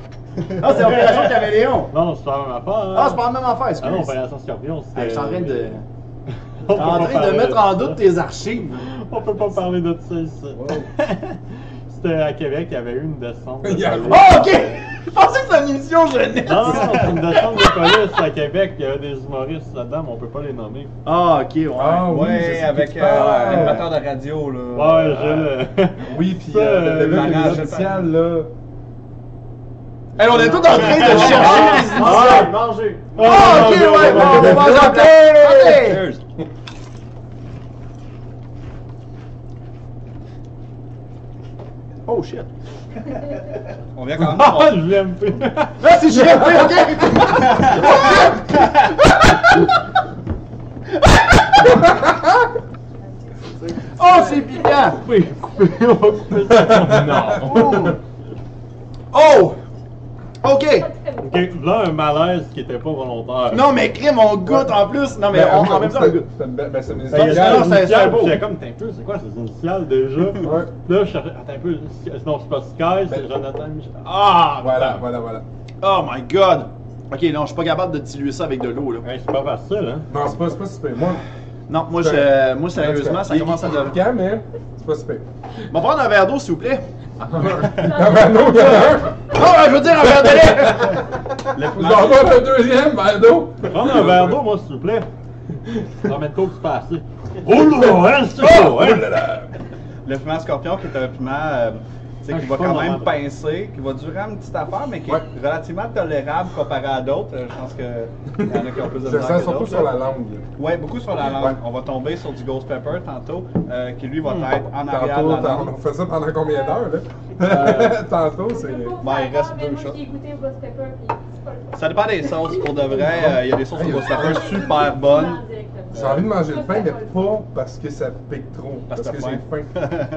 Ah, c'est Opération Caméléon! Non, c'est pas la même affaire. Ah, c'est pas la même affaire, Ah excuse. non, Opération Scorpion, c'était... Je suis en train de. On peut pas parler mettre de en ça. doute tes archives. On peut pas parler de ça ici. C'était à Québec, il y avait eu une descente. de Il y a- police. Oh, ok! Je pensais que c'était une émission jeunesse! Non, c'est une descente de police à Québec, il y avait des humoristes là-dedans, mais on peut pas les nommer. Ah, ok, ouais. Ah oui, je Ouais, sais avec qui tu parles. l'animateur de radio, là. Ouais, je le... Oui, puis Ça, le gars mariage, des initiales, là. Hey, on est tous en train de chercher les initiales! Manger. Ah, ok, ouais, bon, on va santé! Cheers. Oh shit! On vient quand même. Ah, je l'aime plus. Là, c'est JMP, ok? Oh, c'est piquant! Oui, on va couper ça. Non. Oh! Ok! Ok, là, un malaise qui était pas volontaire. Non, mais crime, on goûte en plus! Non, mais en même temps, on goûte. C'est une Ben, il y Ça, a c'est- des c'est initiales, beau. puis j'étais comme, t'es un peu, c'est quoi ces initiales déjà? Ouais. Là, je cherchais, attends un peu, non, c'est pas Sky, c'est Jonathan Michel. Ah! Voilà. Oh my god! Ok, non, je suis pas capable de diluer ça avec de l'eau, là. Hey, c'est pas facile, hein? Non, c'est pas super. Moi, Non, moi, moi sérieusement, ça commence à devenir. piquant, mais c'est pas super. On va prendre un verre d'eau, s'il vous plaît. Ah ben non, il y en a un! Non, je veux dire un verre de lait! Vous en avez un deuxième, verre d'eau! Prends un verre d'eau, moi, s'il vous plaît. Non, mais de quoi tu fais assez? Oh là, hein, c'est ça, hein? Le piment Scorpion, qui est un piment tu sais, qui va je suis quand pas même vraiment- pincer, qui va durer une petite affaire, mais qui Ouais. est relativement tolérable comparé à d'autres. Je pense qu'il y en a qui ont plus de Ça misère sent que surtout d'autres. sur la langue. Oui, beaucoup sur la langue. Ouais. On va tomber sur du Ghost Pepper tantôt, qui lui va être en arrière Tantôt, de la langue. on fait ça pendant combien d'heures, là? Tantôt, c'est. Ben, il reste deux Moi, shots. j'ai goûté au Ghost Pepper, puis c'est pas le fun. Ça dépend des sauces, pour de vrai. Il y a des sauces au Ghost Pepper super bonnes. J'ai envie de manger le pain, mais pas parce que ça pique trop. Parce Parce que que t'as j'ai faim.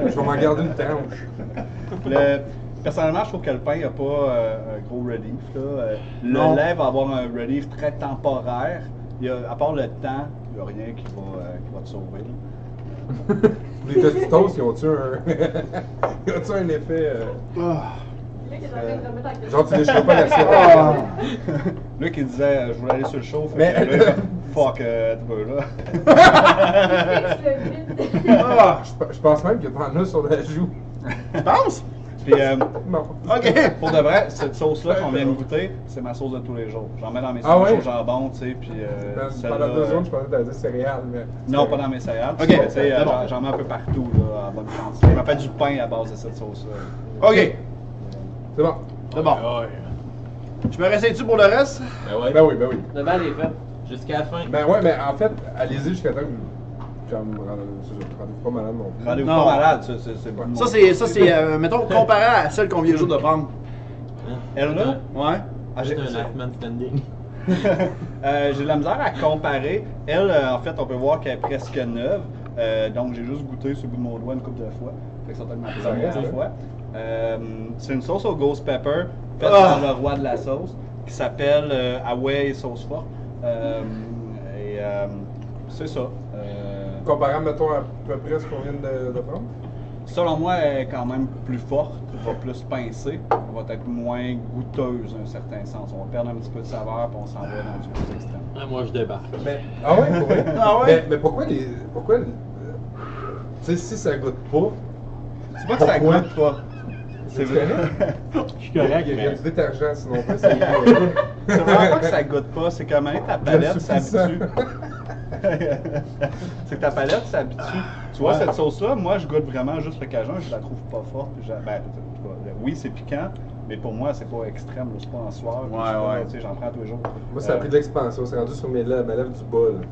Je vais m'en garder une tranche. Personnellement, je trouve que le pain n'a pas un gros relief. Là. Non. Le lait va avoir un relief très temporaire. À part le temps, il n'y a rien qui va te sauver. Là. Les tostitos, ils ont-tu un. Ils ont-tu un effet. Genre, tu lécheras pas l'assiette. Ah. Lui qui disait je voulais aller sur le show, Mais- fait que là, fuck, tu veux là. Ah, Je pense même que t'en as sur la joue. tu penses? Puis, Non. Ok. pour de vrai, cette sauce-là qu'on vient de goûter, c'est ma sauce de tous les jours. J'en mets dans mes Ah sandwichs ouais? au jambon, tu sais, puis celle-là, Pendant 2 secondes, je pensais que t'allais dire céréales, mais. non, pas dans mes céréales. Ok, Tu sais, c'est bon. j'en mets un peu partout, là, en bonne quantité. Je me fais du pain à base de cette sauce-là. Ok, C'est bon. c'est bon. Je me réessaye-tu pour le reste? Ben oui, ben oui. Le bal est fait. Jusqu'à la fin. Ben ouais, mais en fait, allez-y jusqu'à temps que. Genre, rendez-vous pas malade non plus. Rendez-vous Non. pas malade, c'est bon. Ça, c'est mettons, comparé à celle qu'on vient juste de prendre. Elle là? Ouais. Ah, j'ai Juste un last man standing. j'ai de la misère à comparer. Elle, en fait, on peut voir qu'elle est presque neuve. Donc, j'ai juste goûté sur le bout de mon doigt une couple de fois. Fait que ça doit être ma première reste, fois. C'est une sauce au Ghost Pepper, faite Ah. par le roi de la sauce, qui s'appelle Away Sauce Forte. C'est ça. Comparable, mettons, à peu près ce qu'on vient de prendre. Selon moi, elle est quand même plus forte, va plus pincer, elle va être moins goûteuse dans un certain sens. On va perdre un petit peu de saveur puis on s'en va dans du plus extrême. Ah, moi, je débarque. Mais, ah ouais, pour vrai? Ah ouais? Mais pourquoi tu sais, si ça goûte pas, C'est pas que ça Pourquoi? goûte pas. c'est correct? Je suis correct, Il y a mais. du détergent, sinon pas, C'est vraiment pas que ça goûte pas, c'est que maintenant ta palette s'habitue. C'est que ta palette s'habitue. Tu vois, cette sauce-là, moi, je goûte vraiment juste le cajun, je la trouve pas forte. Oui, c'est piquant, mais pour moi, c'est pas extrême, là, c'est pas en soir. Ouais. Tu sais, j'en prends tous les jours. Moi, ça a pris de l'expansion, c'est rendu sur ma lèvre du bas, là.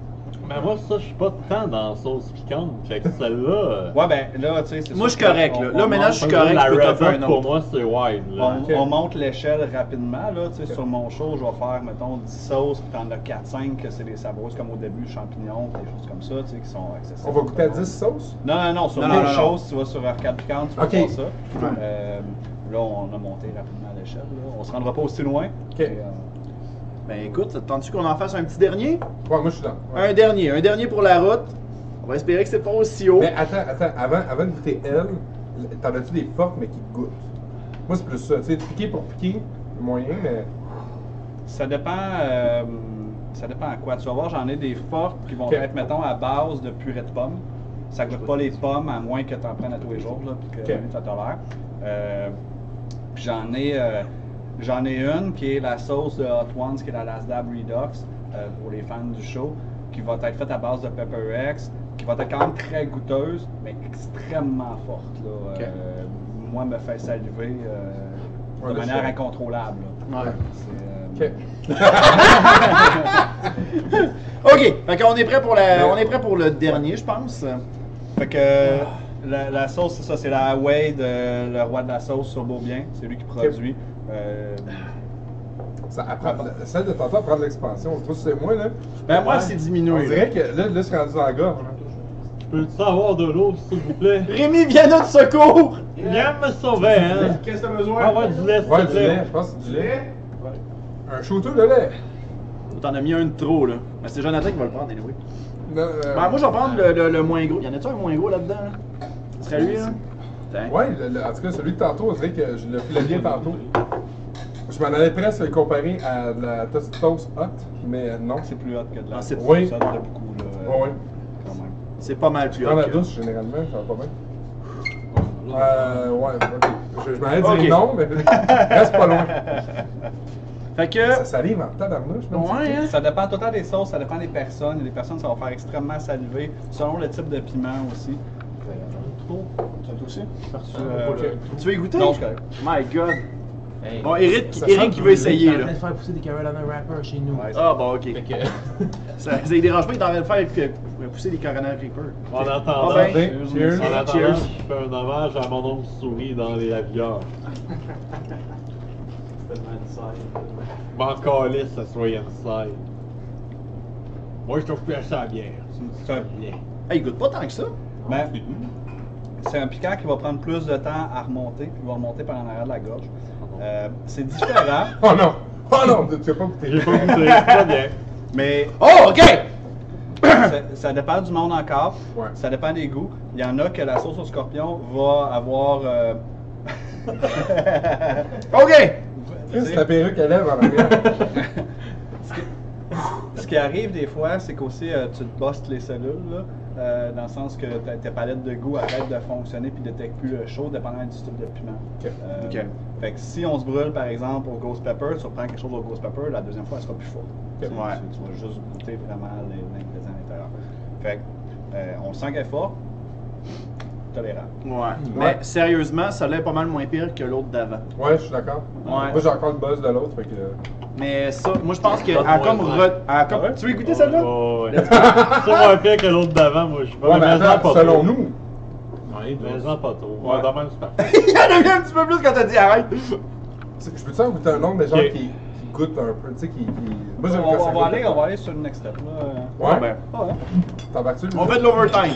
Mais moi, ça, je suis pas tant dans la sauce piquante. Fait que celle-là. Ouais, ben là, tu sais, c'est Moi, je sûr suis correct, qu'on- là. on Là, maintenant, monte- je suis correct, La je peux t'en faire Red un pour autre. moi, c'est wide. Là. On monte l'échelle rapidement, là, tu sais, sur mon show, je vais faire, mettons, 10 sauces, puis t'en as 4-5 que c'est des savoureuses comme au début, champignons, des choses comme ça, tu sais, qui sont accessibles. On va goûter à 10 sauces? Non, sur Non, mon non, show, non. si tu vas sur Arcade Piquante, tu vas Ok. voir ça. Là, on a monté rapidement l'échelle, là. On se rendra pas aussi loin. Ok. Et, Ben écoute, attends-tu qu'on en fasse un petit dernier? Ouais, moi, je suis dans. Ouais. Un dernier pour la route. On va espérer que c'est pas aussi haut. Mais attends, avant de goûter elle, t'en as-tu des fortes mais qui goûtent? Moi, c'est plus ça, tu sais, piquer pour piquer, moyen, mais. ça dépend à quoi. Tu vas voir, j'en ai des fortes qui vont Ok. être, mettons, à base de purée de pommes. Ça goûte pas les pommes, à moins que tu en prennes à tous les jours, là, puis que Ok. tu tolères. Puis j'en ai une qui est la sauce de Hot Ones, qui est la Lasdab Redux, pour les fans du show, qui va être faite à base de Pepper X, qui va être quand même très goûteuse, mais extrêmement forte. Là. Ok. Moi, me fait saliver Ouais, de là, manière je- incontrôlable. Là. Ouais. C'est, Ok. Ok, fait qu'on est prêt pour le dernier, je pense. Fait que la sauce, c'est ça, c'est la Wade, le roi de la sauce sur Beaubien, c'est lui qui produit. Ça apprend, celle de tantôt apprend de l'expansion. Je trouve que c'est moi, là. Ben moi, c'est On diminué. dirait que là, c'est rendu dans la gorge. là. Je peux-tu avoir de l'eau, s'il vous plaît? Rémi, viens à notre secours! Viens me sauver, hein? Qu'est-ce que t'as besoin? Avoir du lait, Ouais, s'il te du plaît. lait, je pense que c'est du lait. Un shooter de lait. T'en as mis un de trop, là. Ben, c'est Jonathan qui va le prendre, anyway. Non, Ben, moi, je vais prendre le moins gros. Y en a-tu un moins gros là-dedans? Là? Ce serait lui, là? Tiens. Ouais, en tout cas, celui de tantôt, on dirait que je le filais bien tantôt. Je m'en allais presque le comparer à de la Toast Hot, mais non. c'est plus hot que de la Ah, c'est- Oui. Ça donne beaucoup, là, Ouais. quand même. C'est pas mal plus Dans la haut. douce, généralement, ça va pas bien. Ouais, ok. Je m'en allais dire Ok. non, mais reste pas loin. Fait que. Ça salive en tabarnouche, même. Ouais, hein? Ça dépend tout le temps des sauces, ça dépend des personnes. Il y a des personnes, ça va faire extrêmement saliver, selon le type de piment aussi. Trop? Ça aussi? Tu veux y goûter? Non, c'est correct. My god. Hey. Bon, Eric, Ça Eric sent il veut essayer, Il là. de faire pousser des Carolina Wrappers chez nous. Ouais, Ah, bon, ok. Fait que. Ça ne dérange pas, il est en train de faire pousser des Carolina Reaper. En attendant, Ah ben, cheers. en attendant, Cheers. je fais un hommage à mon oncle Souris dans les avieurs. M'en calisse, ça soit inside. Moi, je trouve plus ça bien. C'est un- bien. Hey, il goûte pas tant que ça. Ben, c'est un piquant qui va prendre plus de temps à remonter, puis il va remonter par en arrière de la gorge. C'est différent, Oh non! Oh non! Tu sais pas goûter. J'ai pas goûté, c'est pas bien. mais Oh, ok! ça dépend du monde encore. Ouais. Ça dépend des goûts. Il y en a que la sauce au scorpion va avoir. Ok! C'est la perruque à lèvres en arrière. Ce qui arrive des fois, c'est qu'aussi tu te bosses les cellules, là, dans le sens que tes palettes de goût arrêtent de fonctionner puis ne détectent plus le chaud, dépendant du type de piment. Ok. Ok. Fait que si on se brûle par exemple au ghost pepper, tu reprends quelque chose au ghost pepper, la deuxième fois elle sera plus forte. Ok. Tu vas juste goûter vraiment l'ingrédient à l'intérieur. Fait que on sent qu'elle est forte, tolérable. Ouais. Mais sérieusement, ça l'est pas mal moins pire que l'autre d'avant. Ouais, je suis d'accord. Ouais. Moi, j'ai encore le buzz de l'autre, fait que. Mais ça, moi je pense que. Pas elle de comme moins re- elle comme- Tu veux goûter celle-là? Ouais. C'est moins pire que l'autre d'avant, moi, je suis pas. Ouais, mais attends, pas selon trop. nous. Ouais, mais en pas trop. Ouais. Ouais, de même, c'est parfait. Il y en a eu un petit peu plus quand t'as dit arrête! Je peux-tu en goûter un autre, mais genre Ok. qui goûte un peu, tu sais, qui. Moi, j'aime On, que ça on goûte va aller, un peu. on va aller sur le next step. Là. Ouais? Ben, Ah ouais. T'embarques-tu? on fait de l'overtime.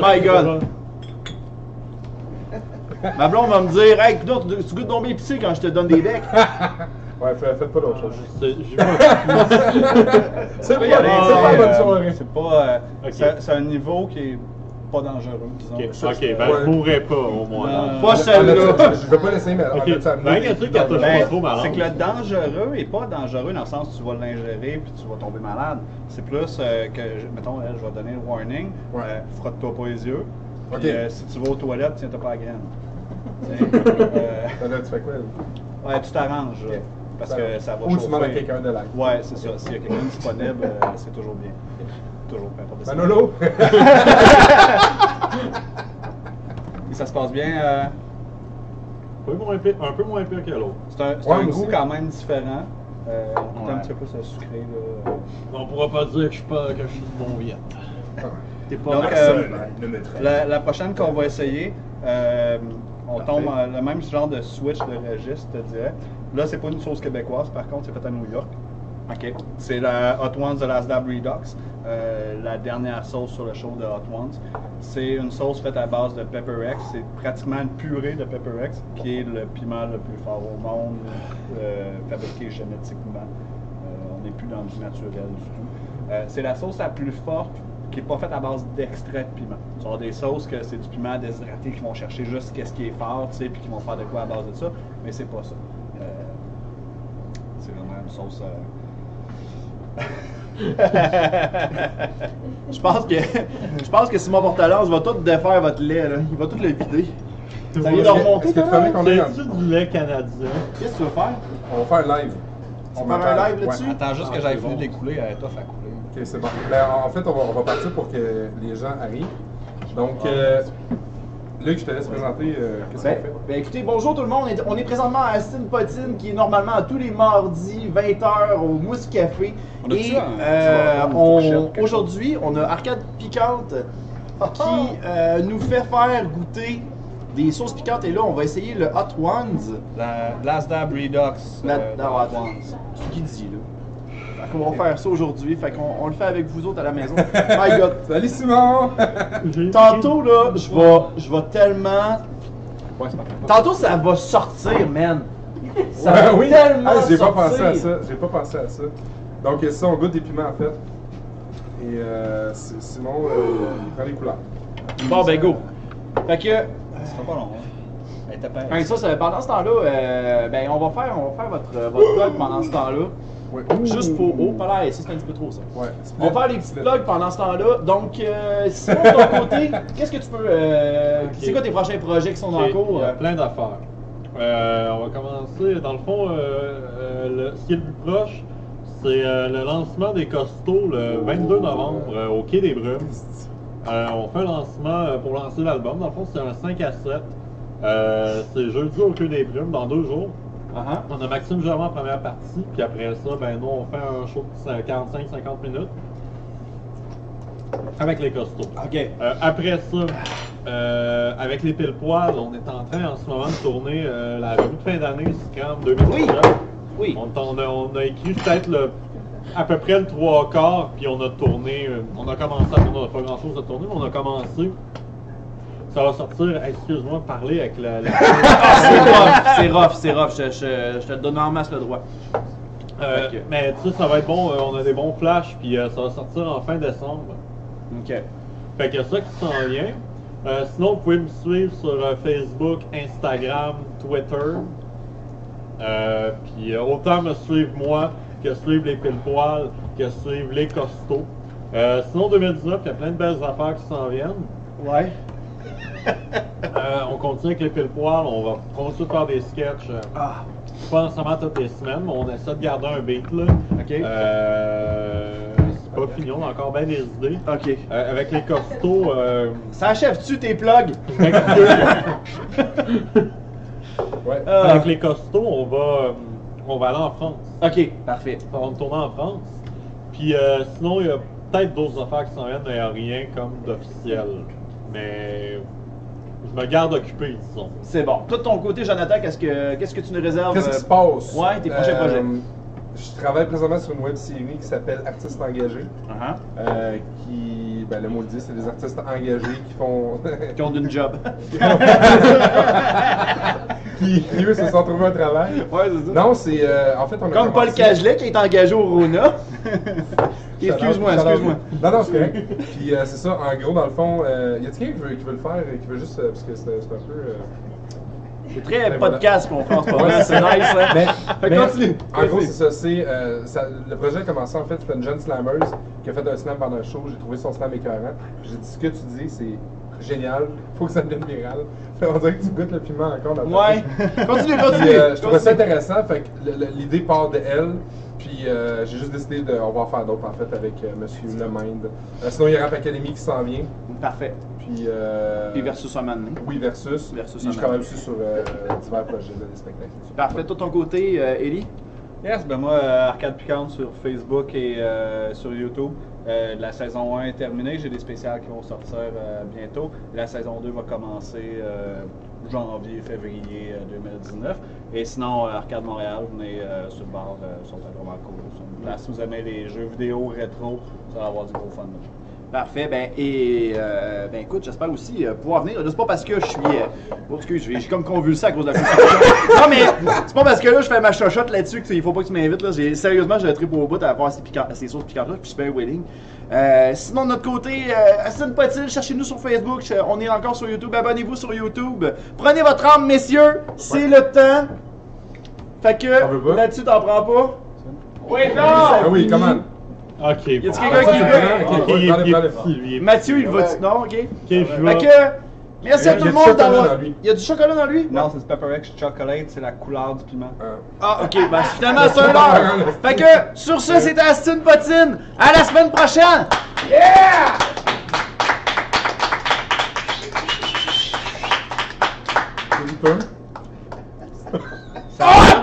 My god. Ma blonde va me dire, hey, coudonc, tu goûtes donc bien épicé quand je te donne des becs. Ouais, faites pas d'autre chose. Je C'est pas, y aller, c'est pas c'est, une bonne soirée. C'est pas. Ok. C'est un niveau qui est pas dangereux, disons. Ok, ben je mourrais pas au moins. Pas celle-là. Je vais pas l'essayer, mais Ok. on a-tu amené Ben, il y a un truc qui a touché Ben, pas trop malade. c'est que le dangereux est pas dangereux dans le sens où tu vas l'ingérer puis tu vas tomber malade. C'est plus que, mettons, là, je vais donner le warning, Ouais. frotte-toi pas les yeux. Ok. Puis, si tu vas aux toilettes, tiens-toi pas à la graine. Là, tu fais quoi? Ouais, tu t'arranges. Ok. Parce que ça va Ou tu demandes à chauffer. quelqu'un de l'aide. Ouais, c'est ça. S'il y a quelqu'un disponible, c'est toujours bien. Toujours, peu importe. Manolo! Et ça se passe bien. Un peu moins pire que l'autre. C'est un Ouais, goût aussi. quand même différent. Ouais. Un petit peu plus sucré. Là. On pourra pas dire que je suis de bon viette. T'es pas Donc, personne. La prochaine qu'on va essayer, on tombe le même genre de switch de registre, je te dirais. Là, c'est pas une sauce québécoise, par contre, c'est fait à New York. Ok. C'est la Hot Ones de Last Dab Redux, la dernière sauce sur le show de Hot Ones. C'est une sauce faite à base de Pepper-X. C'est pratiquement une purée de Pepper-X, qui est le piment le plus fort au monde, fabriqué génétiquement. On n'est plus dans du naturel du tout. C'est la sauce la plus forte qui n'est pas faite à base d'extrait de piment. Ce sont des sauces que c'est du piment déshydraté qui vont chercher juste ce qui est fort, tu sais, puis qui vont faire de quoi à base de ça, mais c'est pas ça. C'est vraiment une sauce... Je pense que Simon Portalance va tout défaire votre lait, là. Il va tout le vider. Ça vient de Est-ce remonter, que tu toi, permets là? qu'on ait C'est-tu du lait canadien? Qu'est-ce que tu veux faire? On va faire un live. On va faire un live là-dessus? Ouais. Attends juste que j'aille finir d'écouler, elle est tough à couler. Ok, c'est bon. Ben, en fait, on va partir pour que les gens arrivent. Donc, Luc, je te laisse présenter qu'est-ce qu'on fait. Ben écoutez, bonjour tout le monde. On est présentement à Astin Potine, qui est normalement tous les mardis, 20h, au Mousse Café. On a-tu Et un petit fourchette ou quelque aujourd'hui, on a Arcade Piquante qui nous fait faire goûter des sauces piquantes. Et là, on va essayer le Hot Ones. La Last Dab Redux. La de Hot Hot Ones. Ones. C'est qui dit, là. Fait qu'on va faire ça aujourd'hui. Fait qu'on le fait avec vous autres à la maison. My God. Salut Simon! Tantôt, là, je vais tellement... Ouais, c'est parfait. Tantôt, ça va sortir, man. Ça Ouais, va oui. tellement Ah, j'ai pas sortir. pensé à ça. J'ai pas pensé à ça. Donc, ça, on goûte des piments en fait. Et Simon, il prend les couleurs. Bon, ben go. Fait que... Ça sera pas long, hein. Elle était pas. Hey, ça, pendant ce temps-là, ben, on va faire votre vlog pendant ce temps-là. Ouais. Juste pour... Oh, pas l'air, ça c'est un petit peu trop, ça. Ouais. On va faire les petits vlogs pendant ce temps-là. Donc, Simon, de ton côté, qu'est-ce que tu peux... C'est quoi tes prochains projets qui sont en Ok, cours? il y a plein d'affaires. On va commencer, dans le fond, ce qui est le plus proche, c'est le lancement des costauds le 22 novembre au Quai des Brumes. On fait un lancement pour lancer l'album. Dans le fond, c'est un 5 à 7. C'est jeudi au Quai des Brumes, dans 2 jours. On a Maxime Germain en première partie, puis après ça, ben nous, on fait un show de 45-50 minutes avec les costauds. OK. Après ça, avec les pile-poils, on est en train en ce moment de tourner la revue de fin d'année Scram 2019. Oui. On a écrit peut-être à peu près le 3/4, puis on a tourné, on a commencé à tourner, on n'a pas grand-chose à tourner, mais on a commencé. Ça va sortir, excuse-moi, parler avec la... C'est rough. Je te donne en masse le droit. Mais tu sais, ça va être bon, on a des bons flashs, puis ça va sortir en fin décembre. OK. Fait que ça qui s'en vient. Sinon, vous pouvez me suivre sur Facebook, Instagram, Twitter. Puis autant me suivre moi que suivre les pile-poils, que suivre les costauds. Sinon, 2019, il y a plein de belles affaires qui s'en viennent. Ouais. On continue avec les pile-poils, on va continuer de faire des sketchs. Pas nécessairement toutes les semaines, mais on essaie de garder un beat là. OK. C'est pas fini, on a encore bien des idées. OK. Avec les costauds, Ça achève-tu tes plugs? Ouais. avec les costauds, on va aller en France. OK, parfait. On va tourner en France. Puis sinon, il y a peut-être d'autres affaires qui s'en viennent, mais il n'y a rien comme d'officiel. Mais je me garde occupé, disons. C'est bon. Toi, de ton côté, Jonathan, qu'est-ce que tu nous réserves? Qu'est-ce qui se passe? Ouais, tes prochains projets. Je travaille présentement sur une web série qui s'appelle Artistes engagés. Uh-huh. Qui puis ben, le mot le dit, c'est des artistes engagés qui font. Qui ont d'une job. qui eux se sont trouvés un travail. Ouais, c'est ça. Non, c'est. En fait, on a Comme Paul commencé- Cagelet qui est engagé au Rona. Excuse-moi, Shout out. excuse-moi. Non, non, c'est correct. Puis c'est ça, en gros, dans le fond, y a-t-il quelqu'un qui veut le faire, qui veut juste. Parce que c'est un peu. C'est très Ben, podcast qu'on fait en ce moment, Ouais, c'est nice, hein? Mais, continue. En gros, c'est ça. Le projet a commencé en fait, c'était une jeune slammeuse qui a fait un slam pendant le show. J'ai trouvé son slam écœurant. J'ai dit ce que tu dis, c'est génial. Faut que ça devienne viral. On dirait que tu goûtes le piment encore dans ta Ouais. bouche. Continue, Puis, continue. je trouvais ça intéressant. Fait que l'idée part de elle. Puis j'ai juste décidé de. On va en faire d'autres en fait avec Monsieur Lemind. Sinon, il y a Rap Academy qui s'en vient. Parfait. Puis. Puis versus un moment donné. Oui, versus. Versus Puis un je travaille aussi sur divers projets, là, des spectacles. Parfait. De ton côté, Ellie? Yes, ben moi, Arcade Piquante sur Facebook et sur YouTube. La saison 1 est terminée, j'ai des spéciales qui vont sortir bientôt. La saison 2 va commencer janvier, février 2019. Et sinon, Arcade Montréal, venez sur le bar, sont vraiment cool. C'est une place, si vous aimez les jeux vidéo rétro, ça va avoir du gros fun. Parfait, ben écoute, j'espère aussi pouvoir venir. Là, c'est pas parce que je suis. Oh, excuse, j'ai comme convulsé à cause de la Non, mais c'est pas parce que là je fais ma chochotte là-dessus qu'il faut pas que tu m'invites. Là. Sérieusement, j'ai le trip au bout à faire ces sauces piquantes-là, puis super willing. Sinon, de notre côté, Astune Potine, cherchez-nous sur Facebook. On est encore sur YouTube. Abonnez-vous sur YouTube. Prenez votre arme, messieurs. C'est le temps. Fait que là-dessus, t'en prends pas. Oui, non! Ah oui, comment? Ok. Y a-t-il bon. quelqu'un qui veut? Ok, Il est prenez, prenez. petit, lui. Mathieu, il va. Non, ok. Ok, je Fait vais. que, merci à Il y a tout le du monde chocolat d'avoir. dans lui. Il y a du chocolat dans lui? Non, c'est du Pepper X Chocolate, c'est la couleur du piment. Ah, ok, ben finalement c'est un heure. Fait que, sur ce, c'était Astune Potine. À la semaine prochaine! Yeah! C'est du peu. Oh!